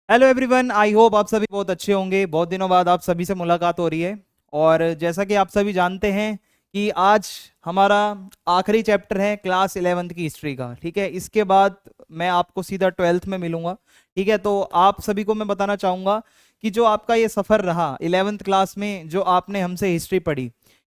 Hello everyone, I hope आप सभी बहुत अच्छे होंगे। बहुत दिनों बाद आप सभी से मुलाकात हो रही है। और जैसा कि आप सभी जानते हैं कि आज हमारा आखिरी चैप्टर है क्लास 11th की हिस्ट्री का। ठीक है, इसके बाद मैं आपको सीधा 12th में मिलूंगा। ठीक है, तो आप सभी को मैं बताना चाहूँगा कि जो आपका ये सफ़र रहा 11th क्लास में, जो आपने हमसे हिस्ट्री पढ़ी,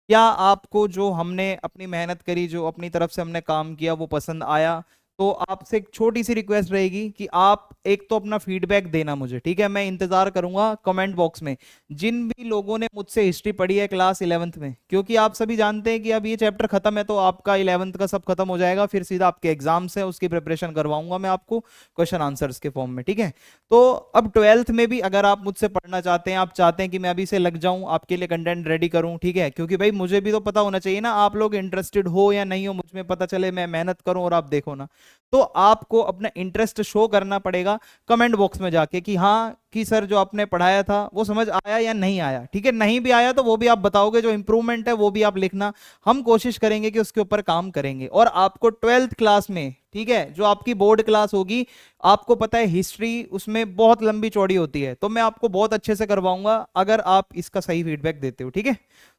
क्या आपको जो हमने अपनी मेहनत करी, जो अपनी तरफ से हमने काम किया, वो पसंद आया? तो आपसे एक छोटी सी रिक्वेस्ट रहेगी कि आप एक तो अपना फीडबैक देना मुझे। ठीक है, मैं इंतजार करूंगा कमेंट बॉक्स में जिन भी लोगों ने मुझसे हिस्ट्री पढ़ी है क्लास 11th में, क्योंकि आप सभी जानते हैं कि अब ये चैप्टर खत्म है तो आपका 11th का सब खत्म हो जाएगा, फिर सीधा आपके एग्जाम्स है, उसकी प्रिपरेशन करवाऊंगा मैं आपको क्वेश्चन आंसर्स के फॉर्म में। ठीक है, तो अब 12th में भी अगर आप मुझसे पढ़ना चाहते हैं, आप चाहते हैं कि मैं अभी से लग जाऊं आपके लिए कंटेंट रेडी करूं, ठीक है, क्योंकि भाई मुझे भी तो पता होना चाहिए ना आप लोग इंटरेस्टेड हो या नहीं हो, मुझ में पता चले, मैं मेहनत करूं और आप देखो ना। तो आपको अपना इंटरेस्ट शो करना पड़ेगा कमेंट बॉक्स में जाके कि हाँ कि सर जो आपने पढ़ाया था वो समझ आया या नहीं आया। ठीक है, नहीं भी आया तो वो भी आप बताओगे, जो इंप्रूवमेंट है वो भी आप लिखना। हम कोशिश करेंगे कि उसके ऊपर काम करेंगे। और आपको 12th क्लास में, ठीक है, जो आपकी बोर्ड क्लास होगी, आपको पता है हिस्ट्री उसमें बहुत लंबी चौड़ी होती है, तो मैं आपको बहुत अच्छे से करवाऊंगा अगर आप इसका सही फीडबैक देते हो। ठीक है,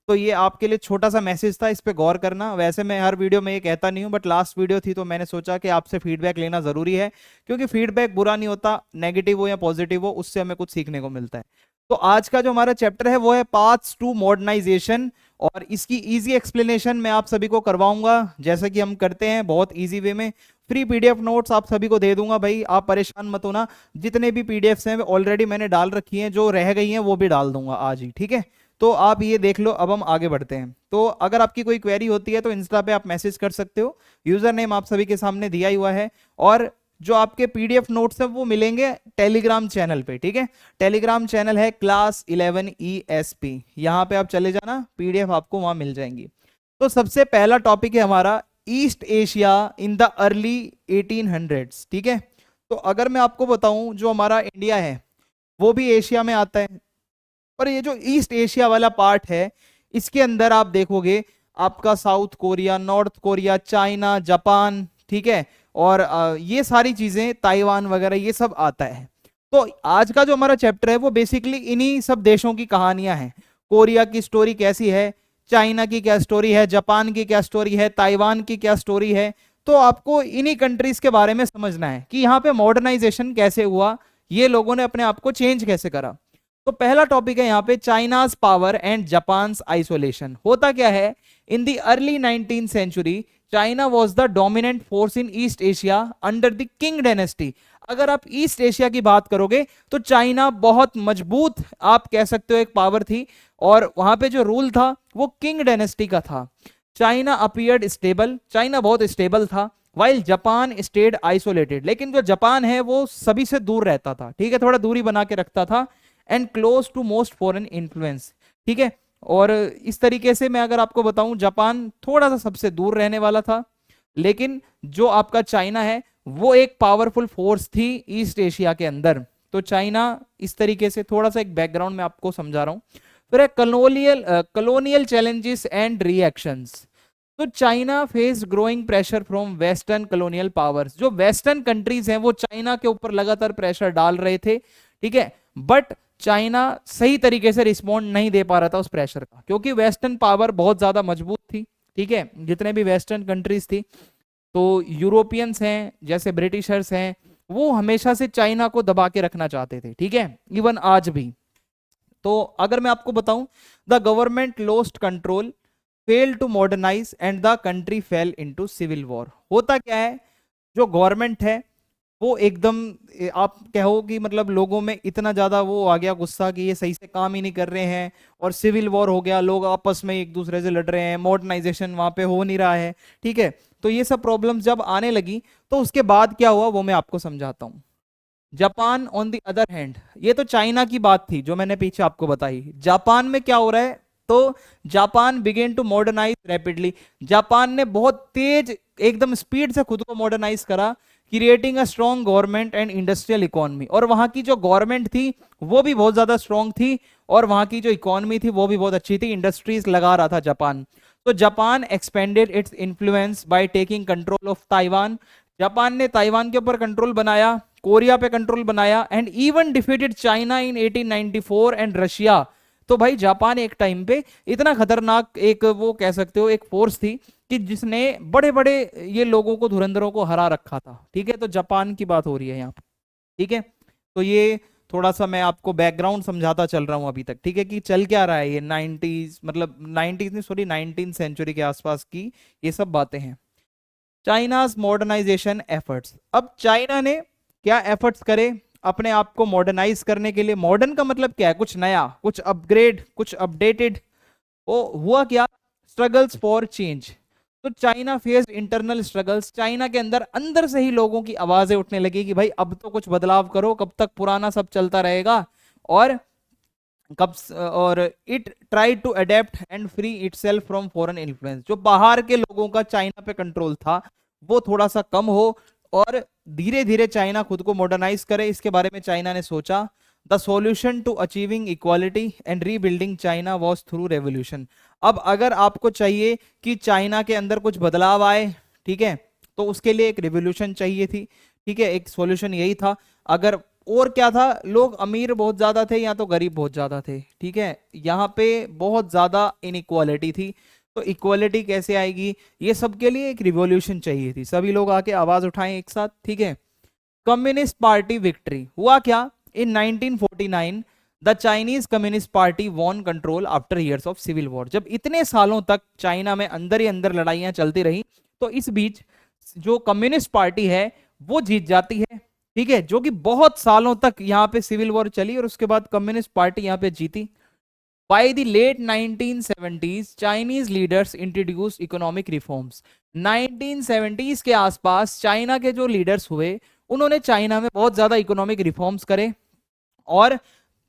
तो ये आपके लिए छोटा सा मैसेज था, इस पे गौर करना। वैसे मैं हर वीडियो में ये कहता नहीं हूँ, बट लास्ट वीडियो थी तो मैंने सोचा कि आपसे फीडबैक लेना जरूरी है, क्योंकि फीडबैक बुरा नहीं होता, नेगेटिव हो या पॉजिटिव हो, उससे हमें कुछ सीखने को मिलता है। तो आज का जो हमारा चैप्टर है वो है पाथ्स टू मॉडर्नाइजेशन। और इसकी इजी एक्सप्लेनेशन मैं आप सभी को करवाऊंगा, जैसा कि हम करते हैं बहुत इजी वे में। फ्री पीडीएफ नोट्स आप सभी को दे दूंगा भाई, आप परेशान मत होना। जितने भी पीडीएफ्स हैं ऑलरेडी मैंने डाल रखी हैं, जो रह गई हैं वो भी डाल दूंगा आज ही। ठीक है, तो आप ये देख लो। अब हम आगे बढ़ते हैं, तो अगर आपकी कोई क्वेरी होती है तो इंस्टा पे आप मैसेज कर सकते हो। यूजर नेम आप सभी के सामने दिया ही हुआ है। और जो आपके पीडीएफ नोट्स हैं वो मिलेंगे टेलीग्राम चैनल पे। ठीक है, टेलीग्राम चैनल है क्लास 11 ESP, यहाँ पे आप चले जाना, पीडीएफ आपको वहां मिल जाएंगी। तो सबसे पहला टॉपिक है हमारा east Asia in the early 1800s। ठीक है, तो अगर मैं आपको बताऊं जो हमारा इंडिया है वो भी एशिया में आता है, और ये जो ईस्ट एशिया वाला पार्ट है इसके अंदर आप देखोगे आपका south Korea, north Korea, China, Japan, ठीक है, और ये सारी चीजें, ताइवान वगैरह, ये सब आता है। तो आज का जो हमारा चैप्टर है वो बेसिकली इन्हीं सब देशों की कहानियां हैं। कोरिया की स्टोरी कैसी है, चाइना की क्या स्टोरी है, जापान की क्या स्टोरी है, ताइवान की क्या स्टोरी है। तो आपको इन्हीं कंट्रीज के बारे में समझना है कि यहाँ पे मॉडर्नाइजेशन कैसे हुआ, ये लोगों ने अपने आप को चेंज कैसे करा। तो पहला टॉपिक है यहाँ पे China's power and Japan isolation. होता क्या है, in the early 19th century China was the dominant force in East Asia under the Qing dynasty. अगर आप ईस्ट एशिया की बात करोगे तो चाइना बहुत मजबूत, आप कह सकते हो, एक पावर थी, और वहां पे जो रूल था वो किंग डायनेस्टी का था। चाइना अपीयर्ड स्टेबल, चाइना बहुत स्टेबल था, वाइल जापान स्टेड आइसोलेटेड, लेकिन जो जापान है वो सभी से दूर रहता था, ठीक है, थोड़ा दूरी बना के रखता था, and close to most foreign influence. ठीक है, और इस तरीके से मैं अगर आपको बताऊं, जापान थोड़ा सा सबसे दूर रहने वाला था, लेकिन जो आपका चाइना है वो एक पावरफुल फोर्स थी ईस्ट एशिया के अंदर। तो चाइना इस तरीके से, थोड़ा सा एक बैकग्राउंड में आपको समझा रहा हूं। फिर है कलोनियल चैलेंजेस एंड रिएक्शंस। तो China face growing pressure from western colonial powers. जो वेस्टर्न कंट्रीज हैं वो चाइना के ऊपर लगातार प्रेशर डाल रहे थे, ठीक है, बट चाइना सही तरीके से रिस्पॉन्ड नहीं दे पा रहा था उस प्रेशर का, क्योंकि वेस्टर्न पावर बहुत ज्यादा मजबूत थी। ठीक है, जितने भी वेस्टर्न कंट्रीज थी, तो यूरोपियंस हैं जैसे ब्रिटिशर्स हैं, वो हमेशा से चाइना को दबा के रखना चाहते थे। ठीक है, इवन आज भी। तो अगर मैं आपको बताऊं, the government lost control, fail to modernise and the country fell into civil war. होता क्या है, जो गवर्नमेंट है वो एकदम, आप कहो कि मतलब लोगों में इतना ज्यादा वो आ गया गुस्सा कि ये सही से काम ही नहीं कर रहे हैं, और सिविल वॉर हो गया, लोग आपस में एक दूसरे से लड़ रहे हैं, मॉडर्नाइजेशन वहां पे हो नहीं रहा है। ठीक है, तो ये सब प्रॉब्लम्स जब आने लगी तो उसके बाद क्या हुआ वो मैं आपको समझाता हूँ। Japan on the other hand, ये तो चाइना की बात थी जो मैंने पीछे आपको बताई। जापान में क्या हो रहा है, तो Japan began to modernise rapidly. Japan ने बहुत तेज, एकदम स्पीड से खुद को मॉडर्नाइज करा, creating a strong government and industrial economy. और वहां की जो गवर्नमेंट थी वो भी बहुत ज्यादा स्ट्रॉन्ग थी, और वहां की जो इकोनॉमी थी वो भी बहुत अच्छी थी, इंडस्ट्रीज लगा रहा था जापान। तो Japan expanded its influence by taking control of Taiwan. Japan ने ताइवान के ऊपर कंट्रोल बनाया, कोरिया पे कंट्रोल बनाया and even defeated China in 1894 and Russia. तो भाई जापान एक टाइम पे इतना खतरनाक एक वो कह सकते हो एक फोर्स थी कि जिसने बड़े बड़े ये लोगों को धुरंधरों को हरा रखा था। ठीक है, तो जापान की बात हो रही है यहाँ पे। ठीक है, तो ये थोड़ा सा मैं आपको बैकग्राउंड समझाता चल रहा हूं अभी तक। ठीक है, कि चल क्या रहा है ये 90s, मतलब 90s नहीं सॉरी 19 सेंचुरी के आसपास की ये सब बातें हैं। China's modernisation efforts. अब चाइना ने क्या एफर्ट्स करे अपने आप को मॉडर्नाइज करने के लिए? मॉडर्न का मतलब क्या है? कुछ नया, कुछ अपग्रेड, कुछ अपडेटेड। वो हुआ क्या? Struggles for change. तो China faced internal struggles. China के अंदर अंदर से ही लोगों की आवाजें उठने लगी कि भाई अब तो कुछ बदलाव करो, कब तक पुराना सब चलता रहेगा। और और it try to adapt and free itself from foreign influence. जो बाहर के लोगों का चाइना पे कंट्रोल था वो थोड़ा सा कम हो और धीरे धीरे चाइना खुद को मॉडर्नाइज करे, इसके बारे में चाइना ने सोचा। The solution to achieving equality and rebuilding China was through revolution. अब अगर आपको चाहिए कि चाइना के अंदर कुछ बदलाव आए, ठीक है, तो उसके लिए एक रिवोल्यूशन चाहिए थी। ठीक है, एक सॉल्यूशन यही था। अगर और क्या था, लोग अमीर बहुत ज्यादा थे या तो गरीब बहुत ज्यादा थे। ठीक है, यहाँ पे बहुत ज्यादा इनइक्वालिटी थी। तो इक्वालिटी कैसे आएगी? ये सबके लिए एक रिवॉल्यूशन चाहिए थी, सभी लोग आके आवाज उठाएं एक साथ। ठीक है, कम्युनिस्ट पार्टी विक्ट्री। हुआ क्या? In 1949 the Chinese communist party won control after years of civil war. जब इतने सालों तक चाइना में अंदर ही अंदर लड़ाइयां चलती रही, तो इस बीच जो कम्युनिस्ट पार्टी है वो जीत जाती है। ठीक है, जो कि बहुत सालों तक यहाँ पे सिविल वॉर चली और उसके बाद कम्युनिस्ट पार्टी यहाँ पे जीती। By the late 1970s Chinese leaders introduce economic reforms. 1970s के आसपास चाइना के जो लीडर्स हुए उन्होंने चाइना में बहुत ज्यादा इकोनॉमिक रिफॉर्म्स करे। और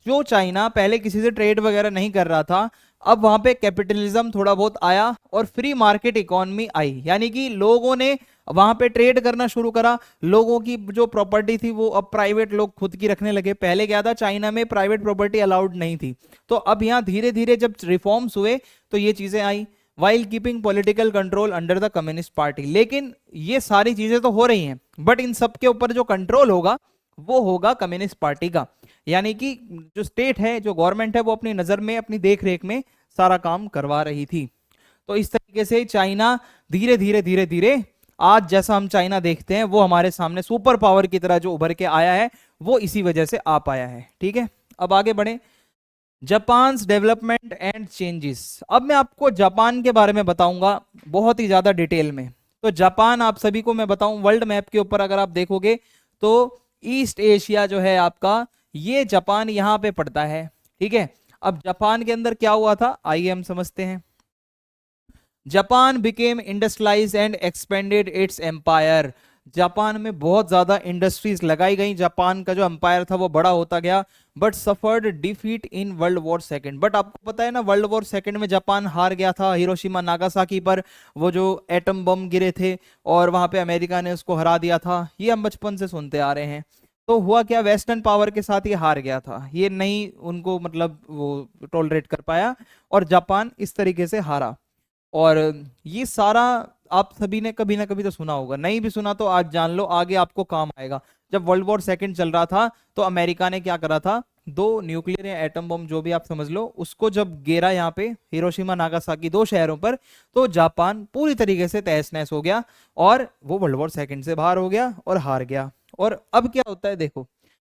जो चाइना पहले किसी से ट्रेड वगैरह नहीं कर रहा था, अब वहां पे कैपिटलिज्म थोड़ा बहुत आया और फ्री मार्केट इकोनॉमी आई। यानी कि लोगों ने वहां पे ट्रेड करना शुरू करा। लोगों की जो प्रॉपर्टी थी वो अब प्राइवेट लोग खुद की रखने लगे। पहले क्या था, चाइना में प्राइवेट प्रॉपर्टी अलाउड नहीं थी। तो अब यहाँ धीरे धीरे जब रिफॉर्म्स हुए तो ये चीजें आई, while keeping political control under the communist party. लेकिन ये सारी चीजें तो हो रही हैं, बट इन सब के ऊपर जो कंट्रोल होगा वो होगा कम्युनिस्ट पार्टी का। यानी कि जो स्टेट है, जो गवर्नमेंट है, वो अपनी नजर में, अपनी देख रेख में सारा काम करवा रही थी। तो इस तरीके से चाइना धीरे धीरे धीरे धीरे आज जैसा हम चाइना देखते हैं वो हमारे सामने सुपर पावर की तरह जो उभर के आया है वो इसी वजह से आ पाया है। ठीक है, अब आगे बढ़े। Japan development and changes. अब मैं आपको जापान के बारे में बताऊंगा बहुत ही ज्यादा डिटेल में। तो जापान आप सभी को मैं बताऊं, वर्ल्ड मैप के ऊपर अगर आप देखोगे तो ईस्ट एशिया जो है आपका, ये जापान यहां पे पड़ता है। ठीक है, अब जापान के अंदर क्या हुआ था आइए हम समझते हैं। Japan became industrialise and expanded its empire. Japan में बहुत ज्यादा इंडस्ट्रीज लगाई गई, जापान का जो एम्पायर था वो बड़ा होता गया, but suffered defeat in world war second. But आपको पता है ना, वर्ल्ड वॉर सेकंड में जापान हार गया था हिरोशिमा नागासाकी पर, वो जो एटम बम गिरे थे और वहां पे अमेरिका ने उसको हरा दिया था। ये हम बचपन से सुनते आ रहे हैं। तो हुआ क्या, वेस्टर्न पावर के साथ ये हार गया था, ये नहीं उनको मतलब वो टॉलरेट कर पाया और जापान इस तरीके से हारा। और ये सारा आप सभी ने कभी ना कभी तो सुना होगा, नहीं भी सुना तो आज जान लो, आगे आपको काम आएगा। जब वर्ल्ड वॉर सेकंड चल रहा था तो अमेरिका ने क्या करा था, दो न्यूक्लियर या एटम बम जो भी आप समझ लो, उसको जब गिरा यहाँ पे हिरोशिमा नागासाकी दो शहरों पर, तो जापान पूरी तरीके से तहस नहस हो गया और वो वर्ल्ड वॉर सेकंड से बाहर हो गया और हार गया। और अब क्या होता है देखो,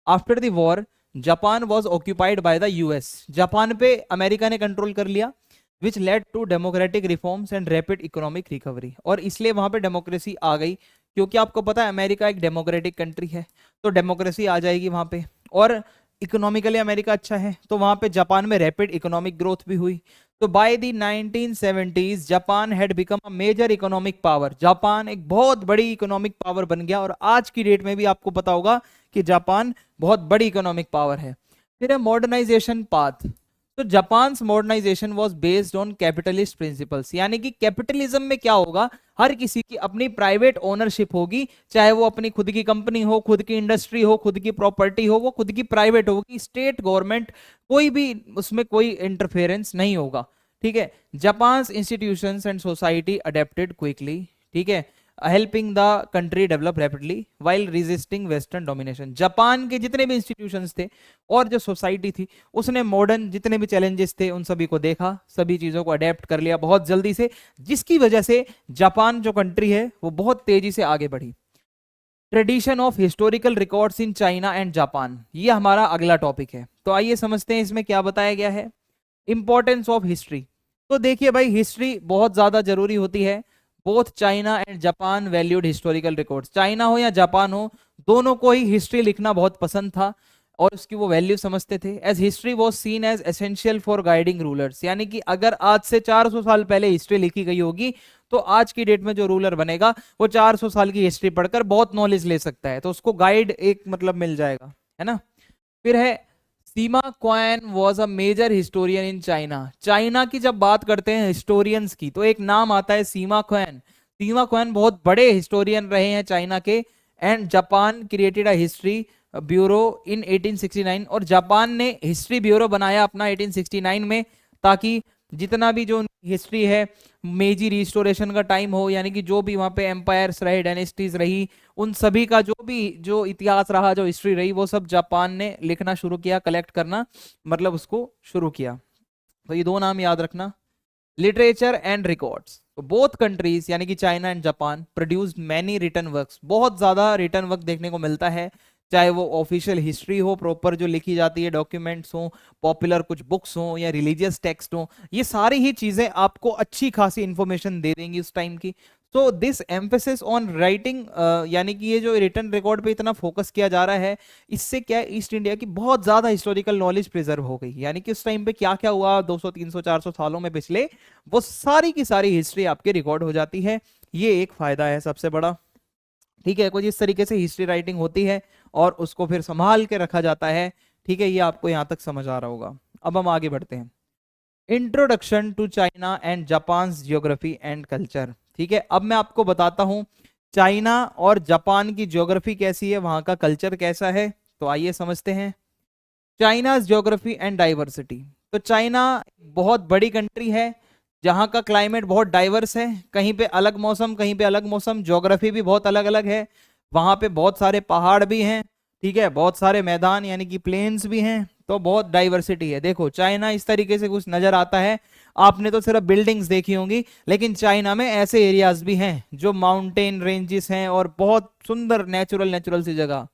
after the war Japan was occupied by the US. Japan पे अमेरिका ने कंट्रोल कर लिया, which led to democratic reforms and rapid economic recovery. और इसलिए वहां पे डेमोक्रेसी आ गई, क्योंकि आपको पता है अमेरिका एक डेमोक्रेटिक कंट्री है, तो डेमोक्रेसी आ जाएगी वहां पे। और इकोनॉमिकली अमेरिका अच्छा है, तो वहां पे जापान में रैपिड इकोनॉमिक ग्रोथ भी हुई। तो by the 1970s Japan had become a major economic power. Japan एक बहुत बड़ी इकोनॉमिक पावर बन गया और आज की डेट में भी आपको पता होगा कि जापान बहुत बड़ी इकोनॉमिक पावर है। फिर है मॉडर्नाइजेशन पाथ। तो Japan modernisation was based on capitalist principles. यानी कि कैपिटलिज्म में क्या होगा, हर किसी की अपनी प्राइवेट ओनरशिप होगी, चाहे वो अपनी खुद की कंपनी हो, खुद की इंडस्ट्री हो, खुद की प्रॉपर्टी हो, वो खुद की प्राइवेट होगी। स्टेट गवर्नमेंट कोई भी उसमें कोई इंटरफेरेंस नहीं होगा। ठीक है, Japan institutions and society adapted quickly. ठीक है, helping the country develop rapidly while resisting western domination. Japan के जितने भी इंस्टीट्यूशंस थे और जो सोसाइटी थी, उसने मॉडर्न जितने भी चैलेंजेस थे उन सभी को देखा, सभी चीजों को अडेप्ट कर लिया बहुत जल्दी से, जिसकी वजह से जापान जो कंट्री है वो बहुत तेजी से आगे बढ़ी। Tradition of historical records in China and Japan, ये हमारा अगला टॉपिक है। तो आइए समझते हैं इसमें क्या बताया गया है। Importance of history. तो देखिए भाई, हिस्ट्री बहुत ज्यादा जरूरी होती है। Both China and Japan valued historical records, China हो या जापान हो, दोनों को ही हिस्ट्री लिखना बहुत पसंद था और उसकी वो वैल्यू समझते थे। As history was seen as essential for guiding rulers, यानी कि अगर आज से 400 साल पहले हिस्ट्री लिखी गई होगी तो आज की डेट में जो रूलर बनेगा वो 400 साल की हिस्ट्री पढ़कर बहुत नॉलेज ले सकता है, तो उसको गाइड एक मतलब मिल जाएगा, है ना। फिर है Sima Qian was a major historian in China. China की जब बात करते हैं हिस्टोरियंस की तो एक नाम आता है सीमा क्वान। सीमा क्वान बहुत बड़े हिस्टोरियन रहे हैं चाइना के। And Japan created a history bureau in 1869, और जापान ने हिस्ट्री ब्यूरो बनाया अपना 1869 में, ताकि जितना भी जो हिस्ट्री है मेजी रिस्टोरेशन का टाइम हो, यानी कि जो भी वहां पे एम्पायर्स रहे, डायनेस्टीज रही, उन सभी का जो भी जो इतिहास रहा, जो हिस्ट्री रही, वो सब जापान ने लिखना शुरू किया, कलेक्ट करना मतलब उसको शुरू किया। तो ये दो नाम याद रखना। लिटरेचर एंड रिकॉर्ड्स, तो बोथ कंट्रीज यानी कि China and Japan produced many written works, बहुत ज्यादा रिटन वर्क देखने को मिलता है, चाहे वो ऑफिशियल हिस्ट्री हो प्रॉपर जो लिखी जाती है, डॉक्यूमेंट्स हो, पॉपुलर कुछ बुक्स हो या रिलीजियस टेक्स्ट हो, ये सारी ही चीजें आपको अच्छी खासी इंफॉर्मेशन दे देंगी उस टाइम की। तो दिस एम्फेसिस ऑन राइटिंग, यानी कि ये जो रिटन रिकॉर्ड पे इतना फोकस किया जा रहा है, इससे क्या ईस्ट इंडिया की बहुत ज्यादा हिस्टोरिकल नॉलेज प्रिजर्व हो गई, यानी कि उस टाइम पे क्या क्या हुआ 200 300 400 सालों में पिछले, वो सारी की सारी हिस्ट्री आपके रिकॉर्ड हो जाती है। ये एक फायदा है सबसे बड़ा, ठीक है। कुछ इस तरीके से हिस्ट्री राइटिंग होती है और उसको फिर संभाल के रखा जाता है, ठीक है। ये आपको यहां तक समझ आ रहा होगा। अब हम आगे बढ़ते हैं। Introduction to China and Japan geography and culture, ठीक है। अब मैं आपको बताता हूं चाइना और जापान की ज्योग्राफी कैसी है, वहां का कल्चर कैसा है। तो आइए समझते हैं। China geography and diversity. तो चाइना बहुत बड़ी कंट्री है जहां का क्लाइमेट बहुत डाइवर्स है, कहीं पे अलग मौसम, कहीं पे अलग मौसम, ज्योग्राफी भी बहुत अलग अलग है। वहां पे बहुत सारे पहाड़ भी हैं, ठीक है, बहुत सारे मैदान यानी कि प्लेन्स भी हैं, तो बहुत डाइवर्सिटी है। देखो चाइना इस तरीके से कुछ नजर आता है, आपने तो सिर्फ बिल्डिंग्स देखी होंगी, लेकिन चाइना में ऐसे एरियाज भी हैं जो माउंटेन रेंजेस हैं और बहुत सुंदर नेचुरल नेचुरल सी जगह।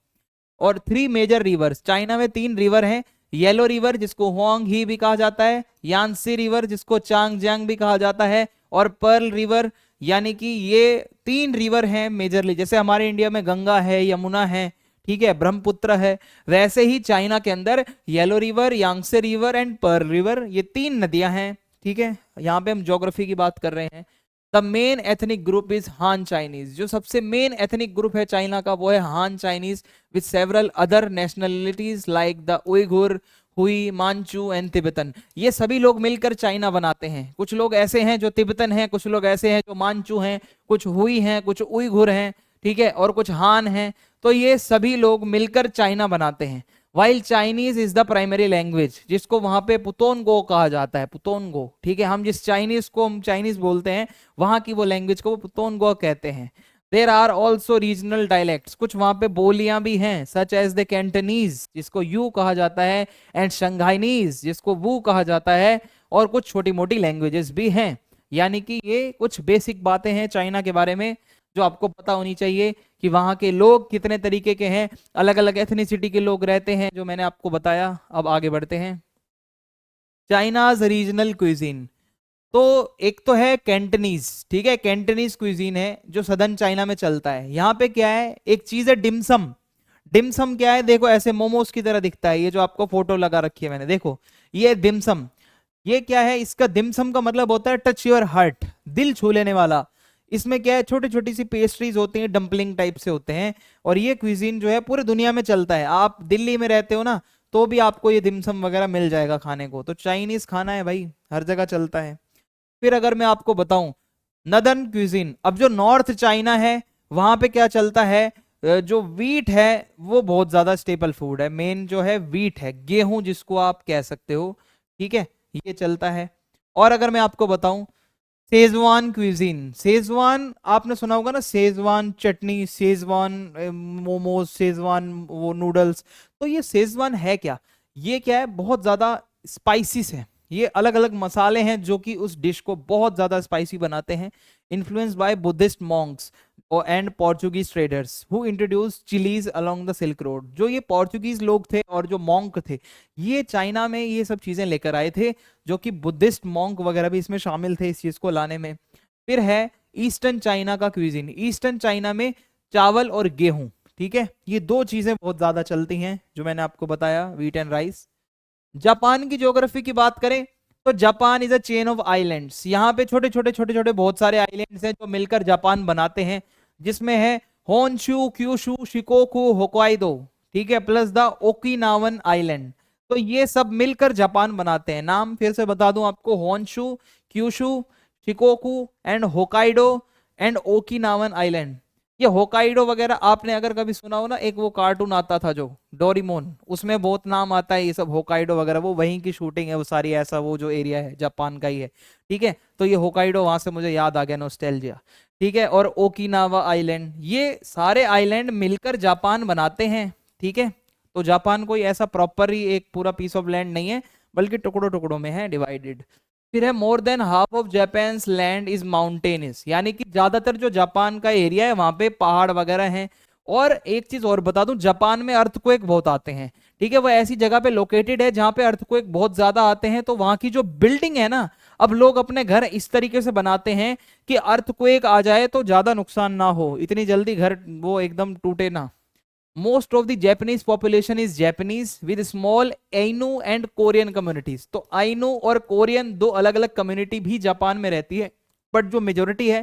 और 3 मेजर रिवर्स, चाइना में 3 रिवर हैं। येलो रिवर जिसको होंग ही भी कहा जाता है, यांसी रिवर जिसको चांगजियांग भी कहा जाता है, और पर्ल रिवर, यानी कि ये 3 रिवर हैं मेजरली। जैसे हमारे इंडिया में गंगा है, यमुना है, ठीक है, ब्रह्मपुत्र है, वैसे ही चाइना के अंदर yellow river, यांगसे river and pearl river, ये 3 नदियां हैं, ठीक है। यहाँ पे हम ज्योग्राफी की बात कर रहे हैं। The main ethnic group is हान चाइनीज, जो सबसे मेन एथनिक ग्रुप है चाइना का वो है हान Chinese, with several other nationalities like the Uyghur, हुई, मांचू एंड तिब्बतन। ये सभी लोग मिलकर चाइना बनाते हैं। कुछ लोग ऐसे हैं जो तिब्बतन हैं, कुछ लोग ऐसे हैं जो मांचू हैं, कुछ हुई हैं, कुछ उइघुर हैं, ठीक है, और कुछ हान हैं। तो ये सभी लोग मिलकर चाइना बनाते हैं। While Chinese is the primary language, जिसको वहां पे पुतोनगो कहा जाता है, पुतोनगो, ठीक है। हम जिस चाइनीज को हम चाइनीज बोलते हैं, वहां की वो लैंग्वेज को पुतोनगो कहते हैं। There are also regional dialects, कुछ वहां पे बोलियां भी हैं, सच एज द कैंटनीज जिसको यू कहा जाता है, एंड शंघाइनीज जिसको वू कहा जाता है, और कुछ छोटी मोटी लैंग्वेजेस भी हैं। यानी कि ये कुछ बेसिक बातें हैं चाइना के बारे में जो आपको पता होनी चाहिए, कि वहां के लोग कितने तरीके के हैं, अलग अलग एथनिसिटी के लोग रहते हैं, जो मैंने आपको बताया। अब आगे बढ़ते हैं। चाइनाज रीजनल क्विजीन, तो एक तो है कैंटनीज, ठीक है, कैंटनीज क्विजीन है जो सदर्न चाइना में चलता है। यहाँ पे क्या है, एक चीज है डिमसम। डिमसम क्या है, देखो ऐसे मोमोज की तरह दिखता है, ये जो आपको फोटो लगा रखी है मैंने, देखो ये डिमसम। ये क्या है, इसका डिमसम का मतलब होता है टच योर हार्ट, दिल छू लेने वाला। इसमें क्या है, छोटी छोटी सी पेस्ट्रीज होती हैं, डंपलिंग टाइप से होते हैं, और ये क्विजीन जो है पूरी दुनिया में चलता है। आप दिल्ली में रहते हो ना, तो भी आपको ये डिमसम वगैरह मिल जाएगा खाने को। तो चाइनीज खाना है भाई, हर जगह चलता है। फिर अगर मैं आपको बताऊं नदर्न क्विजीन, अब जो नॉर्थ चाइना है वहां पे क्या चलता है, जो वीट है वो बहुत ज्यादा स्टेपल फूड है। मेन जो है वीट है, गेहूं जिसको आप कह सकते हो, ठीक है, ये चलता है। और अगर मैं आपको बताऊं सेजवान क्विजीन, सेजवान आपने सुना होगा ना, सेजवान चटनी, सेजवान मोमोज, सेजवान वो नूडल्स। तो ये सेजवान है क्या? ये क्या है, बहुत ज्यादा स्पाइसीस है। ये अलग अलग मसाले हैं जो कि उस डिश को बहुत ज्यादा स्पाइसी बनाते हैं। Influenced by Buddhist Monks and Portuguese traders who introduce chillies along the silk road. जो ये पोर्चुगीज लोग थे और जो मॉन्क थे, ये चाइना में ये सब चीजें लेकर आए थे, जो कि बुद्धिस्ट मॉन्क वगैरह भी इसमें शामिल थे इस चीज को लाने में। फिर है ईस्टर्न चाइना का क्यूजिन। ईस्टर्न चाइना में चावल और गेहूं, ठीक है, ये दो चीजें बहुत ज्यादा चलती हैं जो मैंने आपको बताया, व्हीट एंड राइस। जापान की ज्योग्राफी की बात करें तो Japan is a chain of islands. यहाँ पे छोटे छोटे छोटे छोटे बहुत सारे आइलैंड्स हैं जो मिलकर जापान बनाते हैं, जिसमें है होनशू, क्यूशू, शिकोकू, होकाइडो, ठीक है, प्लस द ओकिनावन आइलैंड। तो ये सब मिलकर जापान बनाते हैं। नाम फिर से बता दूं आपको, Honshu, Kyushu, Shikoku and Hokkaido and Okinawan island. ये होकाइडो वगैरह आपने अगर कभी सुना हो ना, एक वो कार्टून आता था जो डोरीमोन, उसमें बहुत नाम आता है ये सब होकाइडो वगैरह, वो वहीं की शूटिंग है वो सारी, ऐसा वो जो एरिया है जापान का ही है, ठीक है। तो ये होकाइडो वहां से मुझे याद आ गया, नॉस्टैल्जिया, ठीक है। और ओकिनावा आइलैंड, ये सारे आइलैंड मिलकर जापान बनाते हैं, ठीक है। तो जापान कोई ऐसा प्रॉपर ही एक पूरा पीस ऑफ लैंड नहीं है, बल्कि टुकड़ों टुकड़ों में है डिवाइडेड। फिर है मोर than half of Japan's land is mountainous, यानी कि ज्यादातर जो जापान का एरिया है वहां पे पहाड़ वगैरह हैं। और एक चीज और बता दूं, जापान में अर्थक्वेक बहुत आते हैं, ठीक है। वो ऐसी जगह पे लोकेटेड है जहां पे अर्थक्वेक बहुत ज्यादा आते हैं, तो वहां की जो बिल्डिंग है ना, अब लोग अपने घर इस तरीके से बनाते हैं कि अर्थक्वेक आ जाए तो ज्यादा नुकसान ना हो, इतनी जल्दी घर वो एकदम टूटे ना। Most of the Japanese population is Japanese with small Ainu and Korean communities. तो आइनू और कोरियन दो अलग अलग कम्युनिटी भी जापान में रहती है, बट जो मेजोरिटी है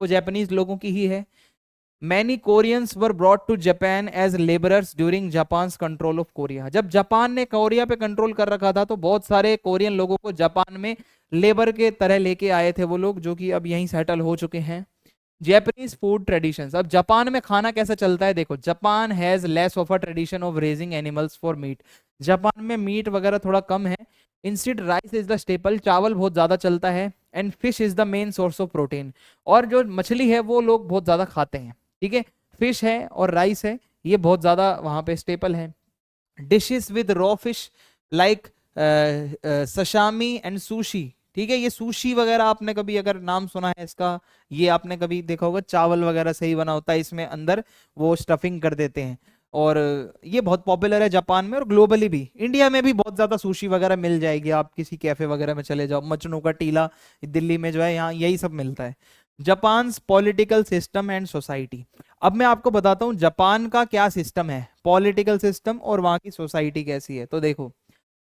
वो जापानीज लोगों की ही है। Many Koreans were brought to Japan as labourers during Japan control of Korea. जब जापान ने कोरिया पे कंट्रोल कर रखा था तो बहुत सारे कोरियन लोगों को जापान में लेबर के तरह लेके आए थे वो लोग, जो कि अब यहीं सेटल हो चुके हैं। जैपनीज फूड ट्रेडिशंस, अब जापान में खाना कैसा चलता है देखो। Japan has less of a tradition of raising animals for meet. Japan में मीट वगैरह थोड़ा कम है। Instead rice is the staple, चावल बहुत ज्यादा चलता है। And fish is the main source of protein, और जो मछली है वो लोग बहुत ज्यादा खाते हैं, ठीक है। फिश है और राइस है, ये बहुत ज्यादा वहां पे स्टेपल है। Dishes with raw fish like sashimi and sushi, ठीक है। ये सुशी वगैरह आपने कभी अगर नाम सुना है इसका, ये आपने कभी देखा होगा, चावल वगैरह से ही बना होता है, इसमें अंदर वो स्टफिंग कर देते हैं। और ये बहुत पॉपुलर है जापान में और ग्लोबली भी। इंडिया में भी बहुत ज्यादा सुशी वगैरह मिल जाएगी, आप किसी कैफे वगैरह में चले जाओ, मचनू का टीला दिल्ली में जो है, यहाँ यही सब मिलता है। Japan political system and society. अब मैं आपको बताता हूँ जापान का क्या सिस्टम है, पॉलिटिकल सिस्टम, और वहां की सोसाइटी कैसी है। तो देखो,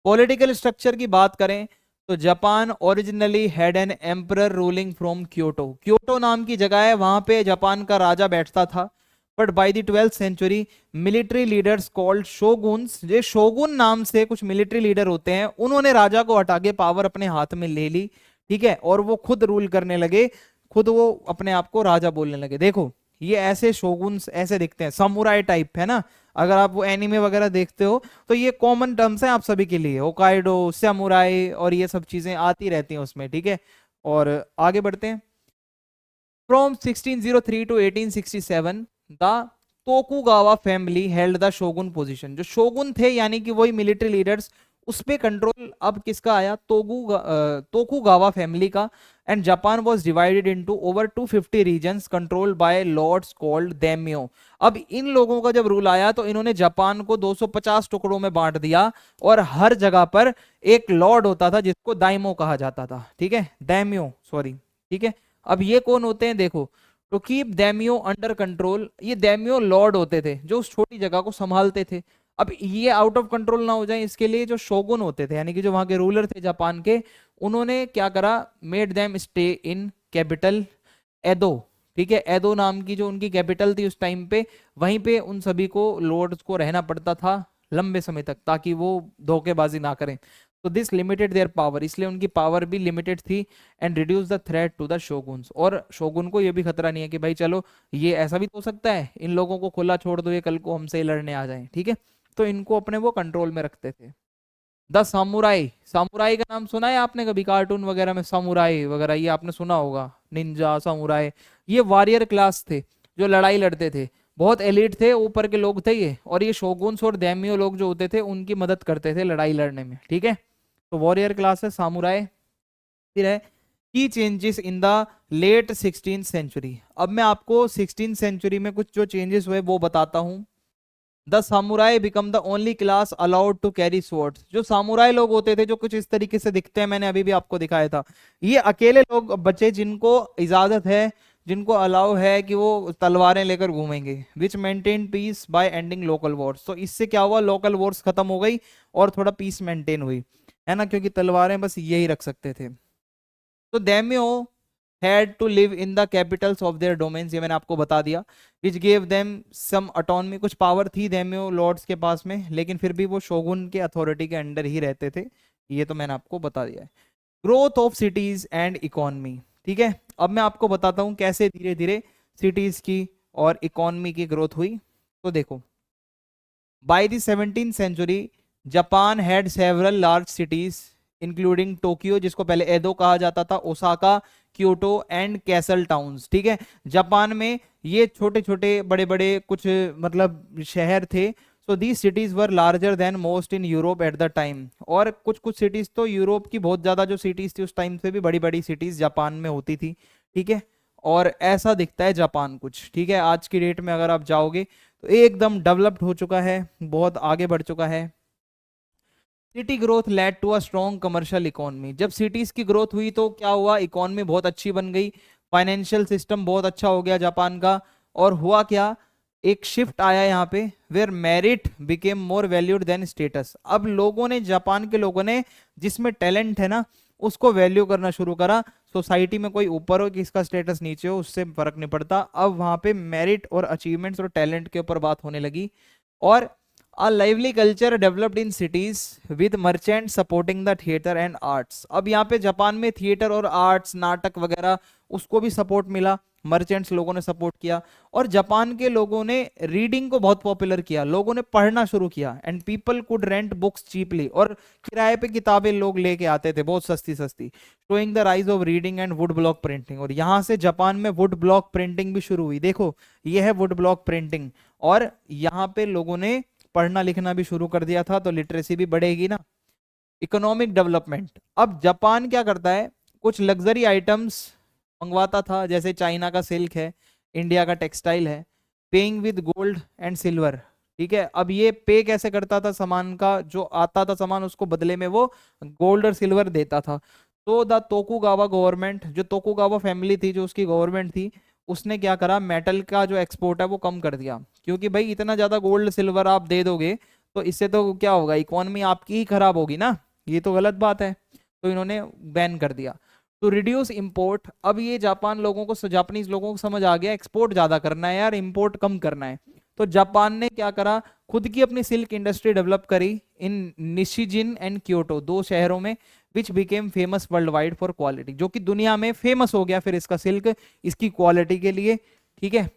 पॉलिटिकल स्ट्रक्चर की बात करें तो Japan originally had an emperor ruling from Kyoto. Kyoto नाम की जगह है, वहां पे जापान का राजा बैठता था। But by the 12th century military leaders called shoguns, ये शोगुन नाम से कुछ मिलिट्री लीडर होते हैं, उन्होंने राजा को हटा के पावर अपने हाथ में ले ली, ठीक है। और वो खुद रूल करने लगे, खुद वो अपने आप को राजा बोलने लगे। देखो, ये ऐसे शोगुन्स ऐसे दिखते हैं, समुराई टाइप है ना। अगर आप वो एनिमे वगैरह देखते हो तो ये कॉमन टर्म्स हैं आप सभी के लिए, होकाइडो, समुराई और ये सब चीजें आती रहती हैं उसमें, ठीक है। और आगे बढ़ते हैं। From 1603 to 1867 the Tokugawa family held the shogun position. जो शोगुन थे यानी कि वही मिलिट्री लीडर्स, उस पे कंट्रोल अब किसका आया, तोकुगावा फैमिली का। And Japan was divided into over 250 regions controlled by lords called daimyo. अब इन लोगों का जब रूल आया तो इन्होंने जापान को 250 टुकड़ों में बांट दिया, और हर जगह पर एक लॉर्ड होता था जिसको दाइमो कहा जाता था, ठीक है, दैम्यो, सॉरी, ठीक है। अब ये कौन होते हैं देखो, टू कीप दैम्यो अंडर कंट्रोल, ये दैम्यो लॉर्ड होते थे जो उस छोटी जगह को संभालते थे। अब ये आउट ऑफ कंट्रोल ना हो जाए इसके लिए जो शोगुन होते थे यानी कि जो वहां के रूलर थे जापान के, उन्होंने क्या करा, made them stay in capital Edo, ठीक है। एदो नाम की जो उनकी कैपिटल थी उस टाइम पे, वहीं पे उन सभी को लॉर्ड्स को रहना पड़ता था लंबे समय तक, ताकि वो धोखेबाजी ना करें। तो दिस लिमिटेड देयर पावर, इसलिए उनकी पावर भी लिमिटेड थी। And reduce the threat to the shoguns, और शोगुन को ये भी खतरा नहीं है कि भाई चलो ये ऐसा भी तो हो सकता है, इन लोगों को खुला छोड़ दो, ये कल को हमसे ही लड़ने आ जाए, ठीक है। तो इनको अपने वो कंट्रोल में रखते थे। द सामुराई, सामुराई का नाम सुना है आपने कभी? कार्टून वगैरह में सामुराई वगैरह ये आपने सुना होगा, निंजा सामुराई। ये वॉरियर क्लास थे जो लड़ाई लड़ते थे, बहुत एलिट थे, ऊपर के लोग थे ये। और ये शोगुन्स और दैम्यो लोग जो होते थे उनकी मदद करते थे लड़ाई लड़ने में, ठीक है। तो वॉरियर क्लास है सामुराई। फिर है की changes in the late 16th century. अब मैं आपको 16th सेंचुरी में कुछ जो चेंजेस हुए वो बताता हूँ। The samurai become the only class allowed to carry swords। जो सामुराई लोग होते थे जो कुछ इस तरीके से दिखते हैं, मैंने अभी भी आपको दिखाया था, ये अकेले लोग बचे जिनको इजाजत है, जिनको अलाउ है कि वो तलवारें लेकर घूमेंगे। Which maintain peace by ending local wars. तो इससे क्या हुआ, लोकल वॉर्स खत्म हो गई और थोड़ा पीस मेंटेन हुई, है ना, क्योंकि तलवारें बस यही रख सकते थे। तो daimyo had to live in the capitals of their domains, ये मैंने आपको बता दिया। Which gave them some autonomy, कुछ पावर थी दैम्यो लॉर्ड्स के पास में, लेकिन फिर भी वो शोगुन के अथॉरिटी के अंडर ही रहते थे। ये तो मैंने आपको बता दिया है। Growth of cities and economy, ठीक है। अब मैं आपको बताता हूँ कैसे धीरे धीरे सिटीज की और इकोनॉमी की ग्रोथ हुई। तो देखो, by the 17th century Japan had several large cities including Tokyo, जिसको पहले एदो कहा जाता था, Osaka, Kyoto and castle towns, ठीक है। जापान में ये छोटे छोटे बड़े बड़े कुछ मतलब शहर थे। So these cities were larger than most in Europe at the time. और कुछ कुछ सिटीज तो यूरोप की बहुत ज्यादा जो सिटीज थी उस टाइम से भी बड़ी बड़ी सिटीज जापान में होती थी, ठीक है। और ऐसा दिखता है जापान कुछ, ठीक है। आज की डेट में अगर आप जाओगे तो एकदम डेवलप्ड हो चुका है, बहुत आगे बढ़ चुका है। City growth led to a strong commercial economy. जब सिटीज की ग्रोथ हुई तो क्या हुआ, इकोनॉमी बहुत अच्छी बन गई, फाइनेंशियल सिस्टम बहुत अच्छा हो गया जापान का। और हुआ क्या, एक शिफ्ट आया यहाँ पे, where merit became more valued than status. अब लोगों ने, जापान के लोगों ने, जिसमें टैलेंट है ना उसको वैल्यू करना शुरू करा। सोसाइटी में कोई ऊपर हो किसका स्टेटस नीचे हो उससे फर्क नहीं पड़ता, अब वहां पे मेरिट और अचीवमेंट्स और टैलेंट के ऊपर बात होने लगी। और A lively culture developed in cities with merchants supporting the theater and arts। अब यहाँ पे जापान में थिएटर और आर्ट्स, नाटक वगैरह, उसको भी सपोर्ट मिला, मर्चेंट्स लोगों ने सपोर्ट किया। और जापान के लोगों ने रीडिंग को बहुत पॉपुलर किया, लोगों ने पढ़ना शुरू किया। And people could rent books cheaply, और किराए पे किताबें लोग लेके आते थे बहुत सस्ती सस्ती। Showing the rise of reading and would block printing. और यहाँ से जापान में वुड ब्लॉक प्रिंटिंग भी शुरू हुई। देखो, ये है वुड ब्लॉक प्रिंटिंग। और यहाँ पे लोगों ने पढ़ना लिखना भी शुरू कर दिया था, तो लिटरेसी भी बढ़ेगी ना। इकोनॉमिक डेवलपमेंट, अब जापान क्या करता है, कुछ लग्जरी आइटम्स मंगवाता था, जैसे चाइना का सिल्क है, इंडिया का टेक्सटाइल है, paying with gold and silver, ठीक है। अब ये पे कैसे करता था, सामान का जो आता था सामान उसको बदले में वो गोल्ड और सिल्वर देता था। तो द तोकुगावा गवर्नमेंट, जो तोकुगावा फैमिली थी जो उसकी गवर्नमेंट थी, उसने क्या करा, मेटल का जो एक्सपोर्ट है वो कम कर दिया। क्योंकि भाई इतना ज्यादा गोल्ड सिल्वर आप दे दोगे तो इससे तो क्या होगा, इकोनॉमी आपकी ही खराब होगी ना, ये तो गलत बात है। तो इन्होंने बैन कर दिया। तो रिड्यूस इंपोर्ट, अब ये जापान लोगों को, जापानीज लोगों को समझ आ गया एक्सपोर्ट ज्यादा करना है यार, इंपोर्ट कम करना है। तो जापान ने क्या करा, खुद की अपनी सिल्क इंडस्ट्री डेवलप करी इन निशिजिन एंड क्योटो, दो शहरों में, which became famous world wide for quality, जो कि दुनिया में फेमस हो गया फिर इसका सिल्क, इसकी क्वालिटी के लिए, ठीक है।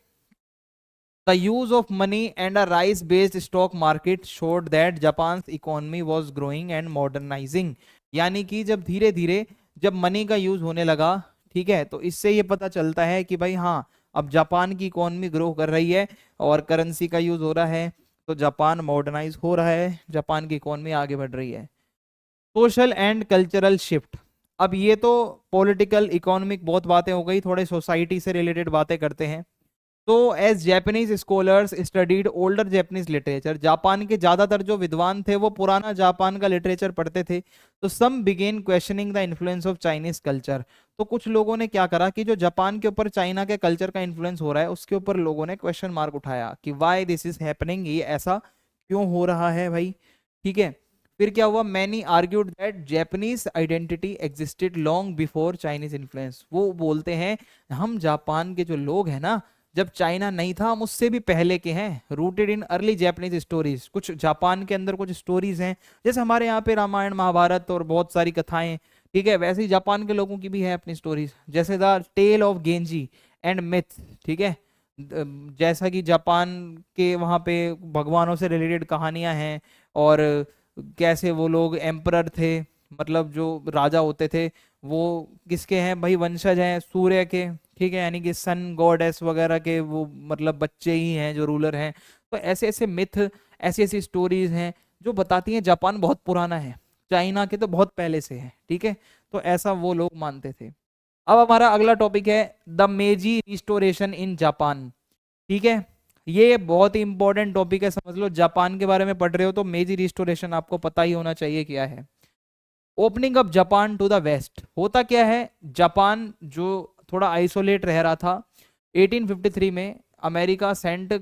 The use of money and a rice based stock market showed that Japan economy was growing and modernising. यानी कि जब धीरे धीरे जब मनी का यूज होने लगा, ठीक है, तो इससे ये पता चलता है कि भाई हाँ, अब जापान की इकोनॉमी ग्रो कर रही है और करेंसी का यूज हो रहा है, तो जापान मॉडर्नाइज हो रहा है, जापान की इकोनॉमी आगे बढ़ रही है। सोशल एंड कल्चरल शिफ्ट, अब ये तो पॉलिटिकल इकोनॉमिक बहुत बातें हो गई, थोड़े सोसाइटी से रिलेटेड बातें करते हैं। तो as Japanese scholars studied older Japanese literature, Japan के ज्यादातर जो विद्वान थे वो पुराना जापान का लिटरेचर पढ़ते थे। तो some began questioning the influence of Chinese culture. तो कुछ लोगों ने क्या करा कि जो जापान के ऊपर चाइना के कल्चर का इन्फ्लुएंस हो रहा है उसके ऊपर लोगों ने क्वेश्चन मार्क उठाया कि वाई दिस इज हैपनिंग, ये ऐसा क्यों हो रहा है भाई, ठीक है। फिर क्या हुआ, many argued that Japanese identity existed long before Chinese influence. वो बोलते हैं हम जापान के जो लोग हैं ना, जब चाइना नहीं था हम उससे भी पहले के हैं, rooted in early Japanese stories. कुछ जापान के अंदर कुछ स्टोरीज हैं, जैसे हमारे यहाँ पे रामायण महाभारत और बहुत सारी कथाएं, ठीक है, वैसे ही जापान के लोगों की भी है अपनी स्टोरीज, जैसे the tale of Genji and myth, ठीक है। जैसा कि जापान के वहाँ पे भगवानों से रिलेटेड कहानियां हैं, और कैसे वो लोग एम्परर थे, मतलब जो राजा होते थे वो किसके हैं भाई, वंशज हैं सूर्य के, ठीक है, यानी कि सन गॉडेस वगैरह के वो मतलब बच्चे ही हैं जो रूलर हैं। तो ऐसे ऐसे मिथ, ऐसी ऐसी स्टोरीज हैं जो बताती हैं जापान बहुत पुराना है, चाइना के तो बहुत पहले से है, ठीक है। तो ऐसा वो लोग मानते थे। अब हमारा अगला टॉपिक है द मेजी रिस्टोरेशन इन जापान, ठीक है। ये बहुत ही इंपॉर्टेंट टॉपिक है, समझ लो, जापान के बारे में पढ़ रहे हो तो मेजी रिस्टोरेशन आपको पता ही होना चाहिए क्या है। Opening up Japan to the West, होता क्या है, जापान जो थोड़ा आइसोलेट रह रहा था, 1853 में America sent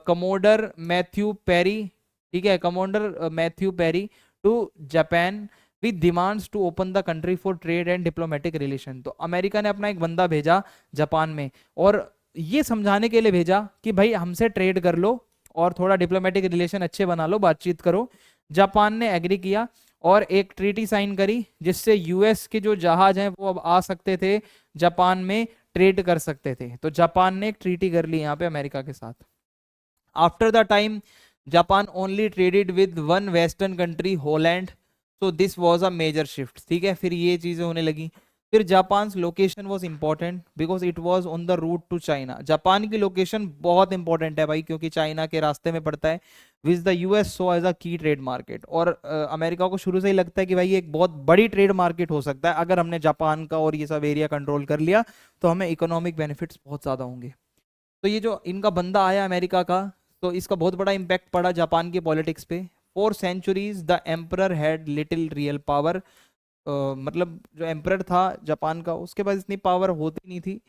Commodore Matthew Perry, ठीक है, Commodore Matthew Perry to Japan with demands to open the country for trade and diplomatic relation. तो अमेरिका ने अपना एक बंदा भेजा जापान में, और ये समझाने के लिए भेजा कि भाई हमसे ट्रेड कर लो और थोड़ा डिप्लोमेटिक रिलेशन अच्छे बना लो, बातचीत करो। जापान ने एग्री किया और एक ट्रीटी साइन करी जिससे यूएस के जो जहाज हैं वो अब आ सकते थे जापान में, ट्रेड कर सकते थे। तो जापान ने एक ट्रीटी कर ली यहाँ पे अमेरिका के साथ। After the time Japan only traded with one western country Holland, so this was a major shift, ठीक है। फिर ये चीजें होने लगी। फिर Japan location was important because it was on the route to China. Japan की लोकेशन बहुत इंपॉर्टेंट है भाई, क्योंकि चाइना के रास्ते में पड़ता है, which the US saw as a key trade market. और अमेरिका को शुरू से ही लगता है कि भाई ये एक बहुत बड़ी ट्रेड मार्केट हो सकता है, अगर हमने जापान का और ये सब एरिया कंट्रोल कर लिया तो हमें इकोनॉमिक बेनिफिट्स बहुत ज्यादा होंगे। तो ये जो इनका बंदा आया अमेरिका का, तो इसका बहुत बड़ा इम्पैक्ट पड़ा जापान की पॉलिटिक्स पे। For centuries the emperor had little real power, मतलब जो एम्परर था जापान का उसके पास इतनी पावर होती नहीं थी।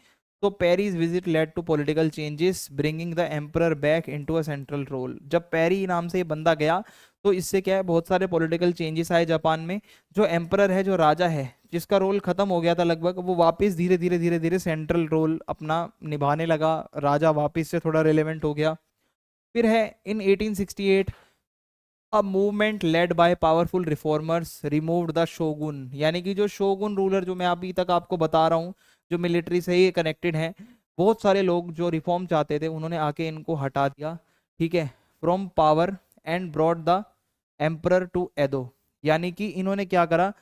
तो Perry's visit led to political changes bringing the emperor back into a central role. जब पेरी नाम से ये बंदा गया तो इससे क्या है, बहुत सारे पॉलिटिकल चेंजेस आए जापान में। जो एम्परर है, जो राजा है, जिसका रोल खत्म हो गया था लगभग, वो वापस धीरे धीरे धीरे धीरे सेंट्रल रोल अपना निभाने लगा, राजा वापस से थोड़ा रिलेवेंट हो गया। फिर है इन 1868 a movement led by powerful reformers removed the shogun, यानी कि जो शोगुन रूलर जो मैं अभी तक आपको बता रहा हूँ, जो मिलिट्री से ही कनेक्टेड हैं, बहुत सारे लोग जो रिफॉर्म चाहते थे उन्होंने आके इनको हटा दिया, ठीक है, from power and brought the emperor to Edo. यानी कि इन्होंने क्या करा,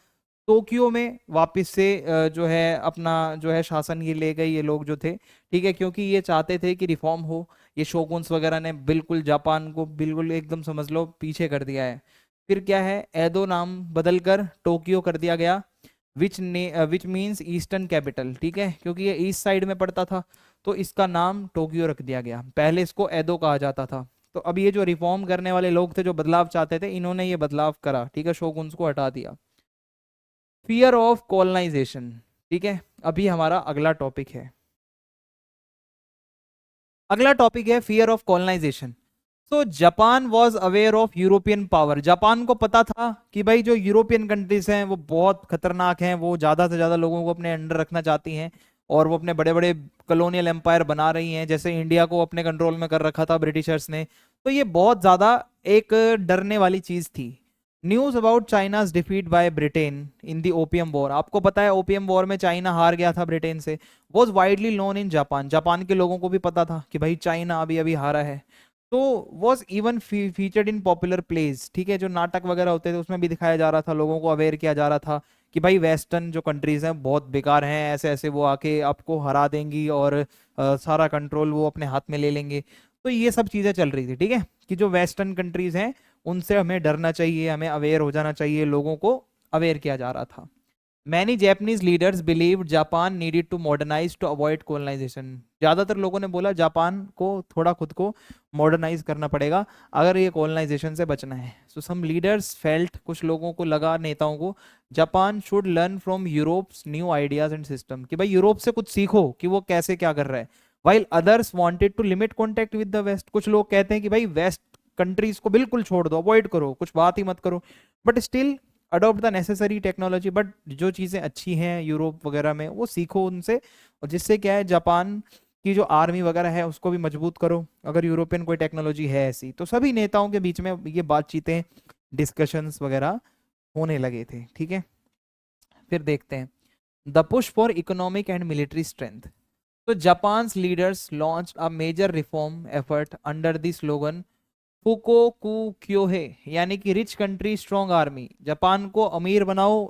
टोक्यो में वापस से जो है अपना जो है शासन ये ले गए ये लोग जो थे, ठीक है, क्योंकि ये चाहते थे कि रिफॉर्म हो। ये शोगुन्स वगैरह ने बिल्कुल जापान को बिल्कुल एकदम समझ लो पीछे कर दिया है। फिर क्या है, एदो नाम बदलकर टोक्यो कर दिया गया, विच मीन्स ईस्टर्न कैपिटल, ठीक है, क्योंकि ये ईस्ट साइड में पड़ता था तो इसका नाम टोक्यो रख दिया गया, पहले इसको एदो कहा जाता था। तो अब ये जो रिफॉर्म करने वाले लोग थे, जो बदलाव चाहते थे, इन्होंने ये बदलाव करा, ठीक है, शोगुन्स को हटा दिया। फियर ऑफ कॉलोनाइजेशन, ठीक है, अभी हमारा अगला टॉपिक है। अगला टॉपिक है फियर ऑफ कॉलोनाइजेशन। तो Japan was aware of European power, Japan को पता था कि भाई जो यूरोपियन कंट्रीज हैं वो बहुत खतरनाक हैं, वो ज्यादा से ज्यादा लोगों को अपने अंडर रखना चाहती हैं और वो अपने बड़े बड़े कॉलोनियल एम्पायर बना रही हैं, जैसे इंडिया को अपने कंट्रोल में कर रखा था ब्रिटिशर्स ने। तो ये बहुत ज्यादा एक डरने वाली चीज थी। News about China's defeat by Britain in the opium war, आपको पता है ओपियम वॉर में चाइना हार गया था ब्रिटेन से, was widely known in Japan, Japan के लोगों को भी पता था कि भाई चाइना अभी अभी हारा है। तो was even featured in popular place, ठीक है, जो नाटक वगैरह होते थे उसमें भी दिखाया जा रहा था, लोगों को अवेयर किया जा रहा था कि भाई वेस्टर्न जो कंट्रीज हैं बहुत बेकार हैं, ऐसे ऐसे वो आके आपको हरा देंगी और सारा कंट्रोल वो अपने हाथ में ले लेंगे। तो ये सब चीजें चल रही थी, ठीक है, कि जो वेस्टर्न कंट्रीज हैं उनसे हमें डरना चाहिए, हमें अवेयर हो जाना चाहिए, लोगों को अवेयर किया जा रहा था। Many Japanese leaders believe Japan needed to modernise to avoid colonisation, ज्यादातर लोगों ने बोला जापान को थोड़ा खुद को मॉडर्नाइज करना पड़ेगा अगर ये कोलोनाइजेशन से बचना है। सो सम लीडर्स फेल्ट, कुछ लोगों को लगा, नेताओं को, Japan should learn from Europe's new ideas and system, कि भाई यूरोप से कुछ सीखो कि वो कैसे क्या कर रहा है। While others wanted to limit contact with the west, कुछ लोग कहते हैं कि भाई वेस्ट कंट्रीज को बिल्कुल छोड़ दो, अवॉइड करो, कुछ बात ही मत करो, but still adopt the necessary technology, but जो चीज़ें अच्छी हैं यूरोप वगैरह में वो सीखो उनसे, और जिससे क्या है जापान की जो आर्मी वगैरह है उसको भी मजबूत करो, अगर यूरोपियन कोई टेक्नोलॉजी है ऐसी। तो सभी नेताओं के बीच में ये बातचीतें, डिस्कशंस वगैरह होने लगे थे, ठीक है। फिर देखते हैं the push for economic and military strength. तो Japan's leaders launch a major reform effort under the slogan fukoku kyohei, यानी कि rich country strong army, Japan को अमीर बनाओ,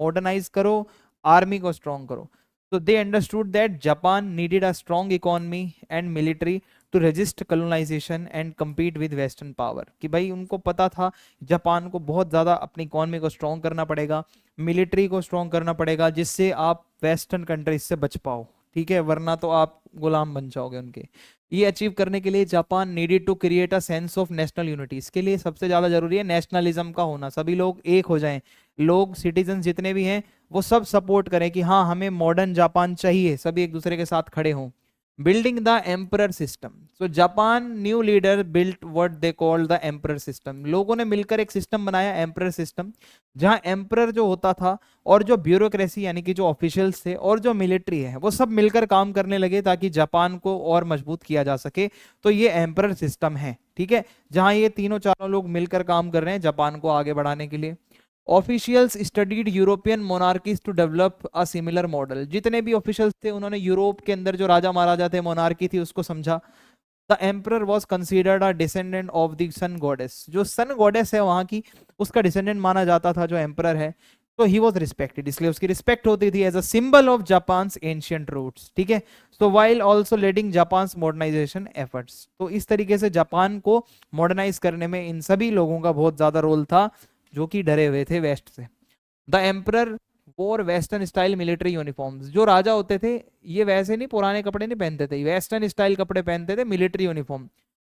मॉडर्नाइज करो, आर्मी को स्ट्रॉन्ग करो। तो they understood that Japan needed a strong economy and military to resist colonisation and compete with western power, कि भाई उनको पता था जापान को बहुत ज़्यादा अपनी इकोनॉमी को स्ट्रॉन्ग करना पड़ेगा, मिलिट्री को स्ट्रॉन्ग करना पड़ेगा, जिससे आप वेस्टर्न कंट्रीज से बच पाओ, ठीक है, वरना तो आप गुलाम बन जाओगे उनके। ये अचीव करने के लिए Japan needed to create a sense of national unity, इसके लिए सबसे ज़्यादा जरूरी है नेशनलिज्म का होना, सभी लोग एक हो जाएं, लोग सिटीजन जितने भी हैं वो सब सपोर्ट करें कि हाँ हमें मॉडर्न जापान चाहिए, सभी एक दूसरे के साथ खड़े हों। Building the emperor system, so Japan new leader built what they called the emperor system, लोगों ने मिलकर एक सिस्टम बनाया एम्परर सिस्टम, जहां एम्परर जो होता था और जो ब्यूरोक्रेसी यानी कि जो ऑफिशियल्स थे और जो मिलिट्री है वो सब मिलकर काम करने लगे ताकि जापान को और मजबूत किया जा सके। तो ये एम्परर सिस्टम है, ठीक है, जहां ये तीनों चारों लोग मिलकर काम कर रहे हैं जापान को आगे बढ़ाने के लिए। Officials studied European monarchies to develop a similar model, जितने भी ऑफिशियल्स थे उन्होंने यूरोप के अंदर जो राजा महाराजा थे, मोनार्की थी, उसको समझा। The emperor was considered a descendant of the sun goddess, जो सन गॉडेस है वहां की उसका डिसेंडेंट माना जाता था जो एम्परर है। तो ही वॉज रिस्पेक्टेड, इसलिए उसकी रिस्पेक्ट होती थी as a symbol of Japan ancient roots, ठीक है। So while also leading Japan modernisation efforts, तो इस तरीके से जापान को मॉडर्नाइज करने में इन सभी लोगों का बहुत ज्यादा रोल था जो कि डरे हुए थे वेस्ट से। द एम्परर वोर वेस्टर्न स्टाइल मिलिट्री यूनिफॉर्म्स, जो राजा होते थे ये वैसे नहीं पुराने कपड़े नहीं पहनते थे, वेस्टर्न स्टाइल कपड़े पहनते थे, military uniform.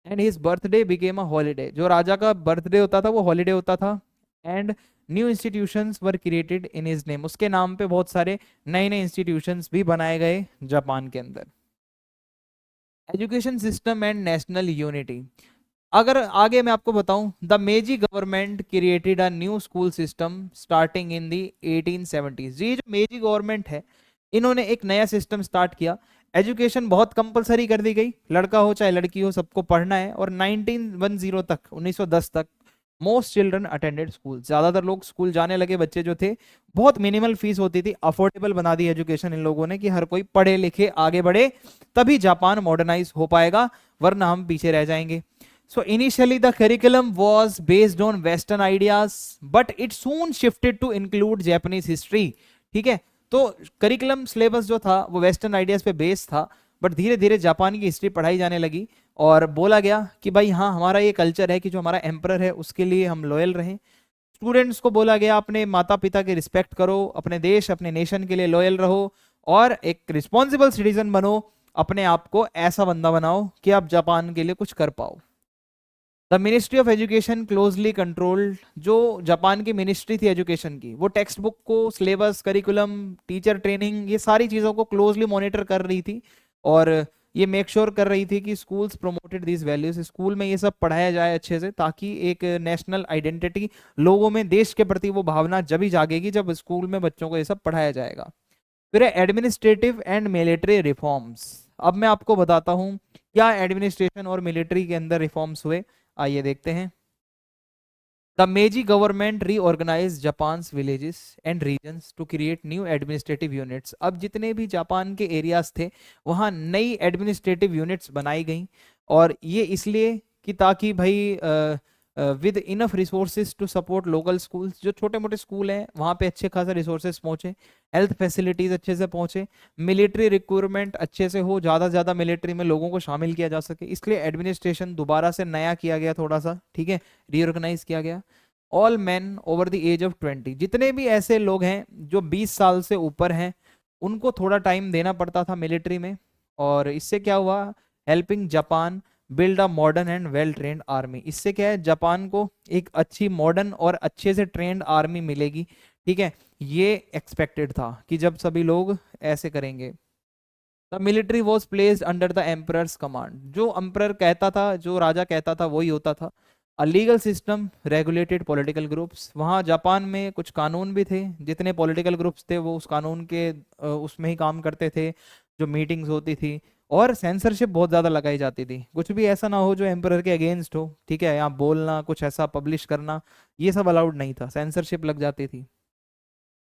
And his birthday became a holiday, जो राजा का बर्थडे होता था वो हॉलीडे होता था। And new institutions were created in his name, उसके नाम पे बहुत सारे नए नए इंस्टीट्यूशंस भी बनाए गए जापान के अंदर। Education system and national unity, अगर आगे मैं आपको बताऊं, the Meiji government created a new school system starting in the 1870s, ये जो मेजी गवर्नमेंट है इन्होंने एक नया सिस्टम स्टार्ट किया। एजुकेशन बहुत कंपलसरी कर दी गई, लड़का हो चाहे लड़की हो सबको पढ़ना है, और 1910 तक 1910 तक मोस्ट चिल्ड्रन अटेंडेड स्कूल, ज्यादातर लोग स्कूल जाने लगे, बच्चे जो थे, बहुत मिनिमल फीस होती थी, अफोर्डेबल बना दी एजुकेशन इन लोगों ने कि हर कोई पढ़े लिखे आगे बढ़े, तभी जापान मॉडर्नाइज हो पाएगा, वरना हम पीछे रह जाएंगे। So initially the curriculum was based on Western ideas, but it soon shifted to include Japanese history. ठीक है, तो करिकुलम सिलेबस जो था वो वेस्टर्न आइडियाज पे बेस्ड था, बट धीरे धीरे जापान की हिस्ट्री पढ़ाई जाने लगी और बोला गया कि भाई हाँ हमारा ये कल्चर है कि जो हमारा एम्परर है उसके लिए हम लॉयल रहें। स्टूडेंट्स को बोला गया अपने माता पिता की रिस्पेक्ट करो, अपने देश अपने नेशन के लिए लॉयल रहो और एक रिस्पॉन्सिबल सिटीजन बनो, अपने आप को ऐसा बंदा बनाओ कि आप जापान के लिए कुछ कर पाओ। The ministry of education closely controlled, जो जापान की मिनिस्ट्री थी एजुकेशन की, वो टेक्स्ट बुक को, सिलेबस, करिकुलम, टीचर ट्रेनिंग, ये सारी चीज़ों को क्लोजली मॉनिटर कर रही थी और ये मेक श्योर कर रही थी कि schools promoted these values, school में ये सब पढ़ाया जाए अच्छे से, ताकि एक नेशनल आइडेंटिटी, लोगों में देश के प्रति वो भावना जब ही जागेगी जब स्कूल में बच्चों को ये सब पढ़ाया जाएगा। फिर एडमिनिस्ट्रेटिव एंड मिलिट्री रिफॉर्म्स, अब मैं आपको बताता हूँ क्या एडमिनिस्ट्रेशन और मिलिट्री के अंदर रिफॉर्म्स हुए, आइए देखते हैं। The Meiji government reorganise Japan villages and regions to create new administrative units, अब जितने भी जापान के एरियाज थे वहाँ नई एडमिनिस्ट्रेटिव यूनिट्स बनाई गई, और ये इसलिए कि ताकि भाई with enough resources to support local schools, जो छोटे मोटे स्कूल हैं वहाँ पे अच्छे खासे रिसोर्सेज पहुँचे, हेल्थ फैसिलिटीज अच्छे से पहुँचे, मिलिट्री रिक्रूटमेंट अच्छे से हो, ज़्यादा से ज़्यादा मिलिट्री में लोगों को शामिल किया जा सके, इसलिए एडमिनिस्ट्रेशन दोबारा से नया किया गया थोड़ा सा, ठीक है, रीऑर्गेनाइज किया गया। All man over the age of 20, जितने भी ऐसे लोग हैं जो 20 साल से ऊपर हैं उनको थोड़ा टाइम देना पड़ता था मिलिट्री में, और इससे क्या हुआ, helping Japan build a modern and well trained army, इससे क्या है जापान को एक अच्छी मॉडर्न और अच्छे से ट्रेंड आर्मी मिलेगी, ठीक है, ये एक्सपेक्टेड था कि जब सभी लोग ऐसे करेंगे। The military was placed under the emperors command, जो एम्परर कहता था, जो राजा कहता था वही होता था। A legal system regulated political groups, वहाँ जापान में कुछ कानून भी थे, जितने पॉलिटिकल ग्रुप्स थे वो उस कानून के उसमें ही काम करते थे, जो मीटिंग्स होती थी, और सेंसरशिप बहुत ज़्यादा लगाई जाती थी, कुछ भी ऐसा ना हो जो एम्परर के अगेंस्ट हो, ठीक है, यहाँ बोलना, कुछ ऐसा पब्लिश करना, ये सब अलाउड नहीं था, सेंसरशिप लग जाती थी।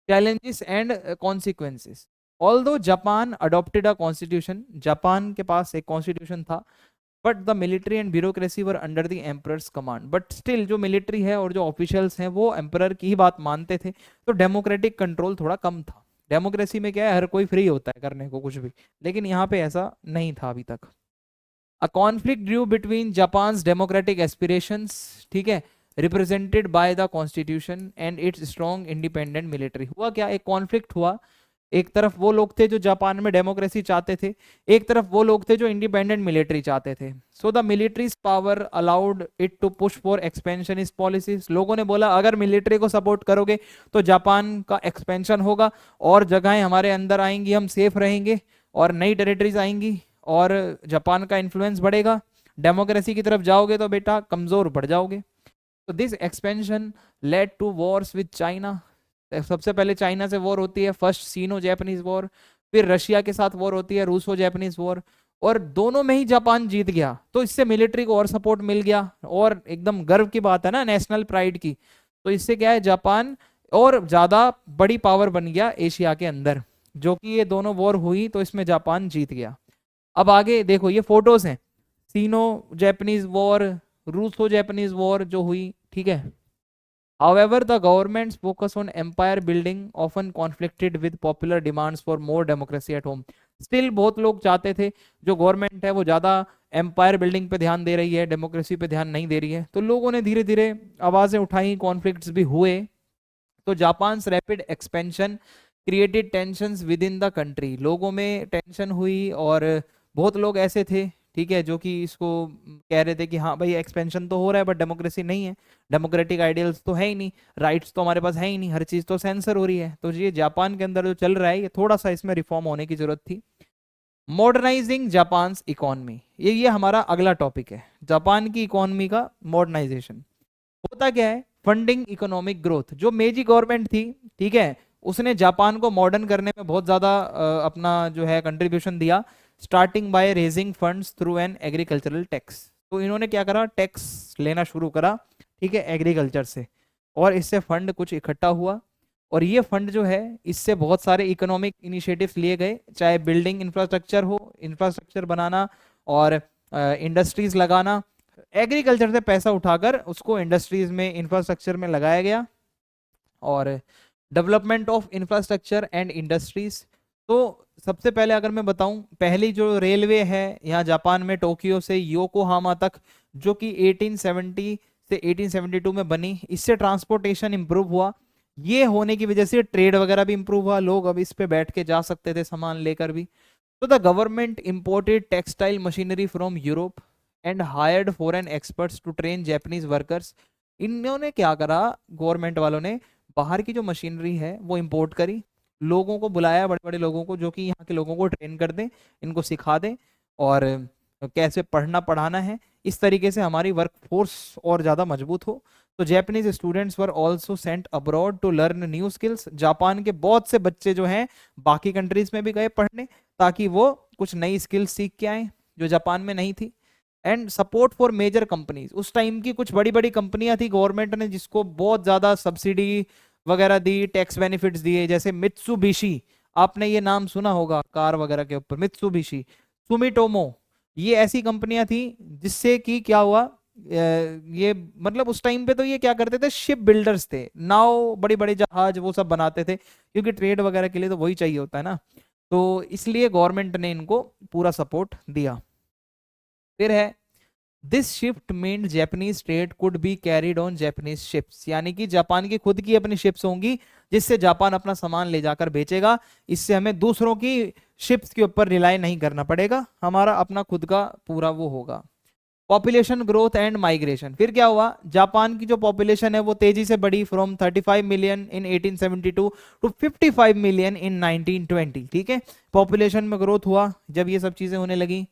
Challenges and consequences, although Japan adopted a constitution, Japan के पास एक कॉन्स्टिट्यूशन था, but the military and bureaucracy were under the emperors command, but still जो मिलिट्री है और जो ऑफिशियल्स हैं वो एम्परर की ही बात मानते थे, तो डेमोक्रेटिक कंट्रोल थोड़ा कम था। डेमोक्रेसी में क्या है, हर कोई फ्री होता है करने को कुछ भी, लेकिन यहाँ पे ऐसा नहीं था अभी तक। A conflict due between Japan's democratic aspirations, ठीक है, represented by the constitution and it's strong independent military. हुआ क्या, एक कॉन्फ्लिक्ट हुआ, एक तरफ वो लोग थे जो जापान में डेमोक्रेसी चाहते थे, एक तरफ वो लोग थे जो इंडिपेंडेंट मिलिट्री चाहते थे। So the military's power allowed it to push for expansionist policies. लोगों ने बोला अगर मिलिट्री को सपोर्ट करोगे तो जापान का एक्सपेंशन होगा और जगहें हमारे अंदर आएंगी, हम सेफ रहेंगे और नई टेरिटरीज आएंगी और जापान का इन्फ्लुएंस बढ़ेगा। डेमोक्रेसी की तरफ जाओगे तो बेटा कमजोर पड़ जाओगे। तो this expansion led to wars with China. सबसे पहले चाइना से वॉर होती है, फर्स्ट सीनो जापानीज वॉर, फिर रशिया के साथ वॉर होती है, रूसो जापानीज वॉर, और दोनों में ही जापान जीत गया। तो इससे मिलिट्री को और सपोर्ट मिल गया और एकदम गर्व की बात है ना, नेशनल प्राइड की। तो इससे क्या है, जापान और ज्यादा बड़ी पावर बन गया एशिया के अंदर। जो कि ये दोनों वॉर हुई तो इसमें जापान जीत गया। अब आगे देखो, ये फोटोज हैं, Sino Japanese war, Russo Japanese war जो हुई, ठीक है। However, the government's focus on empire building often conflicted with popular demands for more democracy at home. Still बहुत लोग चाहते थे, जो गवर्नमेंट है वो ज़्यादा एम्पायर बिल्डिंग पे ध्यान दे रही है, डेमोक्रेसी पे ध्यान नहीं दे रही है। तो लोगों ने धीरे धीरे आवाज़ें उठाई, कॉन्फ्लिक्ट्स भी हुए। तो Japan's rapid expansion created tensions with in the country. लोगों में टेंशन हुई और बहुत लोग ऐसे थे, ठीक है, जो कि इसको कह रहे थे कि हाँ भाई एक्सपेंशन तो हो रहा है बट डेमोक्रेसी नहीं है, डेमोक्रेटिक आइडियल्स तो है ही नहीं, राइट्स तो हमारे पास है ही नहीं, हर चीज़ तो सेंसर हो रही है। तो ये जापान के अंदर जो चल रहा है, ये थोड़ा सा इसमें रिफॉर्म होने की जरूरत थी। मॉडर्नाइजिंग जापान इकोनॉमी, ये हमारा अगला टॉपिक है, जापान की इकोनॉमी का मॉडर्नाइजेशन। होता क्या है, फंडिंग इकोनॉमिक ग्रोथ। जो मेजी गवर्नमेंट थी, ठीक है, उसने जापान को मॉडर्न करने में बहुत ज़्यादा अपना जो है कंट्रीब्यूशन दिया, starting by raising funds through an agricultural tax. तो इन्होंने क्या करा, टैक्स लेना शुरू करा, ठीक है, एग्रीकल्चर से, और इससे फंड कुछ इकट्ठा हुआ। और ये फंड जो है, इससे बहुत सारे इकोनॉमिक इनिशिएटिव्स लिए गए, चाहे बिल्डिंग इंफ्रास्ट्रक्चर हो, इंफ्रास्ट्रक्चर बनाना और इंडस्ट्रीज लगाना। एग्रीकल्चर से पैसा उठाकर उसको इंडस्ट्रीज में, इंफ्रास्ट्रक्चर में लगाया गया। और development of infrastructure and industries, तो सबसे पहले अगर मैं बताऊं, पहली जो रेलवे है यहाँ जापान में, टोक्यो से योकोहामा तक, जो कि 1870 से 1872 में बनी, इससे ट्रांसपोर्टेशन इंप्रूव हुआ। ये होने की वजह से ट्रेड वगैरह भी इंप्रूव हुआ, लोग अब इस पे बैठ के जा सकते थे सामान लेकर भी। तो the government imported textile machinery from Europe and hired foreign experts to train Japanese workers. इन्होंने क्या करा, गवर्नमेंट वालों ने बाहर की जो मशीनरी है वो इंपोर्ट करी, लोगों को बुलाया, बड़े बड़े लोगों को, जो कि यहाँ के लोगों को ट्रेन कर दें, इनको सिखा दें और कैसे पढ़ना पढ़ाना है। इस तरीके से हमारी वर्क फोर्स और ज़्यादा मजबूत हो। तो Japanese students were also sent abroad to learn new skills. Japan के बहुत से बच्चे जो हैं बाकी कंट्रीज में भी गए पढ़ने, ताकि वो कुछ नई स्किल्स सीख के आए जो जापान में नहीं थी। And support for major companies, उस टाइम की कुछ बड़ी बड़ी कंपनियां थी, गवर्नमेंट ने जिसको बहुत ज्यादा सब्सिडी वगैरह दी, टैक्स बेनिफिट्स दिए, जैसे मित्सुबिशी, आपने ये नाम सुना होगा कार वगैरह के ऊपर, मित्सुबिशी, सुमिटोमो, ये ऐसी कंपनियां थी जिससे कि क्या हुआ, ये मतलब उस टाइम पे तो ये क्या करते थे, शिप बिल्डर्स थे, नाव, बड़े बड़े जहाज वो सब बनाते थे, क्योंकि ट्रेड वगैरह के लिए तो वही चाहिए होता है ना। तो इसलिए गवर्नमेंट ने इनको पूरा सपोर्ट दिया। फिर है this shift mean Japanese trade could be carried on Japanese ships, यानी कि जापान की खुद की अपनी शिप्स होंगी जिससे जापान अपना सामान ले जाकर बेचेगा। इससे हमें दूसरों की शिप्स के ऊपर रिलाई नहीं करना पड़ेगा, हमारा अपना खुद का पूरा वो होगा। पॉपुलेशन ग्रोथ एंड माइग्रेशन, फिर क्या हुआ, जापान की जो पॉपुलेशन है वो तेजी से बढ़ी, from 35 million in 1872 to 55 million in 1920, ठीक है, पॉपुलेशन में ग्रोथ हुआ जब ये सब चीजें होने लगी।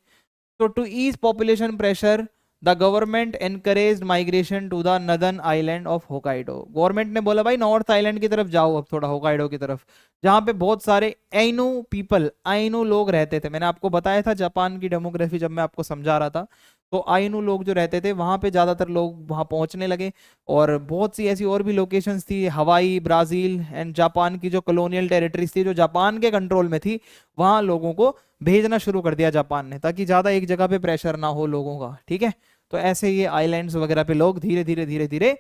तो to ease population pressure the government encourage migration to the northern island of Hokkaido. Government ने बोला भाई नॉर्थ आइलैंड की तरफ जाओ, अब थोड़ा होकाइडो की तरफ, जहां पे बहुत सारे आइनू पीपल, आइनू लोग रहते थे। मैंने आपको बताया था जापान की डेमोग्राफी जब मैं आपको समझा रहा था, तो आइनू लोग जो रहते थे वहां पे ज्यादातर लोग वहां पहुंचने लगे। और बहुत सी ऐसी और भी लोकेशंस थी, हवाई, ब्राजील एंड जापान की जो कॉलोनियल टेरिटरीज थी जो जापान के कंट्रोल में थी, वहां लोगों को भेजना शुरू कर दिया जापान ने, ताकि ज्यादा एक जगह पे प्रेशर ना हो लोगों का। ठीक है, तो ऐसे ये आइलैंड्स वगैरह पे लोग धीरे धीरे धीरे धीरे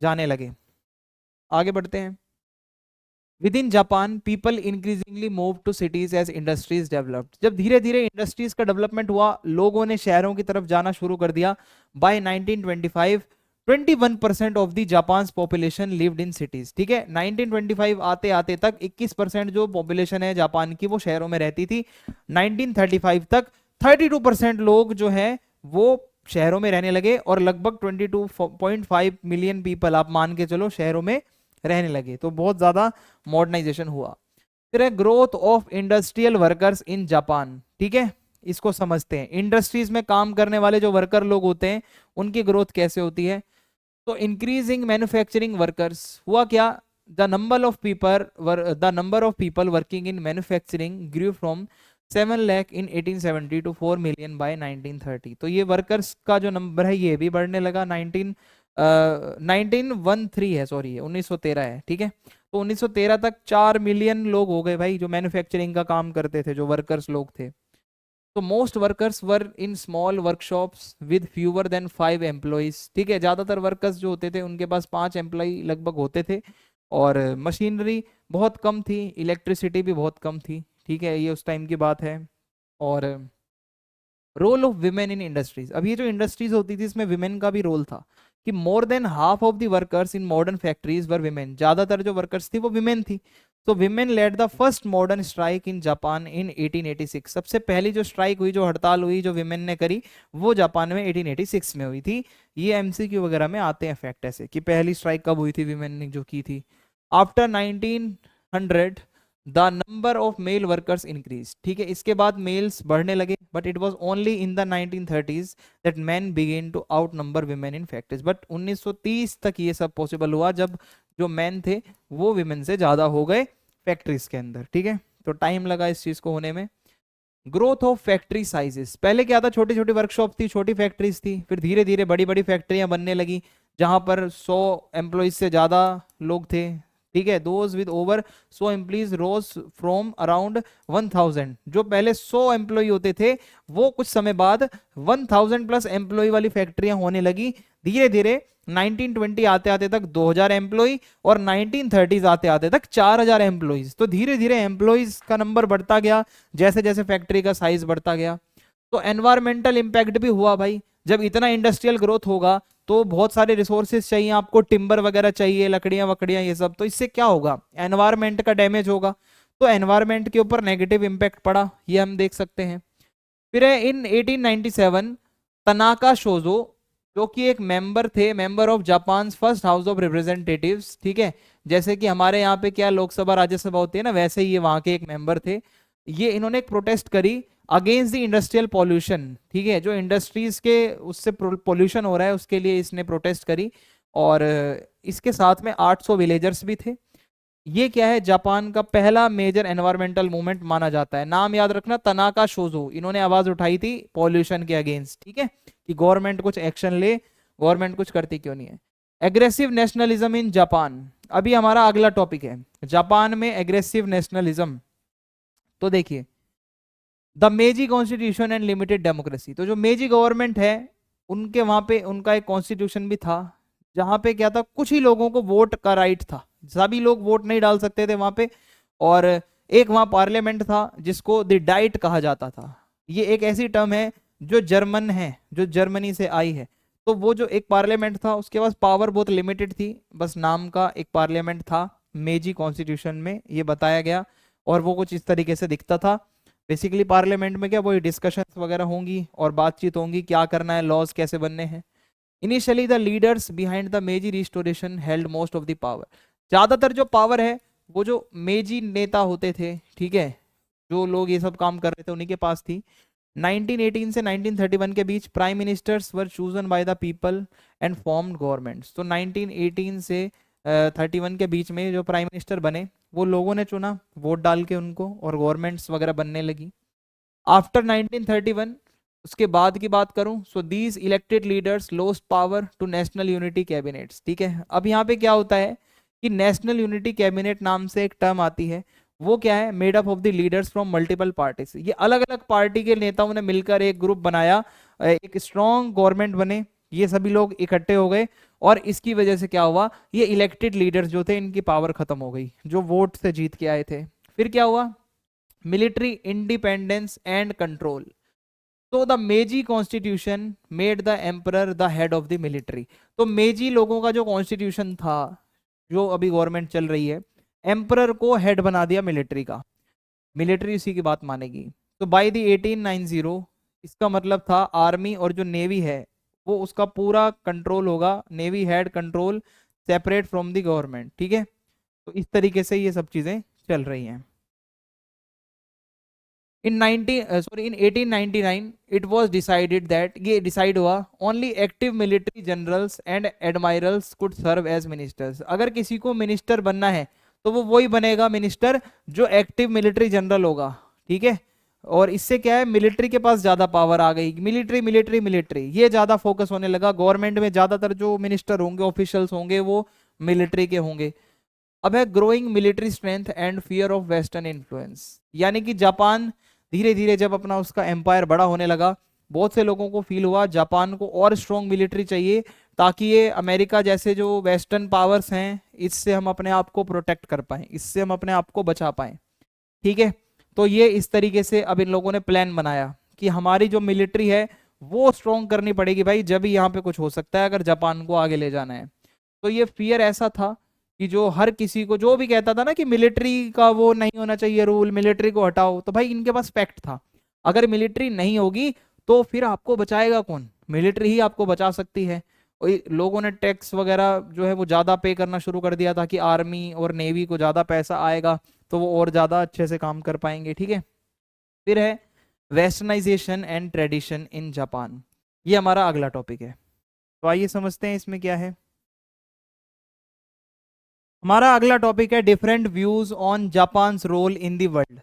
जाने लगे। आगे बढ़ते हैं। Within Japan people increasingly move to cities as industries developed. जब धीरे धीरे इंडस्ट्रीज का डेवलपमेंट हुआ, लोगों ने शहरों की तरफ जाना शुरू कर दिया। By 1925 21% of the Japan population lived in cities. ठीक है, 1925 आते आते तक 21% जो पॉपुलेशन है जापान की वो शहरों में रहती थी। 1935 तक 32% लोग जो है वो शहरों में रहने लगे, और लगभग 22.5 मिलियन पीपल आप मान के चलो शहरों में रहने लगे। तो बहुत ज्यादा मॉडर्नाइजेशन हुआ। फिर है growth of industrial workers in Japan. ठीक है, इसको समझते हैं। इंडस्ट्रीज में काम करने वाले जो वर्कर लोग होते हैं उनकी ग्रोथ कैसे होती है। तो इंक्रीजिंग मैन्युफैक्चरिंग वर्कर्स हुआ क्या, the number of people working in manufacturing grew from 7 lakh in 1870 to 4 million by 1930। तो ये वर्कर्स का जो नंबर है ये भी बढ़ने लगा। 1913 है, सॉरी 1913 है। ठीक है, तो 1913 तक 4 मिलियन लोग हो गए भाई जो मैन्युफैक्चरिंग का काम करते थे, जो वर्कर्स लोग थे। तो most workers were in small workshops with fewer than 5 employees. ठीक है, ज्यादातर वर्कर्स जो होते थे उनके पास 5 एम्प्लॉय लगभग होते थे, और मशीनरी बहुत कम थी, इलेक्ट्रिसिटी भी बहुत कम थी। ठीक है, ये उस टाइम की बात है। और role of women in industries. अब ये जो इंडस्ट्रीज होती थी इसमें विमेन का भी रोल था, कि more than half of the workers in modern factories were women. ज्यादातर जो वर्कर्स थी वो विमेन थी। तो women led the first modern strike in Japan in 1886। सबसे पहली जो स्ट्राइक हुई, जो हड़ताल हुई, जो विमेन ने करी, वो जापान में 1886 में हुई थी। ये एमसीक्यू वगैरह में आते हैं फैक्ट ऐसे, कि पहली स्ट्राइक कब हुई थी विमेन ने जो की थी। After 1900 the number of male workers increase. ठीक है, इसके बाद मेल्स बढ़ने लगे, but it was only in the 1930s that men began to outnumber women in factories. But 1930 तक ये सब पॉसिबल हुआ जब जो मैन थे वो विमेन से ज्यादा हो गए फैक्ट्रीज के अंदर। ठीक है, तो टाइम लगा इस चीज को होने में। Growth of factory sizes. पहले क्या था, छोटी छोटी वर्कशॉप थी, छोटी फैक्ट्रीज थी, फिर धीरे धीरे बड़ी बड़ी फैक्ट्रियां बनने लगी जहां पर 100 एम्प्लॉयज से ज्यादा लोग थे। ठीक है, those with over 100 employees rose from around 1000। जो पहले 100 एम्प्लॉय होते थे वो कुछ समय बाद 1000 प्लस एम्प्लॉय वाली फैक्ट्रियां होने लगी। धीरे धीरे 1920 आते आते तक 2000 एम्प्लॉय, और 1930s आते आते तक 4000 एम्प्लॉयज। तो धीरे धीरे एम्प्लॉयज का नंबर बढ़ता गया जैसे जैसे फैक्ट्री का साइज बढ़ता गया। तो एनवायरमेंटल इंपैक्ट भी हुआ भाई। जब इतना इंडस्ट्रियल ग्रोथ होगा तो बहुत सारे रिसोर्सेज चाहिए आपको, टिम्बर वगैरह चाहिए, लकड़ियां वकड़ियां ये सब। तो इससे क्या होगा, एनवायरमेंट का डैमेज होगा। तो एनवायरमेंट के ऊपर नेगेटिव इंपैक्ट पड़ा, ये हम देख सकते हैं। फिर है इन 1897 तनाका शोजो, जो कि एक मेंबर थे, member of Japan first house of representatives. ठीक है, जैसे कि हमारे यहाँ पे क्या लोकसभा राज्यसभा होती है ना, वैसे ही ये वहां के एक मेंबर थे। ये इन्होंने एक प्रोटेस्ट करी अगेंस्ट द इंडस्ट्रियल पॉल्यूशन। ठीक है, जो इंडस्ट्रीज के उससे पॉल्यूशन हो रहा है उसके लिए इसने प्रोटेस्ट करी। और इसके साथ में 800 विलेजर्स भी थे। ये क्या है, जापान का पहला मेजर एनवायरमेंटल मूवमेंट माना जाता है। नाम याद रखना, तनाका शोजो। इन्होंने आवाज उठाई थी पॉल्यूशन के अगेंस्ट। ठीक है, कि गवर्नमेंट कुछ एक्शन ले, गवर्नमेंट कुछ करती क्यों नहीं है। एग्रेसिव नेशनलिज्म इन जापान, अभी हमारा अगला टॉपिक है, जापान में एग्रेसिव नेशनलिज्म। तो देखिए, द मेजी कॉन्स्टिट्यूशन एंड लिमिटेड डेमोक्रेसी। तो जो मेजी गवर्नमेंट है उनके वहां पे उनका एक कॉन्स्टिट्यूशन भी था, जहां पे क्या था, कुछ ही लोगों को वोट का राइट था, सभी लोग वोट नहीं डाल सकते थे वहां पे। और एक वहां पार्लियामेंट था जिसको द डाइट कहा जाता था। ये एक ऐसी टर्म है जो जर्मन है, जो जर्मनी से आई है। तो वो जो एक पार्लियामेंट था उसके पास पावर बहुत लिमिटेड थी, बस नाम का एक पार्लियामेंट था। मेजी कॉन्स्टिट्यूशन में ये बताया गया, और वो कुछ इस तरीके से दिखता था। बेसिकली पार्लियामेंट में क्या, वही डिस्कशंस वगैरह होंगी और बातचीत होंगी, क्या करना है, लॉज कैसे बनने हैं। Initially the leaders behind the मेजी restoration held most of the power. ज्यादातर जो पावर है वो जो मेजी नेता होते थे, ठीक है, जो लोग ये सब काम कर रहे थे उन्हीं के पास थी। 1918 से 1931 के बीच prime ministers were chosen by the people and formed governments. तो 1918 से 31 के बीच में जो प्राइम मिनिस्टर बने वो लोगों ने चुना वोट डाल के उनको, और गवर्नमेंट्स वगैरह बनने लगी। आफ्टर 1931 उसके बाद की बात करूं, so these elected leaders lost power to national unity cabinets. ठीक है, अब यहाँ पे क्या होता है कि नेशनल यूनिटी कैबिनेट नाम से एक टर्म आती है, वो क्या है, made up of the leaders from multiple parties. ये अलग अलग पार्टी के नेताओं ने मिलकर एक ग्रुप बनाया, एक स्ट्रॉन्ग गवर्नमेंट बने, ये सभी लोग इकट्ठे हो गए, और इसकी वजह से क्या हुआ, ये इलेक्टेड लीडर्स जो थे इनकी पावर खत्म हो गई, जो वोट से जीत के आए थे। फिर क्या हुआ, मिलिट्री इंडिपेंडेंस एंड कंट्रोल। तो द मेजी constitution made the emperor the head of the military. तो मेजी लोगों का जो कॉन्स्टिट्यूशन था, जो अभी गवर्नमेंट चल रही है, एम्परर को हेड बना दिया मिलिट्री का, मिलिट्री उसी की बात मानेगी। तो बाय द 1890, इसका मतलब था आर्मी और जो नेवी है वो उसका पूरा कंट्रोल होगा, navy head control separate from the government. ठीक है, तो इस तरीके से ये सब चीजें चल रही हैं। In 1899 it was decided that, ये डिसाइड हुआ, only active military generals and admirals could serve as ministers. अगर किसी को मिनिस्टर बनना है तो वो वही बनेगा मिनिस्टर जो एक्टिव मिलिट्री जनरल होगा। ठीक है, और इससे क्या है, मिलिट्री के पास ज्यादा पावर आ गई, मिलिट्री मिलिट्री मिलिट्री ये ज्यादा फोकस होने लगा, गवर्नमेंट में ज्यादातर जो मिनिस्टर होंगे, ऑफिशियल्स होंगे, वो मिलिट्री के होंगे। अब है growing military strength and fear of western influence, यानी कि जापान धीरे धीरे जब अपना उसका एम्पायर बड़ा होने लगा, बहुत से लोगों को फील हुआ जापान को और स्ट्रॉन्ग मिलिट्री चाहिए, ताकि ये अमेरिका जैसे जो वेस्टर्न पावर्स हैं इससे हम अपने आप को प्रोटेक्ट कर पाए, इससे हम अपने आप को बचा पाए। ठीक है, तो ये इस तरीके से अब इन लोगों ने प्लान बनाया कि हमारी जो मिलिट्री है वो स्ट्रॉन्ग करनी पड़ेगी भाई, जब ही यहाँ पे कुछ हो सकता है अगर जापान को आगे ले जाना है। तो ये फियर ऐसा था कि जो हर किसी को, जो भी कहता था ना कि मिलिट्री का वो नहीं होना चाहिए रूल, मिलिट्री को हटाओ, तो भाई इनके पास फैक्ट था, अगर मिलिट्री नहीं होगी तो फिर आपको बचाएगा कौन, मिलिट्री ही आपको बचा सकती है। और लोगों ने टैक्स वगैरह जो है वो ज्यादा पे करना शुरू कर दिया, ताकि आर्मी और नेवी को ज्यादा पैसा आएगा तो वो और ज्यादा अच्छे से काम कर पाएंगे। ठीक है, फिर है westernisation and tradition in Japan, ये हमारा अगला टॉपिक है। तो आइए समझते हैं इसमें क्या है। हमारा अगला टॉपिक है different views on Japan role in the world.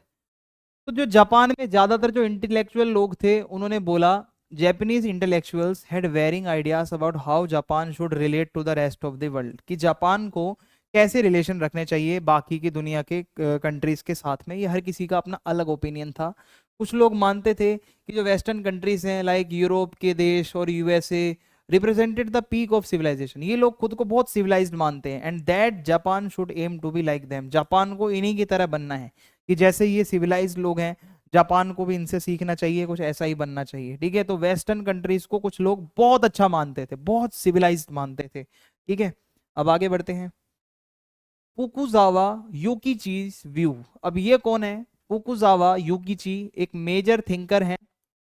तो जो जापान में ज्यादातर जो इंटेलेक्चुअल लोग थे उन्होंने बोला, Japanese intellectuals had varying ideas about how Japan should relate to the rest of the world, कि जापान को कैसे रिलेशन रखने चाहिए बाकी की दुनिया के कंट्रीज के साथ में। ये हर किसी का अपना अलग ओपिनियन था। कुछ लोग मानते थे कि जो वेस्टर्न कंट्रीज हैं लाइक यूरोप के देश और USA represented the peak of civilisation, ये लोग खुद को बहुत सिविलाइज्ड मानते हैं, and that Japan should aim to be like them, Japan को इन्हीं की तरह बनना है, कि जैसे ये सिविलाइज्ड लोग हैं जापान को भी इनसे सीखना चाहिए, कुछ ऐसा ही बनना चाहिए। ठीक है, तो वेस्टर्न कंट्रीज को कुछ लोग बहुत अच्छा मानते थे, बहुत सिविलाइज्ड मानते थे। ठीक है, अब आगे बढ़ते हैं। फुकुजावा यूकिचीज व्यू, अब ये कौन है, फुकुजावा यूकिची एक मेजर थिंकर है,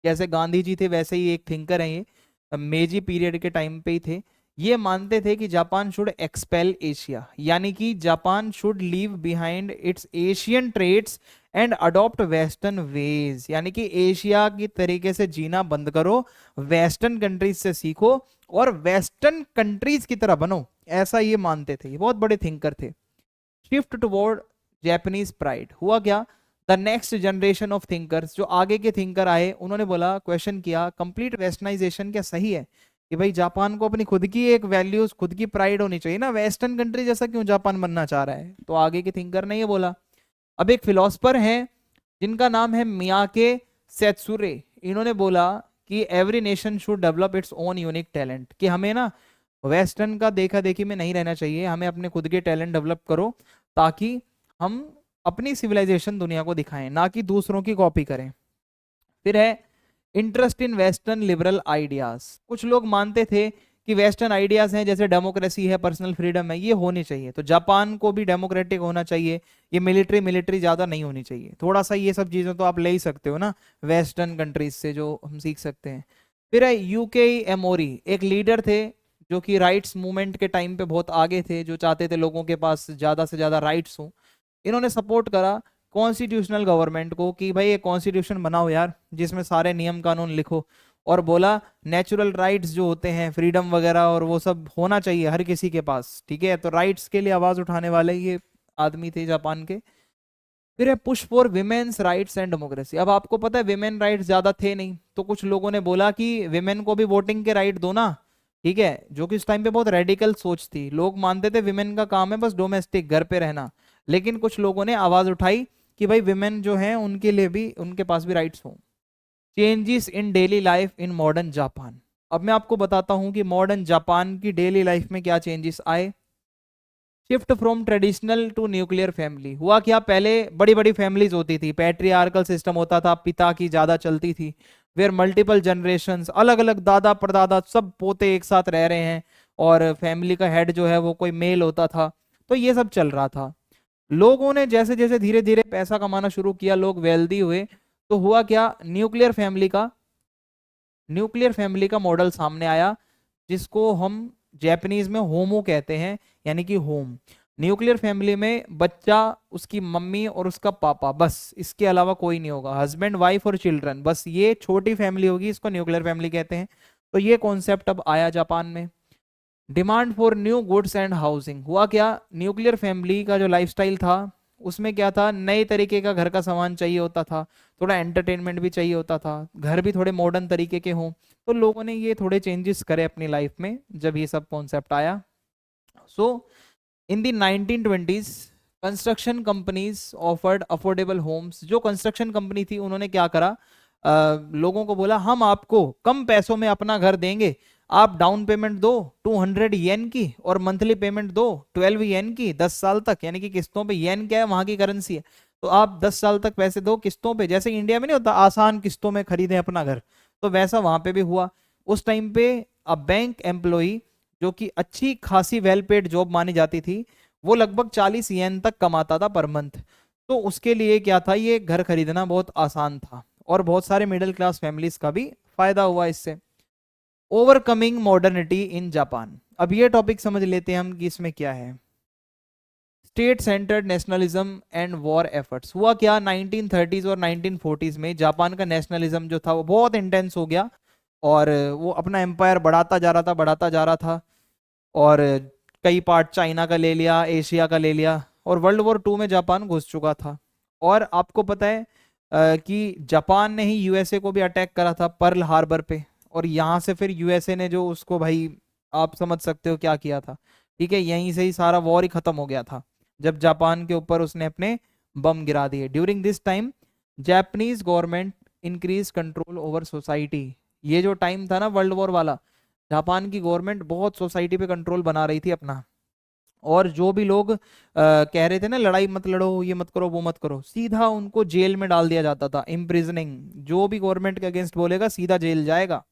जैसे गांधी जी थे वैसे ही एक थिंकर है, ये मेजी पीरियड के टाइम पे ही थे। ये मानते थे कि जापान शुड एक्सपेल एशिया, यानी कि Japan should leave behind its Asian trades and adopt western ways, यानी कि एशिया की तरीके से जीना बंद करो, वेस्टर्न कंट्रीज से सीखो और वेस्टर्न कंट्रीज की तरह बनो, ऐसा ये मानते थे। ये बहुत बड़े थिंकर थे। शिफ्ट टुवर्ड जैपनीज प्राइड, हुआ क्या, the next generation of thinkers, जो आगे के थिंकर आए, उन्होंने बोला, क्वेश्चन किया, कंप्लीट वेस्टर्नाइजेशन क्या सही है, कि भाई जापान को अपनी खुद की एक वैल्यूज, खुद की प्राइड होनी चाहिए ना, वेस्टर्न कंट्री जैसा क्यों जापान बनना चाह रहा है। तो आगे के थिंकर ने ये बोला। अब एक फिलोसफर है जिनका नाम है मियाके सेत्सुरे, इन्होंने बोला कि every nation should develop its own unique talent, कि हमें ना वेस्टर्न का देखा देखी में नहीं रहना चाहिए, हमें अपने खुद के टैलेंट डेवलप करो, ताकि हम अपनी सिविलाइजेशन दुनिया को दिखाएं, ना कि दूसरों की कॉपी करें। फिर है interest in western liberal ideas, कुछ लोग मानते थे कि वेस्टर्न आइडियाज हैं जैसे डेमोक्रेसी है, पर्सनल फ्रीडम है, ये होनी चाहिए, तो जापान को भी डेमोक्रेटिक होना चाहिए, ये मिलिट्री मिलिट्री ज्यादा नहीं होनी चाहिए, थोड़ा सा ये सब चीजें तो आप ले ही सकते हो ना वेस्टर्न कंट्रीज से, जो हम सीख सकते हैं। फिर है यूके एमोरी, एक लीडर थे जो कि राइट्स मूवमेंट के टाइम पे बहुत आगे थे, जो चाहते थे लोगों के पास ज्यादा से ज्यादा राइट्स हो। इन्होंने सपोर्ट करा कॉन्स्टिट्यूशनल गवर्नमेंट को, कि भाई एक कॉन्स्टिट्यूशन बनाओ यार जिसमें सारे नियम कानून लिखो, और बोला नेचुरल राइट्स जो होते हैं, फ्रीडम वगैरह और वो सब होना चाहिए हर किसी के पास। ठीक है, तो राइट्स के लिए आवाज उठाने वाले ये आदमी थे जापान के। फिर है push for women's rights and democracy. अब आपको पता है विमेन राइट्स ज्यादा थे नहीं, तो कुछ लोगों ने बोला कि विमेन को भी वोटिंग के राइट दो ना, ठीक है, जो कि उस टाइम पे बहुत रेडिकल सोच थी। लोग मानते थे विमेन का काम है बस डोमेस्टिक घर पे रहना, लेकिन कुछ लोगों ने आवाज उठाई कि भाई विमेन जो है उनके लिए भी, उनके पास भी राइट्स हों। Changes in daily life in modern Japan. अब मैं आपको बताता हूं कि मॉडर्न जापान की डेली लाइफ में क्या चेंजेस आए। Shift from traditional to nuclear family. हुआ क्या, पहले बड़ी बड़ी फैमिलीज होती थी, पैट्रियार्कल सिस्टम होता था, पिता की ज्यादा चलती थी, वेयर मल्टीपल जनरेशंस, अलग अलग दादा परदादा सब पोते एक साथ रह रहे हैं, और फैमिली का हेड जो है वो कोई मेल होता था। तो ये सब चल रहा था। लोगों ने जैसे जैसे धीरे धीरे पैसा कमाना शुरू किया, लोग वेल्दी हुए, तो हुआ क्या, न्यूक्लियर फैमिली का मॉडल सामने आया, जिसको हम जैपनीज में होमो कहते हैं, यानी कि होम। न्यूक्लियर फैमिली में बच्चा, उसकी मम्मी और उसका पापा, बस इसके अलावा कोई नहीं होगा, हस्बैंड वाइफ और चिल्ड्रन, बस ये छोटी फैमिली होगी, इसको न्यूक्लियर फैमिली कहते हैं। तो ये कॉन्सेप्ट अब आया जापान में। Demand for new goods and housing. हुआ क्या, न्यूक्लियर फैमिली का जो लाइफस्टाइल था उसमें क्या था, नए तरीके का घर का सामान चाहिए होता था, थोड़ा एंटरटेनमेंट भी चाहिए होता था, घर भी थोड़े मॉडर्न तरीके के हों। तो लोगों ने ये थोड़े चेंजेस करे अपनी लाइफ में जब ये सब कॉन्सेप्ट आया। So in the 1920s construction companies offered affordable homes. जो कंस्ट्रक्शन कंपनी थी उन्होंने क्या करा, लोगों को बोला हम आपको कम पैसों में अपना घर देंगे, आप डाउन पेमेंट दो 200 येन की और मंथली पेमेंट दो 12 येन की 10 साल तक, यानी कि किस्तों पे, येन क्या है वहां की करेंसी है, तो आप 10 साल तक पैसे दो किस्तों पे, जैसे इंडिया में नहीं होता आसान किस्तों में खरीदें अपना घर, तो वैसा वहां पे भी हुआ। उस टाइम पे अब बैंक एम्प्लॉई, जो कि अच्छी खासी वेल पेड जॉब मानी जाती थी, वो लगभग 40 येन तक कमाता था पर मंथ। तो उसके लिए क्या था, ये घर खरीदना बहुत आसान था, और बहुत सारे मिडिल क्लास फैमिलीज का भी फायदा हुआ इससे। Overcoming modernity in Japan. अब ये टॉपिक समझ लेते हैं हम कि इसमें क्या है। State centred nationalism and war efforts. हुआ क्या, 1930s और 1940s में जापान का नेशनलिज्म जो था वो बहुत इंटेंस हो गया, और वो अपना एम्पायर बढ़ाता जा रहा था, बढ़ाता जा रहा था, और कई पार्ट चाइना का ले लिया, एशिया का ले लिया, और वर्ल्ड वॉर टू में जापान घुस चुका था। और आपको पता है कि जापान ने ही यूएसए को भी अटैक करा था पर्ल हार्बर पे, और यहाँ से फिर यूएसए ने जो उसको, भाई आप समझ सकते हो क्या किया था, ठीक है, यहीं से ही सारा वॉर ही खत्म हो गया था, जब जापान के ऊपर उसने अपने बम गिरा दिए। During this time Japanese government increase control over society. ये जो टाइम था ना वर्ल्ड वॉर वाला, जापान की गवर्नमेंट बहुत सोसाइटी पे कंट्रोल बना रही थी अपना, और जो भी लोग कह रहे थे ना लड़ाई मत लड़ो, ये मत करो, वो मत करो, सीधा उनको जेल में डाल दिया जाता था, इम्प्रिजनिंग। जो भी गवर्नमेंट के अगेंस्ट बोलेगा सीधा जेल जाएगा।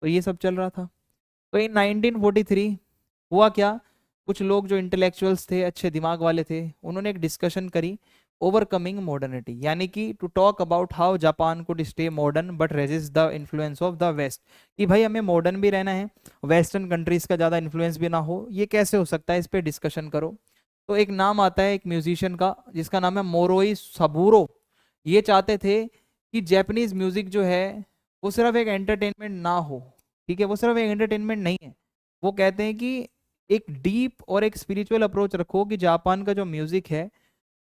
तो ये सब चल रहा था। तो इन 1943 हुआ क्या, कुछ लोग जो इंटेलेक्चुअल्स थे, अच्छे दिमाग वाले थे, उन्होंने एक डिस्कशन करी, ओवरकमिंग मॉडर्निटी, यानी कि to talk about how Japan could stay modern but resist the influence of the west. कि भाई हमें मॉडर्न भी रहना है, वेस्टर्न कंट्रीज का ज़्यादा इन्फ्लुएंस भी ना हो, ये कैसे हो सकता है, इस पर डिस्कशन करो। तो एक नाम आता है एक म्यूजिशियन का, जिसका नाम है मोरोई सबूरो। ये चाहते थे कि जैपनीज म्यूजिक जो है वो सिर्फ एक एंटरटेनमेंट ना हो, ठीक है, वो सिर्फ एक एंटरटेनमेंट नहीं है। वो कहते हैं कि एक डीप और एक स्पिरिचुअल अप्रोच रखो, कि जापान का जो म्यूजिक है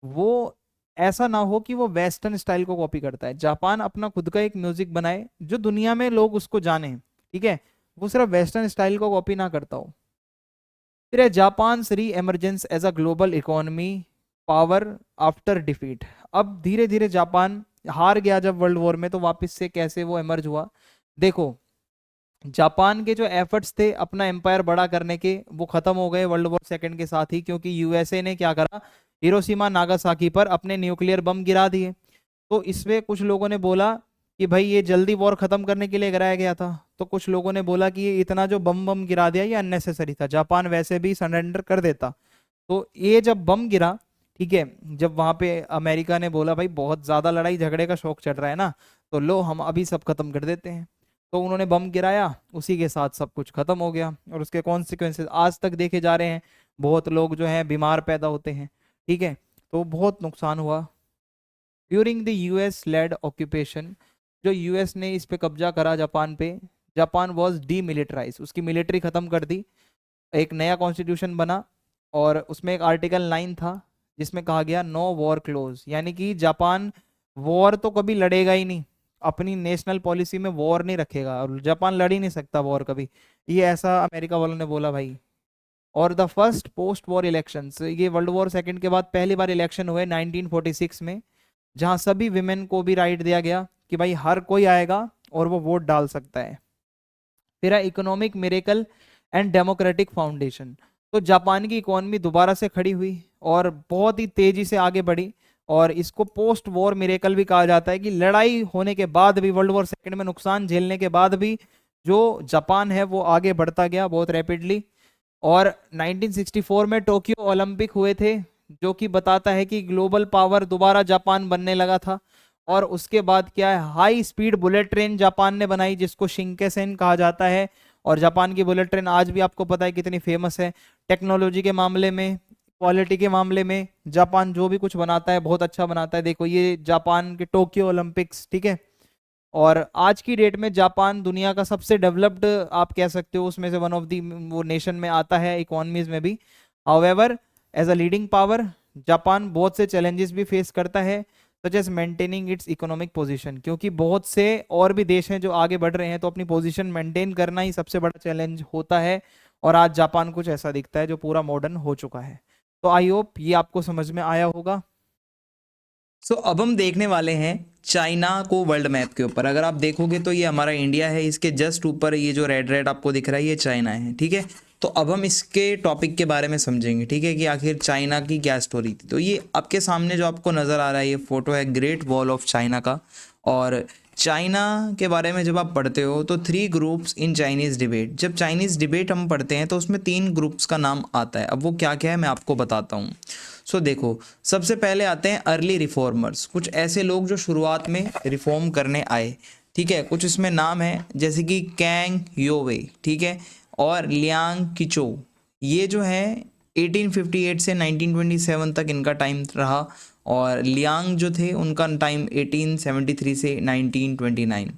वो ऐसा ना हो कि वो वेस्टर्न स्टाइल को कॉपी करता है। जापान अपना खुद का एक म्यूजिक बनाए जो दुनिया में लोग उसको जाने, ठीक है, वो सिर्फ वेस्टर्न स्टाइल को कॉपी ना करता हो। फिर है Japan reemergence as a global economy power after defeat. अब धीरे धीरे जापान हार गया जब वर्ल्ड वॉर में, तो वापस से कैसे वो एमर्ज हुआ। देखो, जापान के जो एफर्ट्स थे अपना एम्पायर बड़ा करने के, वो खत्म हो गए वर्ल्ड वॉर सेकंड के साथ ही, क्योंकि यूएसए ने क्या करा, हिरोशिमा नागासाकी पर अपने न्यूक्लियर बम गिरा दिए। तो इसमें कुछ लोगों ने बोला कि भाई ये जल्दी वॉर खत्म करने के लिए गिराया गया था, तो कुछ लोगों ने बोला कि ये इतना जो बम बम गिरा दिया ये अननेसेसरी था, जापान वैसे भी सरेंडर कर देता। तो ये जब बम गिरा, ठीक है, जब वहां पे अमेरिका ने बोला भाई बहुत ज्यादा लड़ाई झगड़े का शौक चढ़ रहा है ना, तो लो हम अभी सब खत्म कर देते हैं। तो उन्होंने बम गिराया, उसी के साथ सब कुछ खत्म हो गया, और उसके कॉन्सिक्वेंसेज आज तक देखे जा रहे हैं। बहुत लोग जो हैं बीमार पैदा होते हैं, ठीक है, तो बहुत नुकसान हुआ। During the US led occupation, जो यूएस ने इस पे कब्जा करा जापान पे, जापान वॉज डीमिलिटराइज, उसकी मिलिट्री खत्म कर दी, एक नया कॉन्स्टिट्यूशन बना, और उसमें एक आर्टिकल 9 था जिसमें कहा गया नो वॉर क्लोज, यानी कि जापान वॉर तो कभी लड़ेगा ही नहीं, अपनी नेशनल पॉलिसी में वॉर नहीं रखेगा, और जापान लड़ ही नहीं सकता वॉर कभी, ये ऐसा अमेरिका वालों ने बोला भाई। और the first post war elections, ये वर्ल्ड वॉर सेकंड के बाद पहली बार इलेक्शन हुए 1946 में, जहां सभी विमेन को भी राइट दिया गया कि भाई हर कोई आएगा और वो वोट डाल सकता है। फिर है economic miracle and democratic foundation, तो जापान की इकोनॉमी दोबारा से खड़ी हुई और बहुत ही तेजी से आगे बढ़ी, और इसको पोस्ट वॉर मिरेकल भी कहा जाता है कि लड़ाई होने के बाद भी, वर्ल्ड वॉर सेकंड में नुकसान झेलने के बाद भी जो जापान है वो आगे बढ़ता गया बहुत रैपिडली। और 1964 में टोक्यो ओलंपिक हुए थे, जो कि बताता है कि ग्लोबल पावर दोबारा जापान बनने लगा था। और उसके बाद क्या है, high speed bullet train Japan ने बनाई, जिसको शिंकेसेन कहा जाता है। और जापान की बुलेट ट्रेन आज भी आपको पता है कितनी फेमस है। टेक्नोलॉजी के मामले में, क्वालिटी के मामले में जापान जो भी कुछ बनाता है बहुत अच्छा बनाता है। देखो ये जापान के टोक्यो ओलंपिक्स, ठीक है। और आज की डेट में जापान दुनिया का सबसे डेवलप्ड आप कह सकते हो, उसमें से वन ऑफ दी वो नेशन में आता है, इकोनॉमीज में भी। However as a leading power Japan बहुत से चैलेंजेस भी फेस करता है, such as maintaining its economic position, क्योंकि बहुत से और भी देश हैं जो आगे बढ़ रहे हैं, तो अपनी पोजीशन मेंटेन करना ही सबसे बड़ा चैलेंज होता है। और आज जापान कुछ ऐसा दिखता है जो पूरा मॉडर्न हो चुका है। तो आई होप ये आपको समझ में आया होगा। सो अब हम देखने वाले हैं चाइना को वर्ल्ड मैप के ऊपर। अगर आप देखोगे तो ये हमारा इंडिया है, इसके जस्ट ऊपर ये जो रेड रेड आपको दिख रहा है ये चाइना है, ठीक है। तो अब हम इसके टॉपिक के बारे में समझेंगे, ठीक है, कि आखिर चाइना की क्या स्टोरी थी। तो ये आपके सामने जो आपको नज़र आ रहा है ये फोटो है ग्रेट वॉल ऑफ चाइना का। और चाइना के बारे में जब आप पढ़ते हो तो 3 ग्रुप्स इन चाइनीज़ डिबेट, जब चाइनीज़ डिबेट हम पढ़ते हैं तो उसमें 3 ग्रुप्स का नाम आता है। अब वो क्या क्या है मैं आपको बताता हूँ। सो देखो, सबसे पहले आते हैं अर्ली रिफॉर्मर्स, कुछ ऐसे लोग जो शुरुआत में रिफॉर्म करने आए, ठीक है। कुछ इसमें नाम है जैसे कि कैंग योवे, ठीक है, और लियांग किचो। ये जो है 1858 से 1927 तक इनका टाइम रहा, और लियांग जो थे उनका टाइम 1873 से 1929।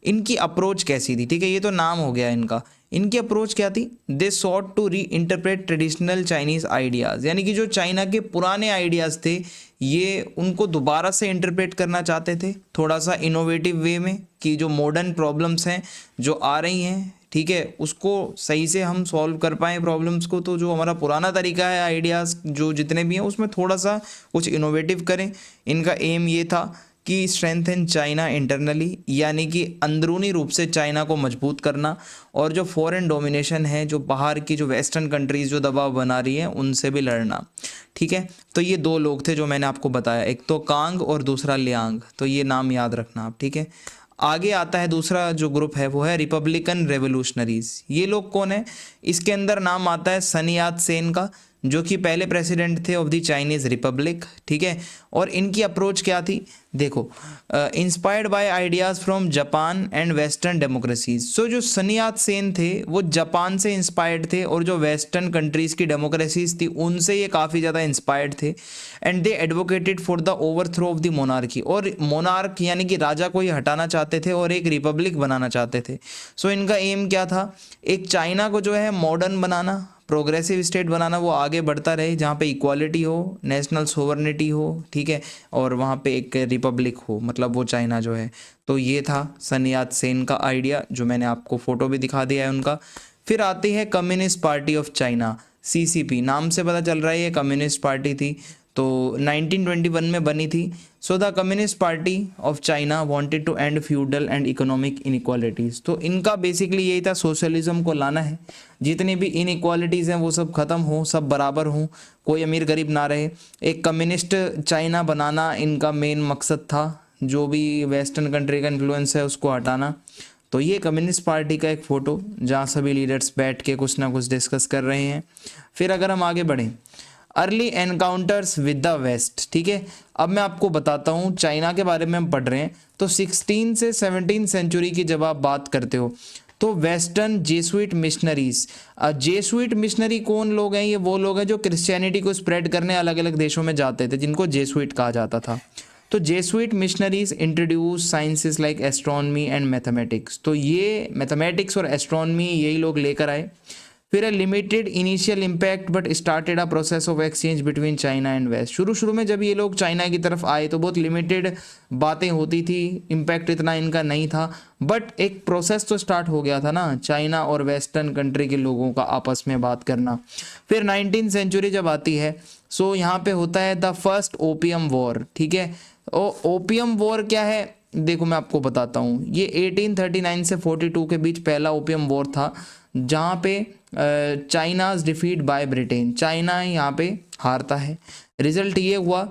इनकी अप्रोच कैसी थी, ठीक है, ये तो नाम हो गया इनका। इनकी अप्रोच क्या थी, they sought to reinterpret traditional Chinese ideas, यानी कि जो चाइना के पुराने आइडियाज़ थे ये उनको दोबारा से इंटरप्रेट करना चाहते थे थोड़ा सा इनोवेटिव वे में, कि जो मॉडर्न प्रॉब्लम्स हैं जो आ रही हैं, ठीक है, उसको सही से हम सॉल्व कर पाएँ प्रॉब्लम्स को। तो जो हमारा पुराना तरीका है आइडियाज़ जो जितने भी हैं उसमें थोड़ा सा कुछ इनोवेटिव करें। इनका एम ये था कि स्ट्रेंथन चाइना इंटरनली, यानी कि अंदरूनी रूप से चाइना को मजबूत करना, और जो फॉरेन डोमिनेशन है, जो बाहर की जो वेस्टर्न कंट्रीज़ जो दबाव बना रही हैं उनसे भी लड़ना, ठीक है। तो ये 2 लोग थे जो मैंने आपको बताया, एक तो कांग और दूसरा लियांग, तो ये नाम याद रखना आप, ठीक है। आगे आता है दूसरा जो ग्रुप है वो है रिपब्लिकन रेवोल्यूशनरीज। ये लोग कौन है, इसके अंदर नाम आता है सन यात सेन का, जो कि पहले प्रेसिडेंट थे ऑफ द चाइनीज़ रिपब्लिक, ठीक है। और इनकी अप्रोच क्या थी, देखो, inspired by ideas from Japan and western democracies. So जो सन यात सेन थे वो जापान से इंस्पायर्ड थे, और जो वेस्टर्न कंट्रीज़ की डेमोक्रेसीज थी उनसे ये काफ़ी ज़्यादा इंस्पायर्ड थे। And they advocated for the overthrow of the monarchy, और मोनार्क यानी कि राजा को ही हटाना चाहते थे और एक रिपब्लिक बनाना चाहते थे। सो इनका एम क्या था, एक चाइना को जो है मॉडर्न बनाना, प्रोग्रेसिव स्टेट बनाना, वो आगे बढ़ता रहे जहाँ पे इक्वालिटी हो, नेशनल सोवरनिटी हो, ठीक है, और वहाँ पे एक रिपब्लिक हो, मतलब वो चाइना जो है। तो ये था सन यात सेन का आइडिया, जो मैंने आपको फ़ोटो भी दिखा दिया है उनका। फिर आती है communist party of China, CCP, नाम से पता चल रहा है ये कम्युनिस्ट पार्टी थी, तो 1921 में बनी थी। So the communist party of China wanted to end feudal and economic inequalities. तो इनका बेसिकली यही था, सोशलिज्म को लाना है, जितनी भी इनइक्वालिटीज़ हैं वो सब ख़त्म हो, सब बराबर हों, कोई अमीर गरीब ना रहे, एक कम्युनिस्ट चाइना बनाना इनका मेन मकसद था। जो भी वेस्टर्न कंट्री का इन्फ्लुएंस है उसको हटाना। तो ये कम्युनिस्ट पार्टी का एक फ़ोटो जहाँ सभी लीडर्स बैठ के कुछ ना कुछ डिस्कस कर रहे हैं। फिर अगर हम आगे बढ़ें, early encounters with the west, ठीक है। अब मैं आपको बताता हूँ चाइना के बारे में हम पढ़ रहे हैं, तो 16 से 17 सेंचुरी की जब आप बात करते हो तो western Jesuit missionaries, Jesuit missionary कौन लोग हैं, ये वो लोग हैं जो क्रिश्चियनिटी को स्प्रेड करने अलग अलग देशों में जाते थे, जिनको जेसुइट कहा जाता था। तो Jesuit missionaries introduce sciences like astronomy and mathematics. तो ये मैथमेटिक्स और एस्ट्रोनॉमी यही लोग लेकर आए। फिर है limited initial impact but started a process of exchange between China and west. शुरू में जब ये लोग चाइना की तरफ आए तो बहुत लिमिटेड बातें होती थी, इम्पैक्ट इतना इनका नहीं था, बट एक प्रोसेस तो स्टार्ट हो गया था ना चाइना और वेस्टर्न कंट्री के लोगों का आपस में बात करना। फिर 19th सेंचुरी जब आती है सो यहाँ पे होता है द फर्स्ट ओपियम वॉर। ठीक है, ओपियम वॉर क्या है देखो मैं आपको बताता हूँ। ये 1839 से 42 के बीच पहला ओपियम वॉर था जहाँ पे China's defeat by Britain, China यहाँ पे हारता है। रिजल्ट ये हुआ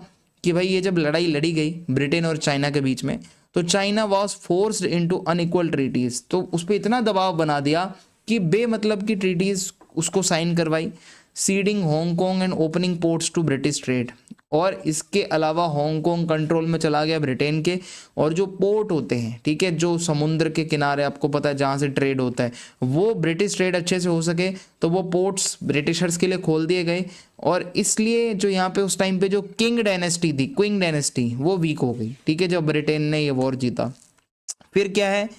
कि भाई ये जब लड़ाई लड़ी गई ब्रिटेन और चाइना के बीच में तो China was forced into unequal treaties, तो उस पर इतना दबाव बना दिया कि बेमतलब की ट्रीटीज उसको साइन करवाई, ceding Hong Kong and opening ports to British trade. और इसके अलावा हांगकांग कंट्रोल में चला गया ब्रिटेन के, और जो पोर्ट होते हैं ठीक है जो समुद्र के किनारे आपको पता है जहाँ से ट्रेड होता है वो ब्रिटिश ट्रेड अच्छे से हो सके तो वो पोर्ट्स ब्रिटिशर्स के लिए खोल दिए गए। और इसलिए जो यहाँ पे उस टाइम पे जो किंग डायनेस्टी थी, क्विंग डायनेस्टी, वो वीक हो गई। ठीक है, जब ब्रिटेन ने ये वॉर जीता। फिर क्या है,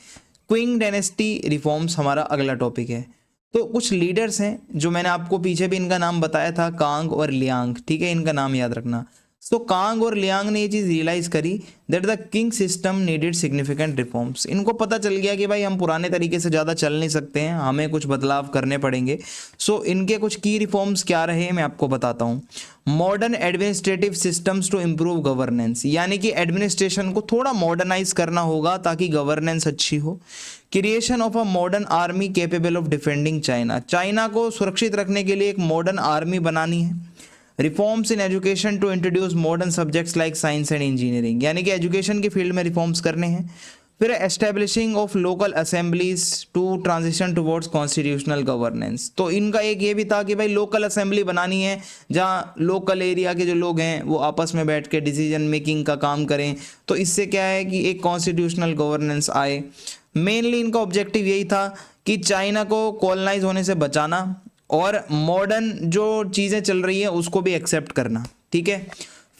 क्विंग डायनेस्टी रिफॉर्म्स हमारा अगला टॉपिक है। तो कुछ लीडर्स हैं जो मैंने आपको पीछे भी इनका नाम बताया था, कांग और लियांग। ठीक है, इनका नाम याद रखना। तो कांग और लियांग ने ये चीज़ रियलाइज करी that the king system needed significant reforms. इनको पता चल गया कि भाई हम पुराने तरीके से ज़्यादा चल नहीं सकते हैं, हमें कुछ बदलाव करने पड़ेंगे। सो इनके कुछ की रिफॉर्म्स क्या रहे मैं आपको बताता हूँ। Modern administrative systems to improve governance, यानी कि एडमिनिस्ट्रेशन को थोड़ा मॉडर्नाइज करना होगा ताकि गवर्नेंस अच्छी हो। Creation of a modern army capable of defending China, China को सुरक्षित रखने के लिए एक मॉडर्न आर्मी बनानी है। Reforms in education to introduce modern subjects like science and engineering, यानी कि एजुकेशन के फील्ड में रिफॉर्म्स करने हैं। फिर establishing of local assemblies to transition towards constitutional governance, तो इनका एक ये भी था कि भाई लोकल असेंबली बनानी है जहाँ लोकल एरिया के जो लोग हैं वो आपस में बैठ के डिसीजन मेकिंग का काम करें, तो इससे क्या है कि एक कॉन्स्टिट्यूशनल गवर्नेंस आए। मेनली इनका ऑब्जेक्टिव यही था कि चाइना को कॉलोनाइज होने से बचाना और मॉडर्न जो चीज़ें चल रही हैं उसको भी एक्सेप्ट करना। ठीक है,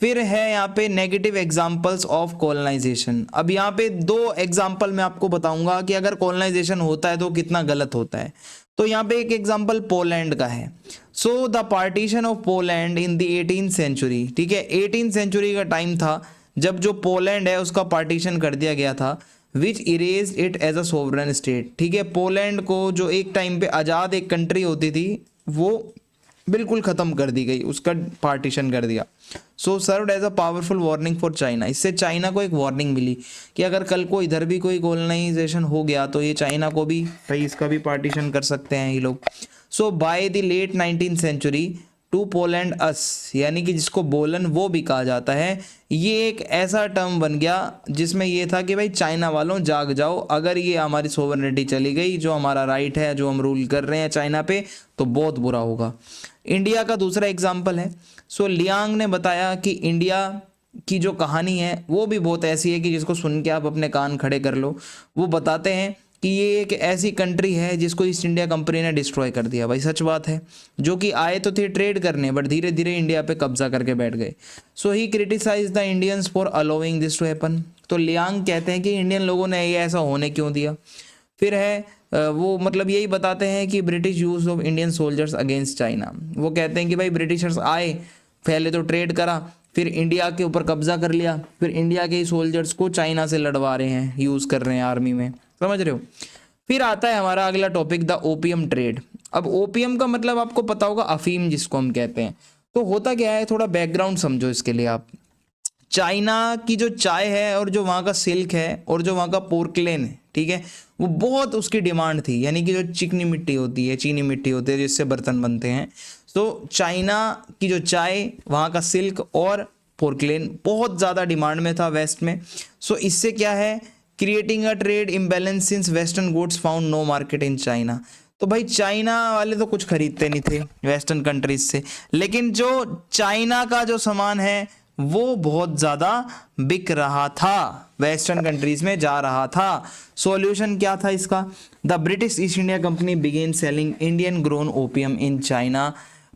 फिर है यहाँ पे नेगेटिव एग्जाम्पल्स ऑफ कॉलोनाइजेशन। अब यहाँ पे 2 एग्जाम्पल मैं आपको बताऊंगा कि अगर कॉलोनाइजेशन होता है तो कितना गलत होता है। तो यहाँ पे एक एग्जाम्पल पोलैंड का है। So the partition of Poland in the 18th century, ठीक है 18th सेंचुरी का टाइम था जब जो पोलैंड है उसका पार्टीशन कर दिया गया था, which erase it as a sovereign state. ठीक है, पोलैंड को जो एक टाइम पे आज़ाद एक कंट्री होती थी वो बिल्कुल ख़त्म कर दी गई, उसका पार्टीशन कर दिया। So served as a powerful warning for China, इससे चाइना को एक वार्निंग मिली कि अगर कल को इधर भी कोई कॉलोनाइजेशन हो गया तो ये चाइना को भी भाई इसका भी पार्टीशन कर सकते हैं ये लोग। So by the late 19th century to Poland us, यानी कि जिसको बोलन वो भी कहा जाता है, ये एक ऐसा टर्म बन गया जिसमें ये था कि भाई चाइना वालों जाग जाओ, अगर ये हमारी सोवरेनिटी चली गई, जो हमारा राइट है, जो हम रूल कर रहे हैं चाइना पे, तो बहुत बुरा होगा। इंडिया का दूसरा एग्जाम्पल है। सो लियांग ने बताया कि इंडिया की जो कहानी है वो भी बहुत ऐसी है कि जिसको सुन के आप अपने कान खड़े कर लो। वो बताते हैं कि ये एक ऐसी कंट्री है जिसको ईस्ट इंडिया कंपनी ने डिस्ट्रॉय कर दिया। भाई सच बात है, जो कि आए तो थे ट्रेड करने बट धीरे धीरे इंडिया पे कब्जा करके बैठ गए। So he criticize the Indians for allowing this to happen. तो लियांग कहते हैं कि इंडियन लोगों ने ये ऐसा होने क्यों दिया। फिर है वो मतलब यही बताते हैं कि British use of Indian soldiers against China. वो कहते हैं कि भाई ब्रिटिशर्स आए, पहले तो ट्रेड करा, फिर इंडिया के ऊपर कब्जा कर लिया, फिर इंडिया के ही सोल्जर्स को चाइना से लड़वा रहे हैं, यूज़ कर रहे हैं आर्मी में, समझ रहे हो। फिर आता है हमारा अगला टॉपिक द ओपियम ट्रेड। अब ओपियम का मतलब आपको पता होगा अफीम जिसको हम कहते हैं। तो होता क्या है, थोड़ा बैकग्राउंड समझो इसके लिए आप। चाइना की जो चाय है और जो वहाँ का सिल्क है और जो वहाँ का पोर्कलेन है, ठीक है, वो बहुत उसकी डिमांड थी। यानी कि जो चिकनी मिट्टी होती है, चीनी मिट्टी होती है जिससे बर्तन बनते हैं, तो चाइना की जो चाय, वहाँ का सिल्क और पोर्कलेन बहुत ज़्यादा डिमांड में था वेस्ट में। सो इससे क्या है, creating a trade imbalance since western goods found no market in China. तो भाई चाइना वाले तो कुछ खरीदते नहीं थे वेस्टर्न कंट्रीज से, लेकिन जो चाइना का जो सामान है वो बहुत ज़्यादा बिक रहा था, वेस्टर्न कंट्रीज में जा रहा था। सॉल्यूशन क्या था इसका, the British East India Company began selling Indian grown opium in China.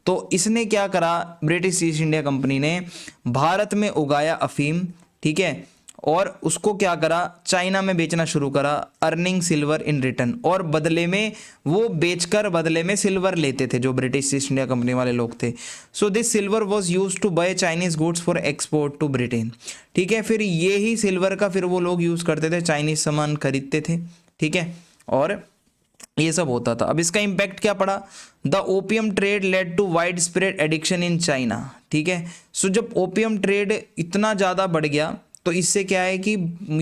तो इसने क्या करा, ब्रिटिश ईस्ट इंडिया कंपनी ने भारत में उगाया अफीम, ठीक है, और उसको क्या करा, चाइना में बेचना शुरू करा, अर्निंग सिल्वर इन रिटर्न, और बदले में वो बेचकर बदले में सिल्वर लेते थे जो ब्रिटिश ईस्ट इंडिया कंपनी वाले लोग थे। So this silver was use to buy Chinese goods for export to Britain. ठीक है, फिर ये ही सिल्वर का फिर वो लोग यूज़ करते थे, चाइनीज सामान खरीदते थे। ठीक है, और ये सब होता था। अब इसका इम्पैक्ट क्या पड़ा, the opium trade led to widespread addiction in China. ठीक है, सो जब ओपियम ट्रेड इतना ज़्यादा बढ़ गया तो इससे क्या है कि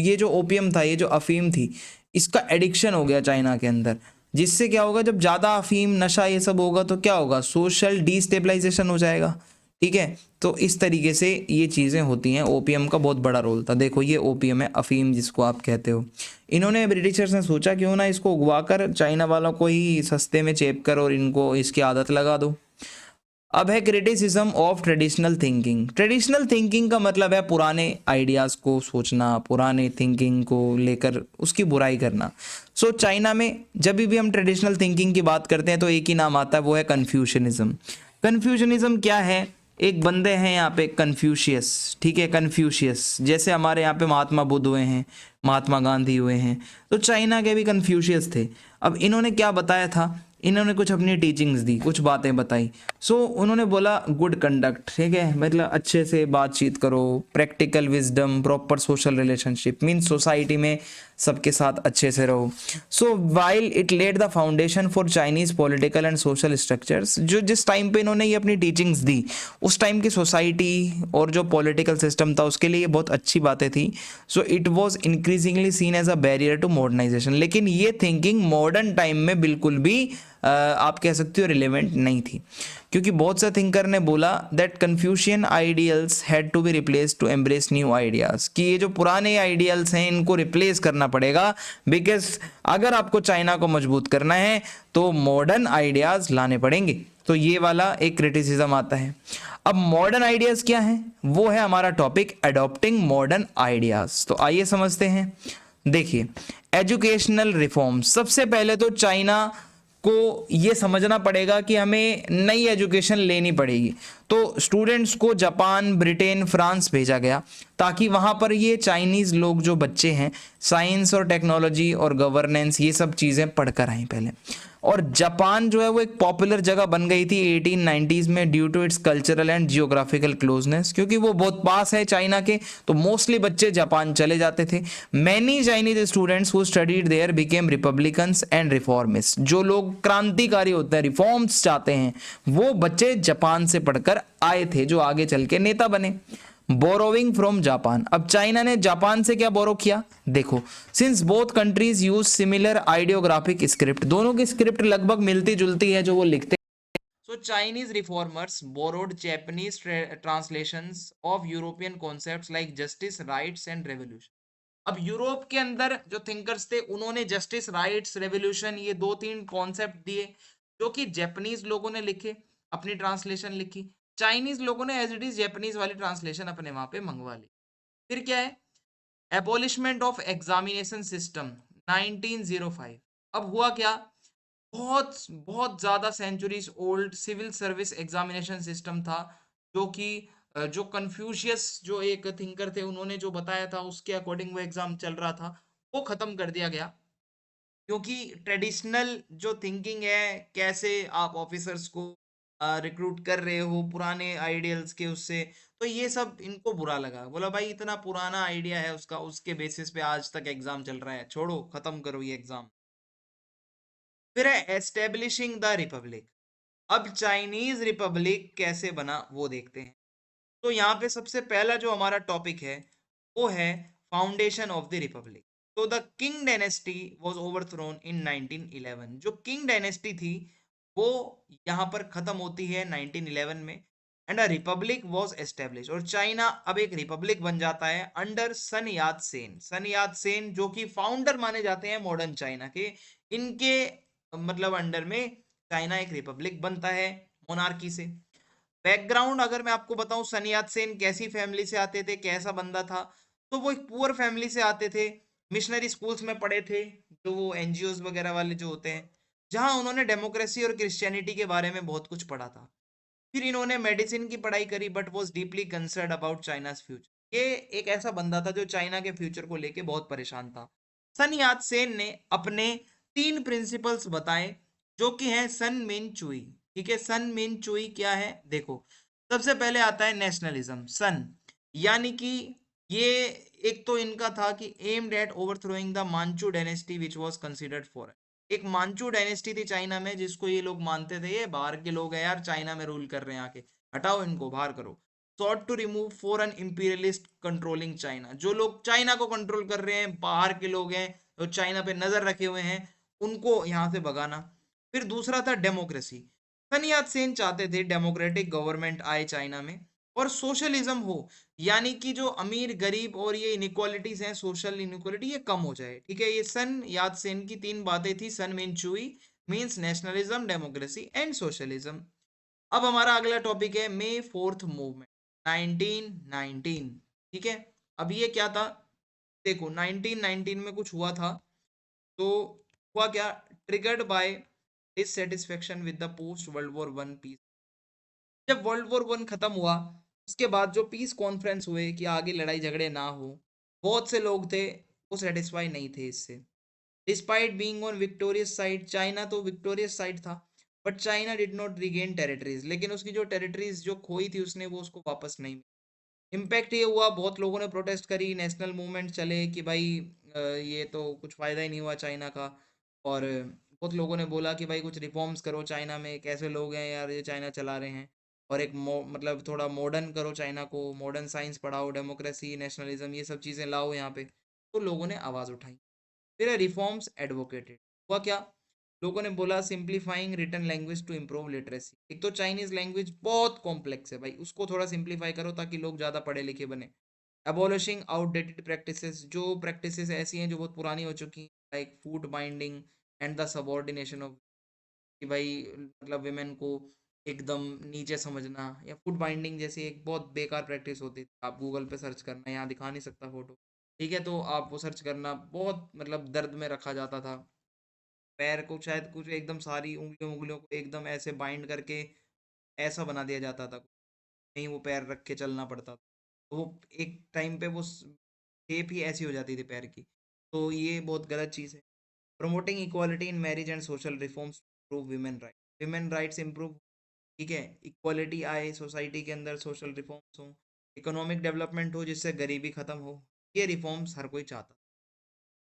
ये जो ओपियम था, ये जो अफीम थी, इसका एडिक्शन हो गया चाइना के अंदर। जिससे क्या होगा, जब ज़्यादा अफीम नशा ये सब होगा तो क्या होगा, सोशल डिस्टेबलाइजेशन हो जाएगा। ठीक है, तो इस तरीके से ये चीज़ें होती हैं। ओपीएम का बहुत बड़ा रोल था। देखो ये ओपीएम है, अफीम जिसको आप कहते हो। इन्होंने ब्रिटिशर्स ने सोचा क्यों ना इसको उगवाकर चाइना वालों को ही सस्ते में चेप कर और इनको इसकी आदत लगा दो। अब है criticism of traditional thinking. Traditional thinking का मतलब है पुराने आइडियाज़ को सोचना, पुराने थिंकिंग को लेकर उसकी बुराई करना। सो चाइना में जब भी हम ट्रेडिशनल थिंकिंग की बात करते हैं तो एक ही नाम आता है, वो है कन्फ्यूशनिज्म। कन्फ्यूशनिज्म क्या है, एक बंदे हैं यहाँ पे कन्फ्यूशियस। ठीक है, कन्फ्यूशियस जैसे हमारे यहाँ पे महात्मा बुद्ध हुए हैं, महात्मा गांधी हुए हैं, तो चाइना के भी कन्फ्यूशियस थे। अब इन्होंने क्या बताया था, इन्होंने कुछ अपनी टीचिंग्स दी, कुछ बातें बताई। सो उन्होंने बोला गुड कंडक्ट, ठीक है, मतलब अच्छे से बातचीत करो, practical wisdom, proper social relationship, means society में सबके साथ अच्छे से रहो। So while it laid the foundation for Chinese political and social structures. जो जिस टाइम पे इन्होंने ये अपनी टीचिंग्स दी, उस टाइम की सोसाइटी और जो पॉलिटिकल सिस्टम था उसके लिए ये बहुत अच्छी बातें थी। So it was increasingly seen as a barrier to modernisation. लेकिन ये थिंकिंग मॉडर्न टाइम में बिल्कुल भी आप कह सकते हो रिलेवेंट नहीं थी, क्योंकि बहुत से थिंकर ने बोला that Confucian ideals had to be replace to embrace new ideas, कि ये जो पुराने आइडियल्स हैं इनको रिप्लेस करना पड़ेगा, बिकॉज अगर आपको चाइना को मजबूत करना है तो मॉडर्न आइडियाज लाने पड़ेंगे। तो ये वाला एक क्रिटिसिज्म आता है। अब मॉडर्न आइडियाज क्या है, वो है हमारा टॉपिक अडॉप्टिंग मॉडर्न आइडियाज। तो आइए समझते हैं। देखिए, एजुकेशनल रिफॉर्म, सबसे पहले तो चाइना को ये समझना पड़ेगा कि हमें नई एजुकेशन लेनी पड़ेगी। तो स्टूडेंट्स को जापान, ब्रिटेन, फ्रांस भेजा गया ताकि वहाँ पर ये चाइनीज़ लोग जो बच्चे हैं साइंस और टेक्नोलॉजी और गवर्नेंस ये सब चीज़ें पढ़कर आएँ पहले। और जापान जो है वो एक पॉपुलर जगह बन गई थी 1890s में due to its cultural and geographical closeness, क्योंकि वो बहुत पास है चाइना के, तो मोस्टली बच्चे जापान चले जाते थे। Many Chinese students who studied there became republicans and reformist. जो लोग क्रांतिकारी होते हैं, रिफॉर्म्स चाहते हैं, वो बच्चे जापान से पढ़कर आए थे जो आगे चल के नेता बने। बोरोविंग फ्रॉम जापान, अब चाइना ने जापान से क्या बोरो किया, देखो, since both countries use similar ideographic script, दोनों की स्क्रिप्ट लगभग मिलती जुलती है जो वो लिखते हैं। So Chinese reformers borrowed Japanese translations of European concepts like justice, rights and revolution. अब यूरोप के अंदर जो थिंकर्स थे उन्होंने जस्टिस, राइट्स, रेवोल्यूशन ये 2-3 कॉन्सेप्ट दिए जो कि जापानीज लोगों ने लिखे, अपनी ट्रांसलेशन लिखी। चाइनीज लोगों ने एज इट इज जापानीज वाली ट्रांसलेशन अपने वहां पे मंगवा ली। फिर क्या है, एबॉलिशमेंट ऑफ एग्जामिनेशन सिस्टम 1905। अब हुआ क्या, बहुत बहुत ज्यादा centuries old civil service examination system था, जो कि जो कन्फ्यूशियस जो एक थिंकर थे उन्होंने जो बताया था उसके अकॉर्डिंग वो एग्जाम चल रहा था, वो खत्म कर दिया गया। क्योंकि ट्रेडिशनल जो थिंकिंग है, कैसे आप ऑफिसर्स को रिक्रूट कर रहे हो पुराने आइडियल्स के उससे, तो ये सब इनको बुरा लगा। बोला भाई इतना पुराना आइडिया है उसका, उसके बेसिस पे आज तक एग्जाम चल रहा है, छोड़ो, खत्म करो ये एग्जाम। फिर है एस्टेब्लिशिंग द रिपब्लिक। अब चाइनीज रिपब्लिक कैसे बना वो देखते हैं। तो यहाँ पे सबसे पहला जो हमारा टॉपिक है वो है फाउंडेशन ऑफ द रिपब्लिक। तो the Qing dynasty was overthrown in 1911। जो किंग डायनेस्टी थी वो यहाँ पर खत्म होती है 1911 में, and a republic was establish. और चाइना अब एक रिपब्लिक बन जाता है अंडर सन यात सेन। सन यात सेन जो कि फाउंडर माने जाते हैं मॉडर्न चाइना के, इनके मतलब अंडर में चाइना एक रिपब्लिक बनता है मोनार्की से। बैकग्राउंड अगर मैं आपको बताऊं, सन यात सेन कैसी फैमिली से आते थे, कैसा बंदा था, तो वो एक पुअर फैमिली से आते थे। मिशनरी स्कूल्स में पढ़े थे, जो वो एनजीओज वगैरह वाले जो होते हैं, जहां उन्होंने डेमोक्रेसी और क्रिश्चियनिटी के बारे में बहुत कुछ पढ़ा था। फिर इन्होंने मेडिसिन की पढ़ाई करी but was deeply concern about China's future. ये एक ऐसा बंदा था जो चाइना के फ्यूचर को लेके बहुत परेशान था। सन यात सेन ने अपने 3 प्रिंसिपल्स बताए जो कि हैं सन मिन चुई। ठीक है, सन मिन चुई क्या है देखो। सबसे पहले आता है नेशनलिज्म। सन यानी कि ये एक तो इनका था कि aimed at ओवरथ्रोइंग the Manchu dynasty which was considered for. एक मांचू डायनेस्टी थी चाइना में जिसको ये लोग मानते थे ये बाहर के लोग हैं यार, चाइना में रूल कर रहे हैं आके, हटाओ इनको, बाहर करो। Sought to remove foreign imperialist controlling China. जो लोग चाइना को कंट्रोल कर रहे हैं, बाहर के लोग हैं जो चाइना पे नजर रखे हुए हैं, उनको यहाँ से भगाना। फिर दूसरा था डेमोक्रेसी। सन यात सेन चाहते थे डेमोक्रेटिक गवर्नमेंट आए चाइना में और सोशलिज्म हो, यानी कि जो अमीर गरीब और ये इनइक्वालिटीज हैं, सोशल इनइक्वालिटी, ये कम हो जाए। ठीक है, ये सन यात सेन की 3 बातें थी। San Min Zhuyi means nationalism, democracy and socialism. अब हमारा अगला टॉपिक है मे 4th मूवमेंट 1919। ठीक है, अब ये क्या था देखो, 1919 में कुछ हुआ था। तो हुआ क्या, triggered by dissatisfaction with the post world war one peace. जब वर्ल्ड वॉर वन खत्म हुआ उसके बाद जो पीस कॉन्फ्रेंस हुए कि आगे लड़ाई झगड़े ना हो, बहुत से लोग थे वो सेटिस्फाई नहीं थे इससे। Despite being on victorious side, China तो विक्टोरियस साइड था, but China did not regain territories, लेकिन उसकी जो टेरिटरीज जो खोई थी उसने वो उसको वापस नहीं। इम्पैक्ट ये हुआ, बहुत लोगों ने प्रोटेस्ट करी, नेशनल मूवमेंट चले कि भाई ये तो कुछ फ़ायदा ही नहीं हुआ चाइना का। और बहुत लोगों ने बोला कि भाई कुछ रिफॉर्म्स करो चाइना में, कैसे लोग हैं यार ये चाइना चला रहे हैं, और एक मतलब थोड़ा मॉडर्न करो चाइना को, मॉडर्न साइंस पढ़ाओ, डेमोक्रेसी नेशनलिज्म ये सब चीज़ें लाओ यहाँ पे। तो लोगों ने आवाज़ उठाई। फिर रिफॉर्म्स एडवोकेटेड। हुआ क्या, लोगों ने बोला simplifying written language to improve literacy. एक तो चाइनीज लैंग्वेज बहुत कॉम्प्लेक्स है भाई, उसको थोड़ा सिंप्लीफाई करो ताकि लोग ज़्यादा पढ़े लिखे बने। अबॉलिशिंग आउटडेटेड प्रैक्टिसेस, जो प्रैक्टिसेस ऐसी हैं जो बहुत पुरानी हो चुकी हैं, like food binding and the subordination of, कि भाई मतलब विमेन को एकदम नीचे समझना, या फूड बाइंडिंग जैसी एक बहुत बेकार प्रैक्टिस होती थी। आप गूगल पे सर्च करना, यहाँ दिखा नहीं सकता फोटो, ठीक है, तो आप वो सर्च करना, बहुत मतलब दर्द में रखा जाता था पैर को, शायद कुछ एकदम सारी उंगलियों उंगलियों को एकदम ऐसे बाइंड करके ऐसा बना दिया जाता था, नहीं वो पैर रख के चलना पड़ता था। तो वो एक टाइम पे वो शेप ही ऐसी हो जाती थी पैर की। तो ये बहुत गलत चीज़ है। Promoting equality in marriage and social reforms improve women right, women rights improve, ठीक है, इक्वालिटी आए सोसाइटी के अंदर, सोशल रिफॉर्म्स हो, इकोनॉमिक डेवलपमेंट हो जिससे गरीबी खत्म हो, ये रिफॉर्म्स हर कोई चाहता।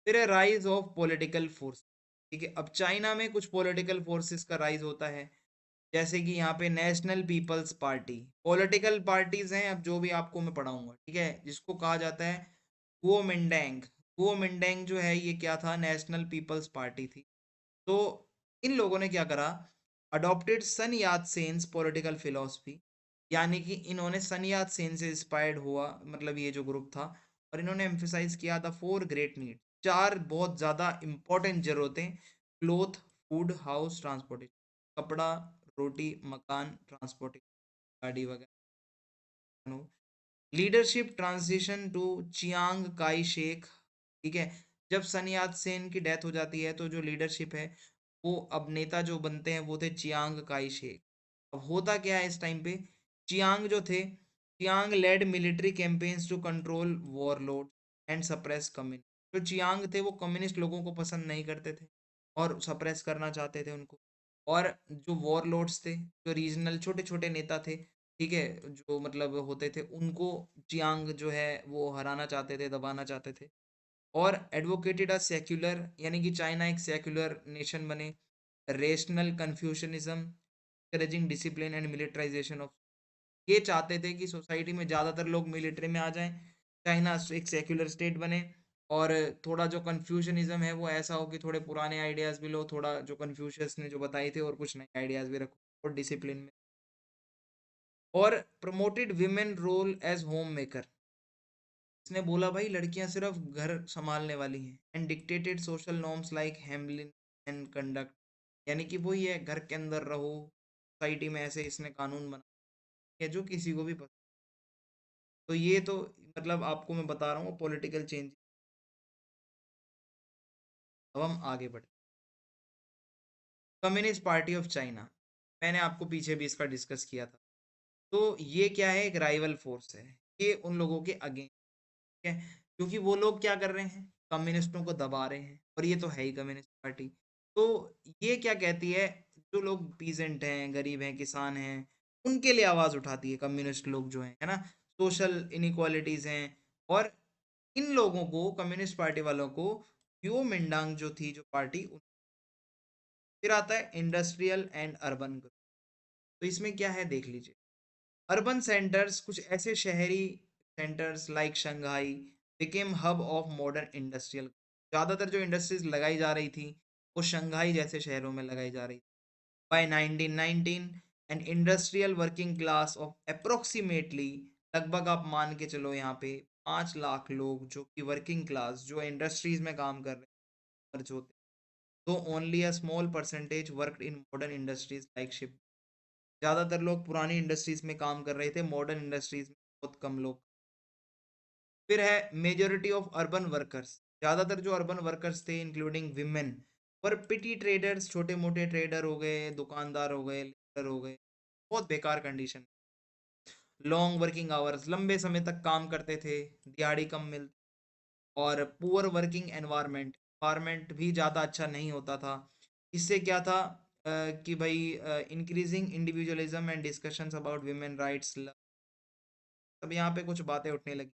फिर है राइज ऑफ पॉलिटिकल फोर्स। ठीक है, अब चाइना में कुछ पॉलिटिकल फोर्सेस का राइज होता है, जैसे कि यहाँ पे national people's party. Political parties हैं अब जो भी आपको मैं पढ़ाऊंगा, ठीक है, जिसको कहा जाता है कुओमिंटैंग। कुओमिंटैंग जो है ये क्या था, नेशनल पीपल्स पार्टी थी। तो इन लोगों ने क्या करा, अडॉप्टेड सन यात सेन्स पॉलिटिकल फिलोसफी, यानी कि इन्होंने सन यात सेन से इंस्पायर्ड हुआ, मतलब ये जो ग्रुप था, और इन्होंने एम्फेसाइज किया था 4 ग्रेट नीड, 4 बहुत ज़्यादा इंपॉर्टेंट ज़रूरतें, क्लोथ, फूड, हाउस, ट्रांसपोर्टेशन, कपड़ा, रोटी, मकान, ट्रांसपोर्टेशन, गाड़ी वगैरह। Leadership transition to Chiang Kai shek. ठीक है, जब सन यात सेन की डेथ हो जाती है तो जो लीडरशिप है वो, अब नेता जो बनते हैं वो थे चियांग काई शेक। अब होता क्या है इस टाइम पे, चियांग जो थे, Chiang led military campaigns to control warlord and suppress communist. जो चियांग थे वो कम्युनिस्ट लोगों को पसंद नहीं करते थे और सप्रेस करना चाहते थे उनको। और जो वॉरलोड्स थे, जो रीजनल छोटे छोटे नेता थे, ठीक है, जो मतलब होते थे, उनको चियांग जो है वो हराना चाहते थे, दबाना चाहते थे। और एडवोकेटेड अ सेक्युलर, यानी कि चाइना एक सेक्युलर नेशन बने, rational Confucianism, encouraging discipline and militarisation of, ये चाहते थे कि सोसाइटी में ज़्यादातर लोग मिलिट्री में आ जाएं, चाइना एक सेक्युलर स्टेट बने, और थोड़ा जो कन्फ्यूशनिज्म है वो ऐसा हो कि थोड़े पुराने आइडियाज़ भी लो, थोड़ा जो कन्फ्यूशियस ने जो बताए थे और कुछ नए आइडियाज़ भी रखो, और डिसिप्लिन में। और promoted women role as home maker, इसने बोला भाई लड़कियां सिर्फ घर संभालने वाली हैं, and dictated social norms like hemline and conduct, यानी कि वही है, घर के अंदर रहो, सोसाइटी में ऐसे इसने कानून बना है जो किसी को भी पसंद। तो ये तो मतलब आपको मैं बता रहा हूँ पॉलिटिकल चेंज। अब हम आगे बढ़े, कम्युनिस्ट पार्टी ऑफ चाइना, मैंने आपको पीछे भी इसका डिस्कस किया था। तो ये क्या है, एक राइवल फोर्स है, ये उन लोगों के अगेंस्ट है, क्योंकि वो लोग क्या कर रहे हैं, कम्युनिस्टों को दबा रहे हैं, और ये तो है ही कम्युनिस्ट पार्टी। तो ये क्या कहती है, जो लोग पीजेंट हैं, गरीब हैं, किसान हैं, उनके लिए आवाज उठाती है कम्युनिस्ट लोग जो हैं, है ना। सोशल इनइक्वालिटीज हैं, और इन लोगों को, कम्युनिस्ट पार्टी वालों को, यो मिंडांग जो थी जो पार्टी, फिर आता है इंडस्ट्रियल एंड अर्बन ग्रोथ। तो इसमें क्या है देख लीजिए। अर्बन सेंटर्स, कुछ ऐसे शहरी centres like Shanghai became hub of modern industrial. ज़्यादातर जो इंडस्ट्रीज लगाई जा रही थी वो शंघाई जैसे शहरों में लगाई जा रही थी। By 1919 an industrial working class of approximately, लगभग आप मान के चलो यहाँ पे 5 लाख लोग जो कि वर्किंग क्लास, जो इंडस्ट्रीज में काम कर रहे हैं, तो only a small percentage worked in modern industries like ship. ज़्यादातर लोग पुरानी इंडस्ट्रीज में काम कर रहे थे, मॉडर्न इंडस्ट्रीज में बहुत कम लोग। फिर है मेजोरिटी ऑफ अर्बन वर्कर्स, ज़्यादातर जो अर्बन वर्कर्स थे इंक्लूडिंग विमेन, पर पिटी ट्रेडर्स, छोटे मोटे ट्रेडर हो गए, दुकानदार हो गए, लेबर हो गए, बहुत बेकार कंडीशन। लॉन्ग वर्किंग आवर्स, लंबे समय तक काम करते थे, दिहाड़ी कम मिलती, और पुअर वर्किंग एनवायरनमेंट, एनवायरनमेंट भी ज़्यादा अच्छा नहीं होता था। इससे क्या था, कि भाई increasing individualism and discussions about women rights. अब यहाँ पे कुछ बातें उठने लगी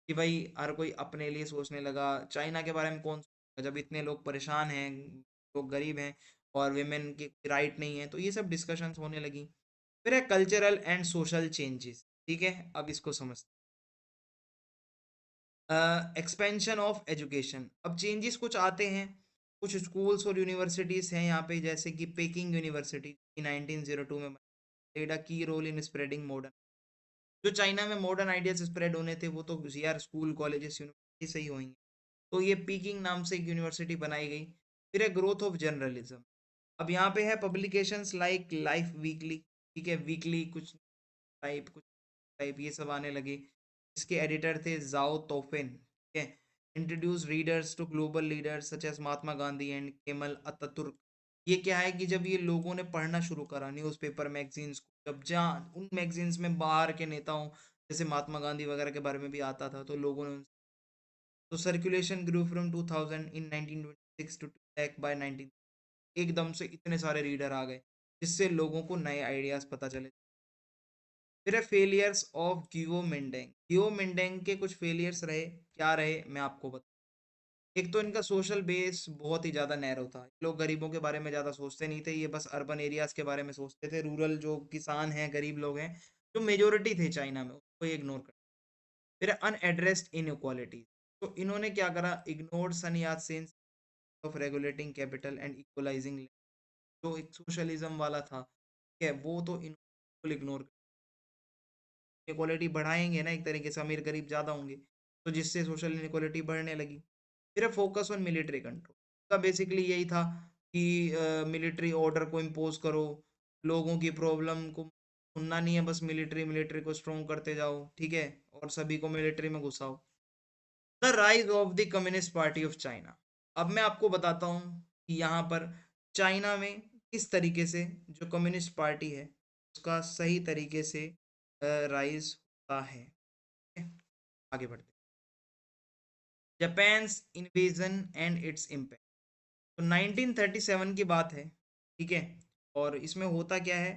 कि भाई हर कोई अपने लिए सोचने लगा। चाइना के बारे में कौन सोचेगा जब इतने लोग परेशान हैं, लोग गरीब हैं, और वुमेन के राइट नहीं है, तो ये सब डिस्कशंस होने लगी। फिर है कल्चरल एंड सोशल चेंजेस। ठीक है, अब इसको समझते हैं। एक्सपेंशन ऑफ एजुकेशन, अब चेंजेस कुछ आते हैं। कुछ स्कूल्स और यूनिवर्सिटीज़ हैं यहाँ पे, जैसे कि पेकिंग यूनिवर्सिटी 1902 में played a key role in spreading modern, जो चाइना में मॉडर्न आइडियाज स्प्रेड होने थे वो तो यार स्कूल कॉलेजेस यूनिवर्सिटी से ही होंगे। तो ये पीकिंग नाम से एक यूनिवर्सिटी बनाई गई। फिर है ग्रोथ ऑफ जर्नलिज्म। अब यहाँ पे है पब्लिकेशंस लाइक लाइफ वीकली। ठीक है, वीकली कुछ टाइप, कुछ टाइप, ये सब आने लगे। इसके एडिटर थे जाओ तोफिन। ठीक है, introduce readers to global leaders such as Mahatma Gandhi and Kemal Ataturk. ये क्या है कि जब ये लोगों ने पढ़ना शुरू करा न्यूज़पेपर मैगजीन्स को, जब जहाँ उन मैगजीन्स में बाहर के नेताओं जैसे महात्मा गांधी वगैरह के बारे में भी आता था, तो लोगों ने तो circulation grew from 2000 in 1926 to 2 lakh by 19, एकदम से इतने सारे रीडर आ गए, जिससे लोगों को नए आइडियाज पता चले। फिर है फेलियर्स ऑफ गियो मिंडेंग। गियो मिंडेंग के कुछ फेलियर्स रहे, क्या रहे मैं आपको बता। एक तो इनका सोशल बेस बहुत ही ज़्यादा नैरो था, लोग गरीबों के बारे में ज़्यादा सोचते नहीं थे, ये बस अर्बन एरियाज के बारे में सोचते थे। रूरल जो किसान हैं, गरीब लोग हैं, जो मेजोरिटी थे चाइना में, उसको इग्नोर कर। फिर अनएड्रेस्ड इनइक्वालिटी, तो इन्होंने क्या करा, इग्नोर्ड सन यात Sen of regulating capital and equalising, जो एक सोशलिज्म वाला था, ठीक है, वो तो इनको इग्नोर। इनक्वालिटी बढ़ाएंगे ना एक तरीके से, अमीर गरीब ज़्यादा होंगे, तो जिससे सोशल इनक्वालिटी बढ़ने लगी। फिर फोकस ऑन मिलिट्री कंट्रोल, का बेसिकली यही था कि मिलिट्री ऑर्डर को इम्पोज करो, लोगों की प्रॉब्लम को सुनना नहीं है, बस मिलिट्री मिलिट्री को स्ट्रॉन्ग करते जाओ, ठीक है, और सभी को मिलिट्री में घुसाओ। The rise of the communist party of China. अब मैं आपको बताता हूँ कि यहाँ पर चाइना में किस तरीके से जो कम्युनिस्ट पार्टी है उसका सही तरीके से राइज होता है। ठीक है? आगे बढ़ते हैं। Japan's invasion and its impact. तो 1937 की बात है, ठीक है, और इसमें होता क्या है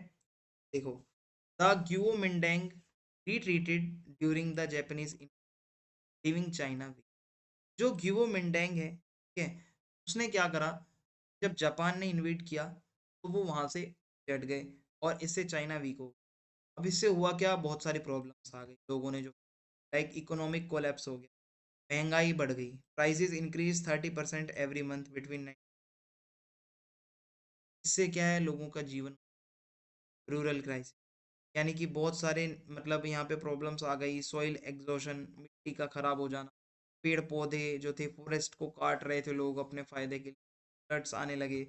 देखो। The Guomindang retreated during the Japanese living China. जो ग्यूओ मिंडेंग है, ठीक है, उसने क्या करा, जब जापान ने इन्वेड किया तो वो वहां से हट गए, और इससे चाइना वीक हो। अब इससे हुआ क्या, बहुत सारी प्रॉब्लम्स आ गई लोगों ने, जो लाइक इकोनॉमिक कोलैप्स हो गया, महंगाई बढ़ गई, prices increase 30% every month between. इससे क्या है, लोगों का जीवन, रूरल क्राइसिस, यानी कि बहुत सारे मतलब यहाँ पे प्रॉब्लम्स आ गई, सॉइल एग्जॉशन, मिट्टी का खराब हो जाना, पेड़ पौधे जो थे फॉरेस्ट को काट रहे थे लोग अपने फायदे के लिए, फ्लड्स आने लगे,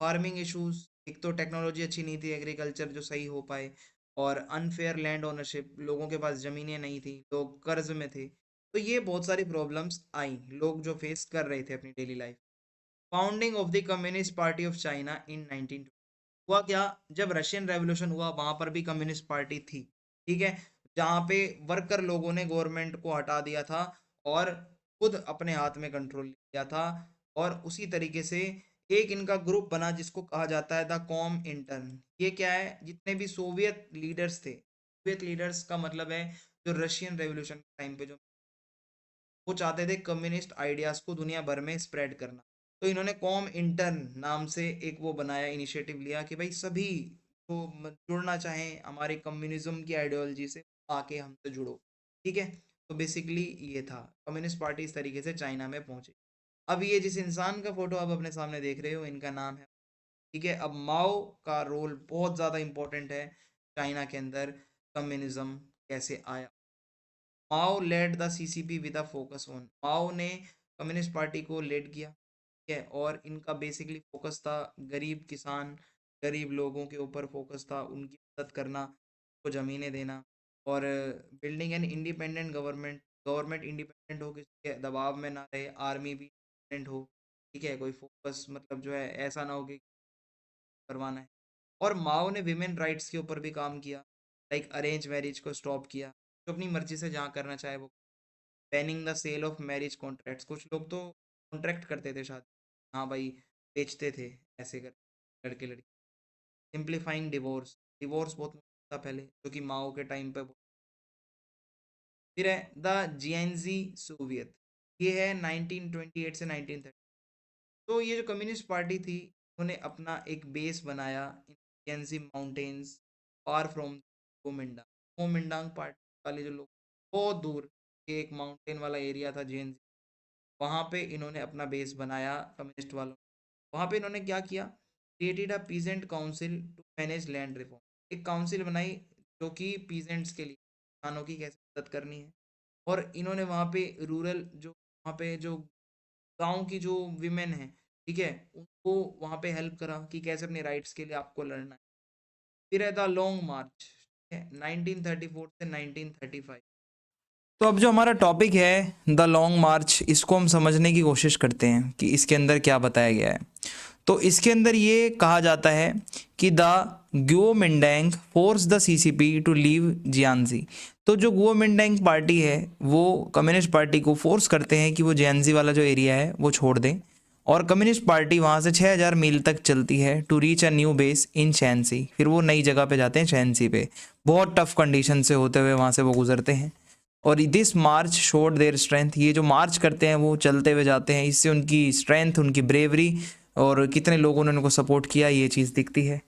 फार्मिंग इश्यूज, एक तो टेक्नोलॉजी अच्छी नहीं थी, एग्रीकल्चर जो सही हो पाए, और अनफेयर लैंड ओनरशिप, लोगों के पास ज़मीनें नहीं थी, लोग कर्ज में थे। तो ये बहुत सारी प्रॉब्लम्स आई, लोग जो फेस कर रहे थे अपनी daily life. Founding of the communist party of China in 1920। हुआ क्या, जब रशियन रेवोल्यूशन हुआ वहां पर भी कम्युनिस्ट पार्टी थी, ठीक है, जहाँ पे वर्कर लोगों ने गवर्नमेंट को हटा दिया था और खुद अपने हाथ में कंट्रोल लिया था। और उसी तरीके से एक इनका ग्रुप बना जिसको कहा जाता है द कॉम इंटर्न। ये क्या है, जितने भी सोवियत लीडर्स थे, सोवियत लीडर्स का मतलब है जो रशियन रेवोल्यूशन के टाइम पे जो वो चाहते थे कम्युनिस्ट आइडियाज को दुनिया भर में स्प्रेड करना, तो इन्होंने कॉम इंटर्न नाम से एक वो बनाया, इनिशिएटिव लिया कि भाई सभी जो जुड़ना चाहें हमारे कम्युनिज्म की आइडियोलॉजी से आके हमसे जुड़ो। ठीक है, तो बेसिकली ये था कम्युनिस्ट पार्टी इस तरीके से चाइना में पहुंचे। अब ये जिस इंसान का फोटो आप अपने सामने देख रहे हो, इनका नाम है, ठीक है। अब माओ का रोल बहुत ज़्यादा इंपॉर्टेंट है चाइना के अंदर, कम्युनिज्म कैसे आया। Mao led the CCP with a focus on, Mao ने कम्युनिस्ट पार्टी को लीड किया, ठीक है। और इनका बेसिकली फोकस था गरीब किसान, गरीब लोगों के ऊपर फोकस था, उनकी मदद करना, उनको ज़मीनें देना, और building an independent government, government independent हो, किसी के दबाव में ना रहे, आर्मी भी इंडिपेंडेंट हो, ठीक है। कोई फोकस मतलब जो है ऐसा ना हो कि करवाना है। और माओ ने विमेन राइट्स के ऊपर भी काम किया, लाइक अरेंज मैरिज को स्टॉप किया, जो अपनी मर्जी से जहाँ करना चाहे वो, banning the sale of marriage contracts, कुछ लोग तो कॉन्ट्रैक्ट करते थे शादी, हाँ भाई बेचते थे ऐसे कर लड़के लड़की। सिंप्लीफाइंग डिवोर्स, डिवोर्स बहुत मुश्किल था पहले, जो कि माओ के टाइम पे। फिर है द जिएनजी सोवियत, ये है 1928 से 1930। तो ये जो कम्युनिस्ट पार्टी थी, उन्होंने अपना एक बेस बनाया इन जिएनजी माउंटेन्स, फार फ्रॉम कोमिंडांग। कोमिंडांग पार्टी वाले जो लोग बहुत दूर, ये एक माउंटेन वाला एरिया था जिएनजी, वहाँ पे इन्होंने अपना बेस बनाया कम्युनिस्ट वालों। वहाँ पे इन्होंने क्या किया, created a peasant council to manage land reform, एक काउंसिल बनाई जो कि पीजेंट्स के लिए, किसानों की कैसे मदद करनी है। और इन्होंने वहाँ पे रूरल जो, वहाँ पे जो गांव की जो विमेन है, ठीक है, उनको वहाँ पे हेल्प करा कि कैसे अपने राइट्स के लिए आपको लड़ना है। फिर है द लॉन्ग मार्च, 1934 से 1935। तो अब जो हमारा टॉपिक है द लॉन्ग मार्च, इसको हम समझने की कोशिश करते हैं कि इसके अंदर क्या बताया गया है। तो इसके अंदर ये कहा जाता है कि the Guomindang force the CCP to leave Jiangxi. तो जो गुओमिंडांग पार्टी है वो कम्युनिस्ट पार्टी को फोर्स करते हैं कि वो जियांजी वाला जो एरिया है वो छोड़ दें, और कम्युनिस्ट पार्टी वहाँ से 6000 मील तक चलती है to reach a new base in Shaanxi. फिर वो नई जगह पे जाते हैं शैनसी पे, बहुत टफ कंडीशन से होते हुए वहाँ से वो गुजरते हैं। और this March showed their strength, ये जो मार्च करते हैं वो चलते हुए जाते हैं, इससे उनकी स्ट्रेंथ, उनकी ब्रेवरी और कितने लोगों ने उनको सपोर्ट किया ये चीज़ दिखती है।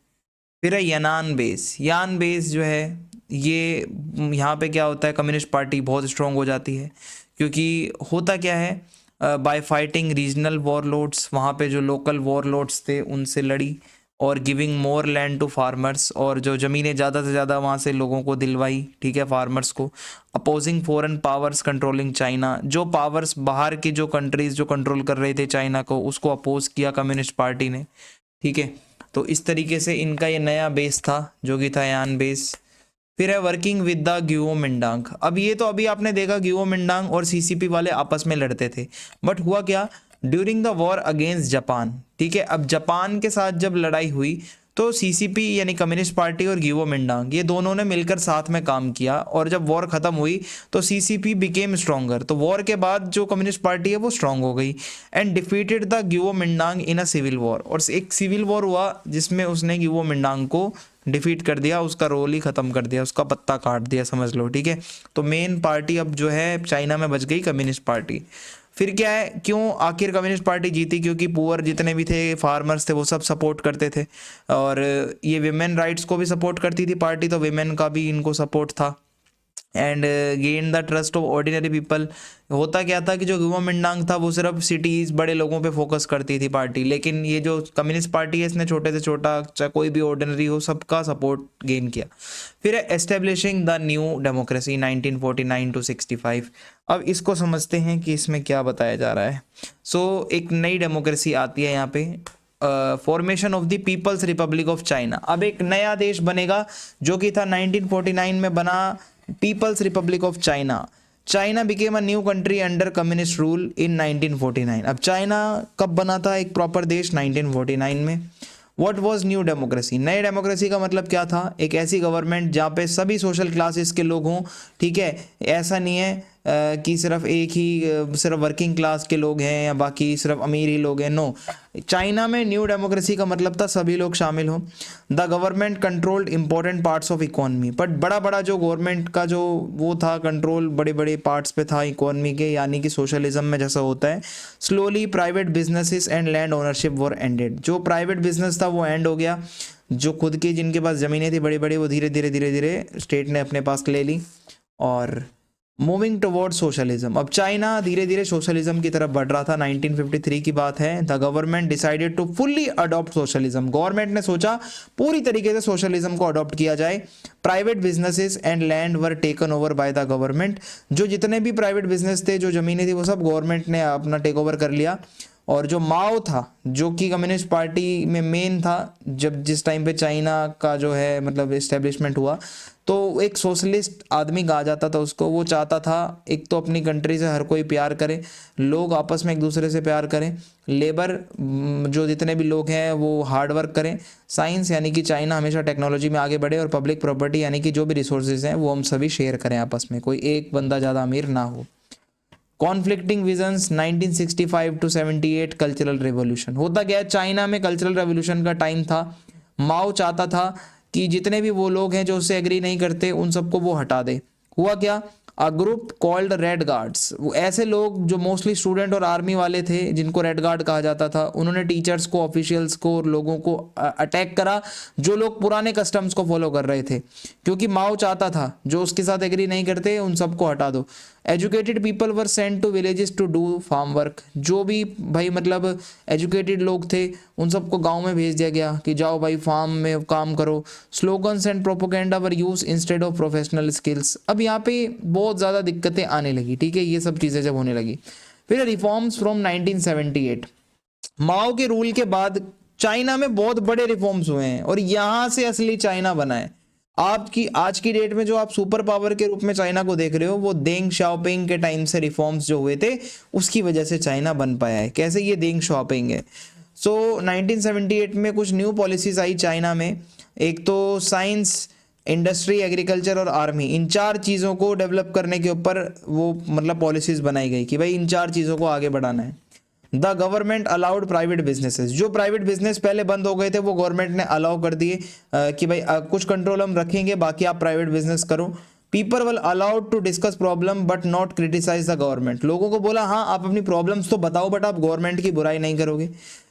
फिर है यानान बेस, यान बेस जो है ये, यहाँ पे क्या होता है, कम्युनिस्ट पार्टी बहुत स्ट्रांग हो जाती है, क्योंकि होता क्या है, बाय फाइटिंग रीजनल वॉरलोड्स, वहाँ पे जो लोकल वॉरलोड्स थे उनसे लड़ी, और giving more land to farmers, और जो ज़मीनें ज़्यादा से ज़्यादा वहाँ से लोगों को दिलवाई, ठीक है, फार्मर्स को। Opposing foreign powers controlling China, जो पावर्स बाहर की जो कंट्रीज़ जो कंट्रोल कर रहे थे चाइना को, उसको अपोज किया कम्युनिस्ट पार्टी ने, ठीक है। तो इस तरीके से इनका ये नया बेस था जो कि था यान बेस। फिर है वर्किंग विद द गुओमिंडांग। अब ये तो अभी आपने देखा गुओमिंडांग और सीसीपी वाले आपस में लड़ते थे, बट हुआ क्या, during the war against Japan, ठीक है। अब जापान के साथ जब लड़ाई हुई तो सीसीपी यानी कम्युनिस्ट पार्टी और गुओमिंडांग ये दोनों ने मिलकर साथ में काम किया, और जब वॉर खत्म हुई तो सीसीपी बिकेम स्ट्रॉन्गर। तो वॉर के बाद जो कम्युनिस्ट पार्टी है वो स्ट्रांग हो गई, and defeated the Guomindang in a civil war. और एक सिविल वॉर हुआ जिसमें उसने गुओमिंडांग को डिफीट कर दिया, उसका रोल ही खत्म कर दिया, उसका पत्ता काट दिया, समझ लो, ठीक है। तो मेन पार्टी अब जो है चाइना में बच गई कम्युनिस्ट पार्टी। फिर क्या है, क्यों आखिर कम्युनिस्ट पार्टी जीती, क्योंकि पुअर जितने भी थे, फार्मर्स थे, वो सब सपोर्ट करते थे, और ये विमेन राइट्स को भी सपोर्ट करती थी पार्टी, तो विमेन का भी इनको सपोर्ट था। And gain the trust of ordinary people. होता क्या था कि जो गुओमिंडांग था वो सिर्फ सिटीज़ बड़े लोगों पे फोकस करती थी पार्टी, लेकिन ये जो कम्युनिस्ट पार्टी है इसने छोटे से छोटा, चाहे कोई भी ऑर्डिनरी हो, सबका सपोर्ट गेन किया। फिर है establishing the new democracy 1949 to 65। अब इसको समझते हैं कि इसमें क्या बताया जा रहा है। सो एक नई डेमोक्रेसी आती है यहाँ पे, formation of the People's Republic of China. अब एक नया देश बनेगा जो कि था 1949 में बना, People's Republic of China. China became a new country under communist rule in 1949। अब चाइना कब बना था एक प्रॉपर देश, 1949 में। What was new democracy? नई डेमोक्रेसी का मतलब क्या था? एक ऐसी गवर्नमेंट जहाँ पे सभी सोशल क्लासेस के लोग हों, ठीक है, ऐसा नहीं है कि सिर्फ एक ही सिर्फ वर्किंग क्लास के लोग हैं या बाकी सिर्फ अमीर ही लोग हैं। नो, चाइना में न्यू डेमोक्रेसी का मतलब था सभी लोग शामिल हों। The government controlled important parts of economy, but बड़ा बड़ा जो गवर्नमेंट का जो वो था कंट्रोल बड़े बड़े पार्ट्स पे था इकोनॉमी के, यानी कि सोशलिज्म में जैसा होता है। Slowly private businesses and land ownership were ended, जो प्राइवेट बिजनेस था वो एंड हो गया। जो खुद की जिनके पास ज़मीनें थी बड़ी बड़ी, वो धीरे धीरे धीरे धीरे स्टेट ने अपने पास ले ली। और मूविंग टुवर्ड सोशलिज्म, अब चाइना धीरे धीरे सोशलिज्म की तरफ बढ़ रहा था। 1953 की बात है। The government decided to fully adopt socialism, government ने सोचा पूरी तरीके से सोशलिज्म को अडॉप्ट किया जाए। Private businesses and land were taken over by the government, जो जितने भी प्राइवेट बिजनेस थे, जो जमीनें थी, वो सब गवर्नमेंट ने अपना टेक ओवर कर लिया। और जो माओ था, जो कि कम्युनिस्ट पार्टी में मेन था, जब जिस टाइम पे चाइना का जो है मतलब इस्टेब्लिशमेंट हुआ, तो एक सोशलिस्ट आदमी कहा जाता था उसको। वो चाहता था एक तो अपनी कंट्री से हर कोई प्यार करे, लोग आपस में एक दूसरे से प्यार करें, लेबर जो जितने भी लोग हैं वो हार्ड वर्क करें, साइंस यानी कि चाइना हमेशा टेक्नोलॉजी में आगे बढ़े, और पब्लिक प्रॉपर्टी यानी कि जो भी रिसोर्सेज हैं वो हम सभी शेयर करें आपस में, कोई एक बंदा ज़्यादा अमीर ना हो। Conflicting visions 1965 to 78 cultural revolution, होता क्या है, चाइना में कल्चरल रेवोल्यूशन का टाइम था। माओ चाहता था कि जितने भी वो लोग हैं जो उससे एग्री नहीं करते उन सबको वो हटा दे। हुआ क्या, a group called red guards, वो ऐसे लोग जो मोस्टली स्टूडेंट और आर्मी वाले थे जिनको रेड गार्ड कहा जाता था, उन्होंने टीचर्स को, ऑफिशियल्स को और लोगों को अटैक करा जो लोग पुराने कस्टम्स को फॉलो कर रहे थे, क्योंकि माओ चाहता था जो उसके साथ एग्री नहीं करते उन सबको हटा दो। Educated people were sent to villages to do farm work, जो भी भाई मतलब एजुकेटेड लोग थे उन सबको गांव में भेज दिया गया कि जाओ भाई फार्म में काम करो। Slogans and propaganda were use instead of professional skills. अब यहाँ पे बहुत ज़्यादा दिक्कतें आने लगी, ठीक है, ये सब चीज़ें जब होने लगी। फिर रिफॉर्म्स फ्रॉम 1978, माओ के रूल के बाद चाइना में बहुत बड़े रिफॉर्म्स हुए हैं और यहाँ से असली चाइना बना है। आपकी आज की डेट में जो आप सुपर पावर के रूप में चाइना को देख रहे हो, वो देंग शाओपिंग के टाइम से रिफॉर्म्स जो हुए थे उसकी वजह से चाइना बन पाया है। कैसे, ये देंग शाओपिंग है। सो 1978 में कुछ न्यू पॉलिसीज आई चाइना में। एक तो साइंस, इंडस्ट्री, एग्रीकल्चर और आर्मी, इन चार चीज़ों को डेवलप करने के ऊपर वो मतलब पॉलिसीज बनाई गई कि भाई इन चार चीज़ों को आगे बढ़ाना है। The government allowed private businesses, जो प्राइवेट बिजनेस पहले बंद हो गए थे वो गवर्नमेंट ने अलाउ कर दिए कि भाई कुछ कंट्रोल हम रखेंगे, बाकी आप प्राइवेट बिजनेस करो। People were allowed to discuss problem but not criticise the government, लोगों को बोला हाँ आप अपनी प्रॉब्लम्स तो बताओ बट आप गवर्नमेंट की बुराई नहीं करोगे।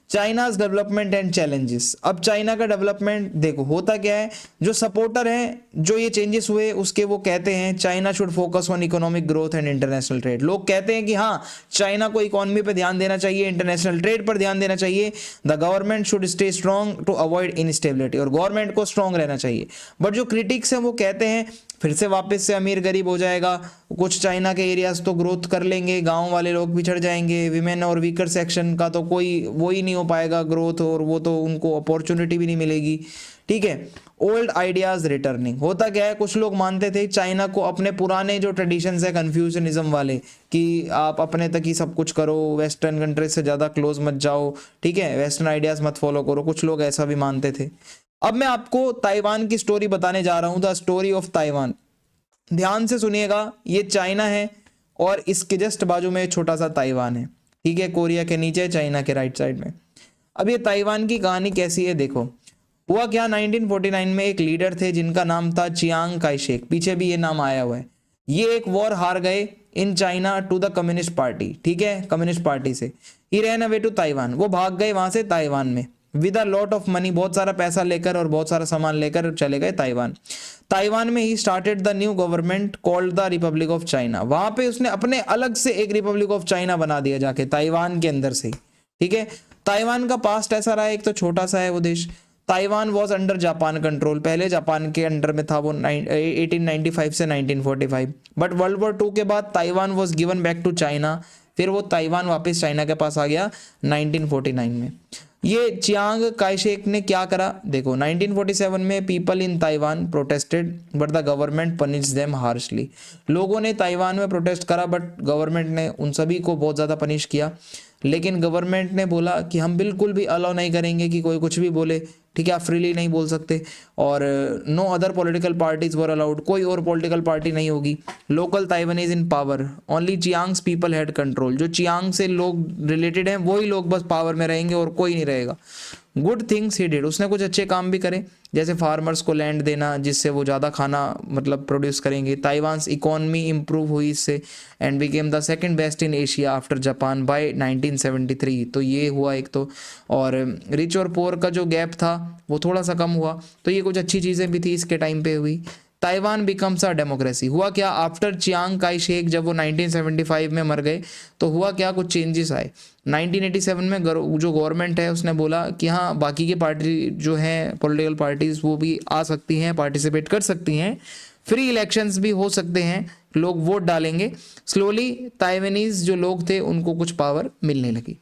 चाइनाज डेवलपमेंट एंड चैलेंजेस, अब चाइना का डेवलपमेंट देखो होता क्या है, जो सपोर्टर हैं जो ये चेंजेस हुए उसके, वो कहते हैं China should focus on economic growth and international trade. लोग कहते हैं कि हाँ चाइना को इकोनॉमी पे ध्यान देना चाहिए, इंटरनेशनल ट्रेड पर ध्यान देना चाहिए। The government should stay strong to avoid instability, और गवर्नमेंट को स्ट्रॉन्ग रहना चाहिए। बट जो क्रिटिक्स हैं वो कहते हैं फिर से वापस से अमीर गरीब हो जाएगा, कुछ चाइना के एरियाज तो ग्रोथ कर लेंगे, गांव वाले लोग पिछड़ जाएंगे, विमेन और वीकर सेक्शन का तो कोई वो ही नहीं हो पाएगा ग्रोथ, और वो तो उनको अपॉर्चुनिटी भी नहीं मिलेगी, ठीक है। ओल्ड आइडियाज रिटर्निंग, होता क्या है, कुछ लोग मानते थे चाइना को अपने पुराने जो ट्रेडिशंस है कन्फ्यूशनिज्म वाले कि आप अपने तक ही सब कुछ करो, वेस्टर्न कंट्रीज से ज़्यादा क्लोज मत जाओ, ठीक है, वेस्टर्न आइडियाज मत फॉलो करो, कुछ लोग ऐसा भी मानते थे। अब मैं आपको ताइवान की स्टोरी बताने जा रहा हूं, द स्टोरी ऑफ ताइवान। ध्यान से सुनिएगा, ये चाइना है और इसके जस्ट बाजू में छोटा सा ताइवान है, ठीक है, कोरिया के नीचे, चाइना के राइट साइड में। अब ये ताइवान की कहानी कैसी है देखो। हुआ क्या, 1949 में एक लीडर थे जिनका नाम था चियांग काई शेक, पीछे भी ये नाम आया हुआ है। ये एक वॉर हार गए in China to the communist party, ठीक है, कम्युनिस्ट पार्टी से। He ran away to Taiwan, वो भाग गए वहां से ताइवान में with a lot of money, बहुत सारा पैसा लेकर और बहुत सारा सामान लेकर चले गए ताइवान। ताइवान में he started the new government called the Republic of China, वहां पे उसने अपने अलग से एक रिपब्लिक ऑफ चाइना बना दिया जाके ताइवान के अंदर से ही, ठीक है। ताइवान का पास्ट ऐसा रहा है, एक तो छोटा सा है वो देश। Taiwan was under Japan control, पहले जापान के अंडर में था वो 1895 से 1945, बट वर्ल्ड वॉर 2 के बाद Taiwan was given back to China, फिर वो ताइवान वापस चाइना के पास आ गया 1949 में। ये चियांग काइशेक ने क्या करा देखो, 1947 में people in Taiwan protested but the government punished them harshly, लोगों ने ताइवान में प्रोटेस्ट करा बट गवर्नमेंट ने उन सभी को बहुत ज़्यादा पनिश किया। लेकिन गवर्नमेंट ने बोला कि हम बिल्कुल भी अलाउ नहीं करेंगे कि कोई कुछ भी बोले, ठीक है, आप फ्रीली नहीं बोल सकते। और no other political parties were allowed, कोई और पॉलिटिकल पार्टी नहीं होगी। Local Taiwanese in power, only Chiang's people had control, जो चियांग से लोग रिलेटेड हैं वही लोग बस पावर में रहेंगे और कोई नहीं रहेगा। गुड थिंग्स ही डिड, उसने कुछ अच्छे काम भी करे, जैसे फार्मर्स को लैंड देना जिससे वो ज़्यादा खाना मतलब प्रोड्यूस करेंगे। ताइवान्स इकोनॉमी इंप्रूव हुई इससे and became the second best in Asia after Japan by 1973, तो ये हुआ एक तो। और रिच और पोर का जो गैप था वो थोड़ा सा कम हुआ, तो ये कुछ अच्छी चीज़ें भी थी इसके टाइम पे हुई। ताइवान बिकम्स अ डेमोक्रेसी, हुआ क्या आफ्टर चियांग काई शेक, जब वो 1975 में मर गए तो हुआ क्या, कुछ चेंजेस आए। 1987 में जो गवर्नमेंट है उसने बोला कि हाँ बाकी की पार्टी जो हैं पॉलिटिकल पार्टीज वो भी आ सकती हैं, पार्टिसिपेट कर सकती हैं, फ्री इलेक्शंस भी हो सकते हैं, लोग वोट डालेंगे। स्लोली ताइवानीज जो लोग थे उनको कुछ पावर मिलने लगी।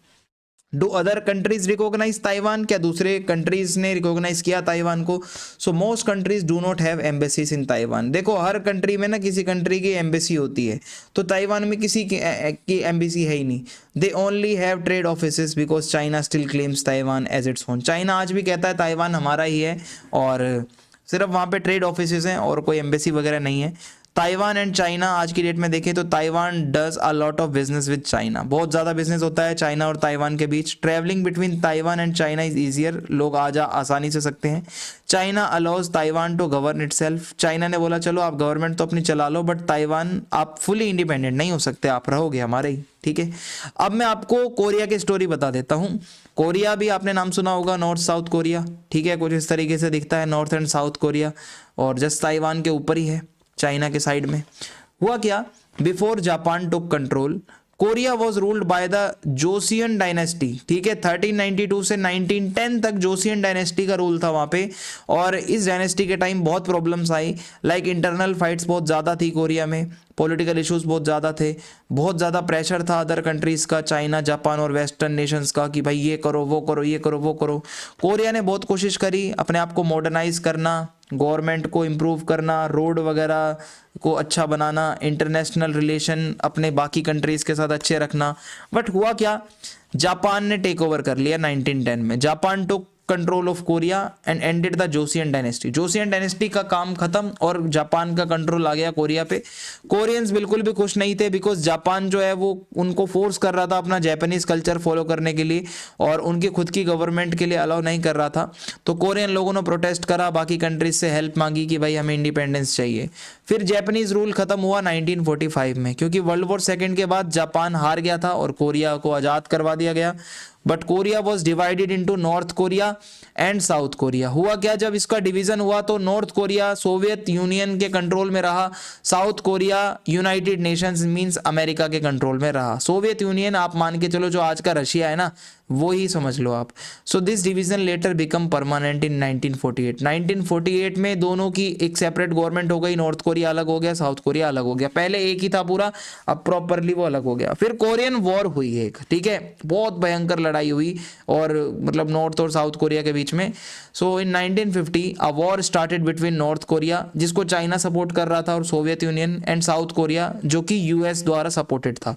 Do other countries recognise Taiwan, क्या दूसरे कंट्रीज ने रिकॉग्नाइज किया ताइवान को? So most countries do not have embassies in Taiwan. देखो हर कंट्री में ना किसी कंट्री की एम्बेसी होती है, तो ताइवान में किसी की एम्बेसी है ही नहीं। They only have trade offices because China still claims Taiwan as its own. China आज भी कहता है ताइवान हमारा ही है, और सिर्फ वहाँ पे ट्रेड ऑफिसेज हैं और कोई एम्बेसी वगैरह नहीं है। ताइवान एंड चाइना आज की डेट में देखें तो Taiwan does a lot of business with China, बहुत ज़्यादा बिजनेस होता है चाइना और ताइवान के बीच। Travelling between Taiwan and China is easier, लोग आ जा आसानी से सकते हैं। China allows Taiwan to govern itself, China ने बोला चलो आप गवर्नमेंट तो अपनी चला लो, बट ताइवान आप फुली इंडिपेंडेंट नहीं हो सकते, आप रहोगे हमारे ही, ठीक है। अब मैं आपको कोरिया की स्टोरी बता देता हूँ। कोरिया भी आपने नाम सुना होगा, नॉर्थ साउथ कोरिया, ठीक है, कुछ इस तरीके से दिखता है नॉर्थ एंड साउथ कोरिया, और जस्ट ताइवान के ऊपर ही है, चाइना के साइड में। हुआ क्या, before Japan took control Korea was ruled by the Joseon dynasty, ठीक है। 1392 से 1910 तक जोसियन डायनेस्टी का रूल था वहाँ पे, और इस डायनेस्टी के टाइम बहुत प्रॉब्लम्स आई, लाइक इंटरनल फाइट्स बहुत ज़्यादा थी कोरिया में, पॉलिटिकल इश्यूज बहुत ज़्यादा थे, बहुत ज़्यादा प्रेशर था अदर कंट्रीज़ का, चाइना जापान और वेस्टर्न नेशंस का, कि भाई ये करो वो करो ये करो वो करो। कोरिया ने बहुत कोशिश करी अपने आप को मॉडर्नाइज करना, गवर्नमेंट को इम्प्रूव करना, रोड वगैरह को अच्छा बनाना, इंटरनेशनल रिलेशन अपने बाकी कंट्रीज़ के साथ अच्छे रखना, बट हुआ क्या, जापान ने टेक ओवर कर लिया 1910 में। Japan took control of Korea and ended the Joseon dynasty. Joseon dynasty का काम खत्म और जापान का कंट्रोल आ गया कोरिया पे। कोरियंस बिल्कुल भी खुश नहीं थे, बिकॉज जापान जो है वो उनको फोर्स कर रहा था अपना जापानीज कल्चर फॉलो करने के लिए, और उनकी खुद की गवर्नमेंट के लिए अलाउ नहीं कर रहा था। तो कोरियन लोगों ने प्रोटेस्ट करा, बाकी कंट्रीज से हेल्प मांगी कि भाई हमें इंडिपेंडेंस चाहिए। फिर जापानीज रूल खत्म हुआ 1945 में, क्योंकि वर्ल्ड वॉर सेकेंड के बाद जापान हार गया था और कोरिया को आज़ाद करवा दिया गया। But Korea was divided into north Korea and south Korea. हुआ क्या, जब इसका डिवीजन हुआ तो नॉर्थ कोरिया सोवियत यूनियन के कंट्रोल में रहा, south Korea United Nations means America के कंट्रोल में रहा। सोवियत यूनियन आप मान के चलो जो आज का रशिया है ना, वो ही समझ लो आप। So this division letter become permanent इन 1948। 1948 में दोनों की एक सेपरेट गवर्नमेंट हो गई, नॉर्थ कोरिया अलग हो गया, साउथ कोरिया अलग हो गया। पहले एक ही था पूरा, अब प्रॉपरली वो अलग हो गया। फिर कोरियन वॉर हुई एक, ठीक है, बहुत भयंकर लड़ाई हुई, और मतलब नॉर्थ और साउथ कोरिया के बीच में। सो इन 1950 a war started between north Korea, जिसको चाइना सपोर्ट कर रहा था, और Soviet union, and south Korea जो कि यूएस द्वारा सपोर्टेड था।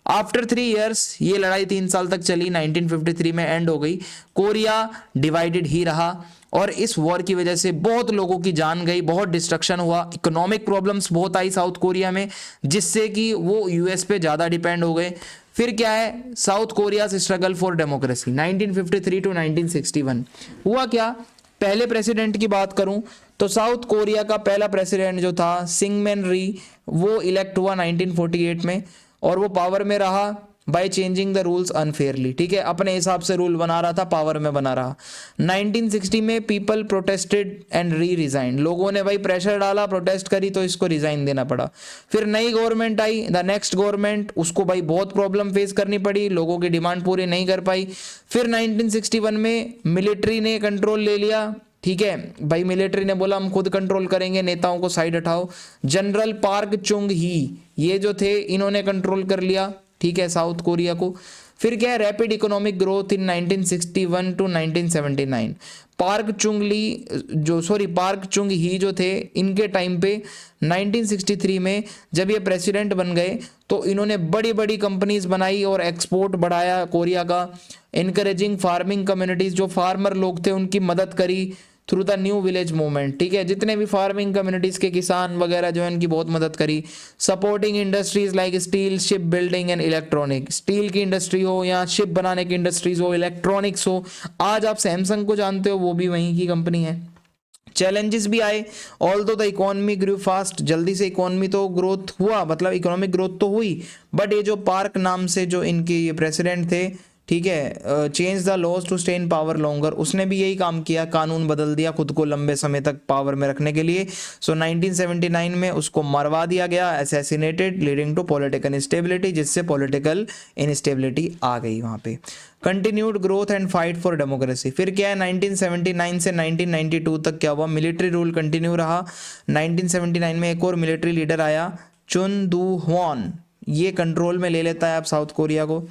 आफ्टर 3 years, ये लड़ाई 3 साल तक चली, 1953 में एंड हो गई। कोरिया डिवाइडेड ही रहा, और इस वॉर की वजह से बहुत लोगों की जान गई, बहुत डिस्ट्रक्शन हुआ, इकोनॉमिक प्रॉब्लम्स बहुत आई साउथ कोरिया में, जिससे कि वो यूएस पे ज़्यादा डिपेंड हो गए। फिर क्या है, साउथ कोरिया से स्ट्रगल फॉर डेमोक्रेसी 1953 टू 1961। हुआ क्या, पहले प्रेसिडेंट की बात करूं तो साउथ कोरिया का पहला प्रेसिडेंट जो था सिंगमैन री, वो इलेक्ट हुआ 1948 में, और वो पावर में रहा by changing the rules unfairly, ठीक है, अपने हिसाब से रूल बना रहा था, पावर में बना रहा। 1960 में पीपल प्रोटेस्टेड एंड रिजाइन, लोगों ने भाई प्रेशर डाला, प्रोटेस्ट करी, तो इसको रिजाइन देना पड़ा। फिर नई government I, the next government, उसको भाई बहुत प्रॉब्लम फेस करनी पड़ी, लोगों की डिमांड पूरी नहीं कर पाई। फिर 1961 में मिलिट्री ने कंट्रोल ले लिया, ठीक है भाई, मिलिट्री ने बोला हम खुद कंट्रोल करेंगे, नेताओं को साइड हटाओ। जनरल पार्क चुंग ही, ये जो थे इन्होंने कंट्रोल कर लिया, ठीक है, साउथ कोरिया को। फिर क्या है, rapid economic growth in 1961 to 1979। Park Chung Hee जो थे, इनके टाइम पे 1963 में जब ये प्रेसिडेंट बन गए तो इन्होंने बड़ी बड़ी कंपनीज बनाई और एक्सपोर्ट बढ़ाया कोरिया का। इनकरेजिंग फार्मिंग कम्युनिटीज, जो फार्मर लोग थे उनकी मदद करी through the new village movement, ठीक है, जितने भी फार्मिंग कम्युनिटीज के किसान वगैरह जो है उनकी बहुत मदद करी। Supporting industries like steel, ship building and electronic, steel की इंडस्ट्री हो या शिप बनाने की इंडस्ट्रीज हो, इलेक्ट्रॉनिक्स हो, आज आप सैमसंग को जानते हो, वो भी वहीं की कंपनी है। चैलेंजेस भी आए, although the economy grew fast, जल्दी से इकोनॉमी तो ग्रोथ हुआ, मतलब इकोनॉमिक ग्रोथ तो हुई, बट ये जो पार्क नाम से जो इनके ये प्रेसिडेंट थे, ठीक है, change the laws to stay in power longer, उसने भी यही काम किया, कानून बदल दिया खुद को लंबे समय तक पावर में रखने के लिए। सो 1979 में उसको मरवा दिया गया, assassinated, leading to political instability, जिससे पॉलिटिकल इनस्टेबिलिटी आ गई वहाँ पे। Continued growth and fight for democracy, फिर क्या है 1979 से 1992 तक क्या हुआ, मिलिट्री रूल कंटिन्यू रहा। 1979 में एक और मिलिट्री लीडर आया, चुन दू ह्वान, ये कंट्रोल में ले लेता है अब साउथ कोरिया को।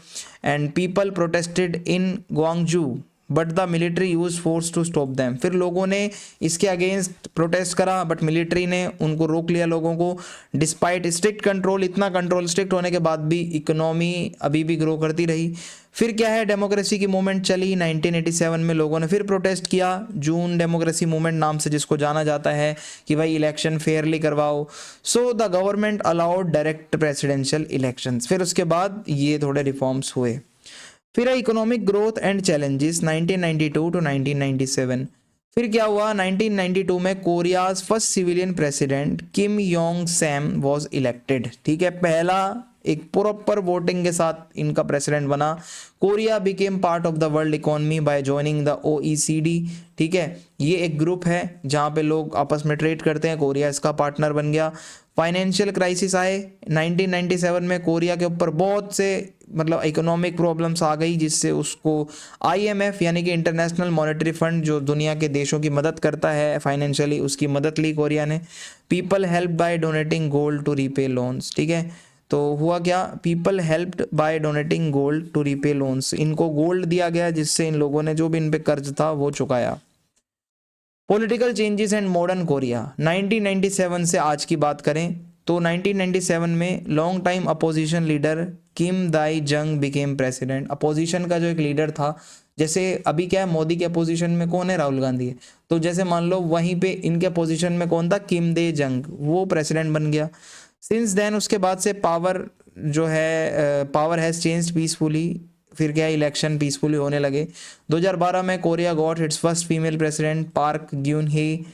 And people protested in Gwangju but the military use force to stop them, फिर लोगों ने इसके अगेंस्ट प्रोटेस्ट करा बट मिलिट्री ने उनको रोक लिया लोगों को। डिस्पाइट स्ट्रिक्ट कंट्रोल, इतना कंट्रोल स्ट्रिक्ट होने के बाद भी इकोनॉमी अभी भी ग्रो करती रही। फिर क्या है, डेमोक्रेसी की मूवमेंट चली, 1987 में लोगों ने फिर प्रोटेस्ट किया, जून डेमोक्रेसी मूवमेंट नाम से जिसको जाना जाता है, कि भाई इलेक्शन फेयरली करवाओ। So the government allowed direct presidential elections, फिर उसके बाद ये थोड़े रिफॉर्म्स हुए। फिर economic growth and challenges 1992 to 1997। फिर क्या हुआ, 1992 में Korea's first civilian president Kim Young Sam was elected, ठीक है, पहला एक प्रॉपर वोटिंग के साथ इनका प्रेसिडेंट बना। Korea became part of the world economy bye joining the OECD, ठीक है, ये एक ग्रुप है जहाँ पे लोग आपस में ट्रेड करते हैं, कोरिया इसका पार्टनर बन गया। फाइनेंशियल क्राइसिस आए 1997 में, कोरिया के ऊपर बहुत से मतलब इकोनॉमिक प्रॉब्लम्स आ गई, जिससे उसको IMF यानी कि इंटरनेशनल मॉनेटरी फंड, जो दुनिया के देशों की मदद करता है फाइनेंशियली, उसकी मदद ली कोरिया ने। People help by donating gold to repay loans, ठीक है, तो हुआ क्या, people helped by donating gold to repay loans, इनको गोल्ड दिया गया जिससे इन लोगों ने जो भी इन पे कर्ज था वो चुकाया। Political changes and modern Korea, 1997 से आज की बात करें तो 1997 में long time opposition leader Kim Dae Jung became president. Opposition का जो एक लीडर था, जैसे अभी क्या है मोदी के अपोजिशन में कौन है, राहुल गांधी है, तो जैसे मान लो वहीं पे इनके अपोजिशन में कौन था, किम दे जंग, वो प्रेसिडेंट बन गया। सिंस देन उसके बाद से पावर जो है पावर हैज़ चेंज्ड पीसफुली, फिर क्या इलेक्शन पीसफुली होने लगे। 2012 में Korea got its first female president Park Geun Hye,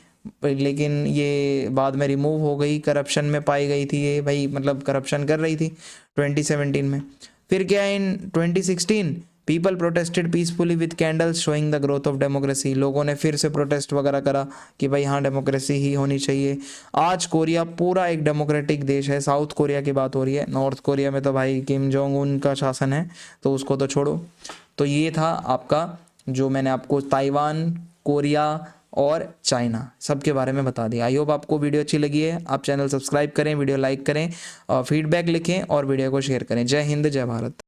लेकिन ये बाद में रिमूव हो गई, करप्शन में पाई गई थी ये, भाई मतलब करप्शन कर रही थी 2017 में। फिर क्या in 2016 people protested peacefully with candles showing the growth of democracy, लोगों ने फिर से प्रोटेस्ट वगैरह करा कि भाई हाँ डेमोक्रेसी ही होनी चाहिए। आज कोरिया पूरा एक डेमोक्रेटिक देश है। साउथ कोरिया की बात हो रही है, नॉर्थ कोरिया में तो भाई किम जोंग उन का शासन है, तो उसको तो छोड़ो। तो ये था आपका जो मैंने आपको ताइवान, कोरिया और चाइना सबके बारे में बता दिया। आई होप आपको वीडियो अच्छी लगी है। आप चैनल सब्सक्राइब करें, वीडियो लाइक करें, फीडबैक लिखें और वीडियो को शेयर करें। जय हिंद, जय भारत।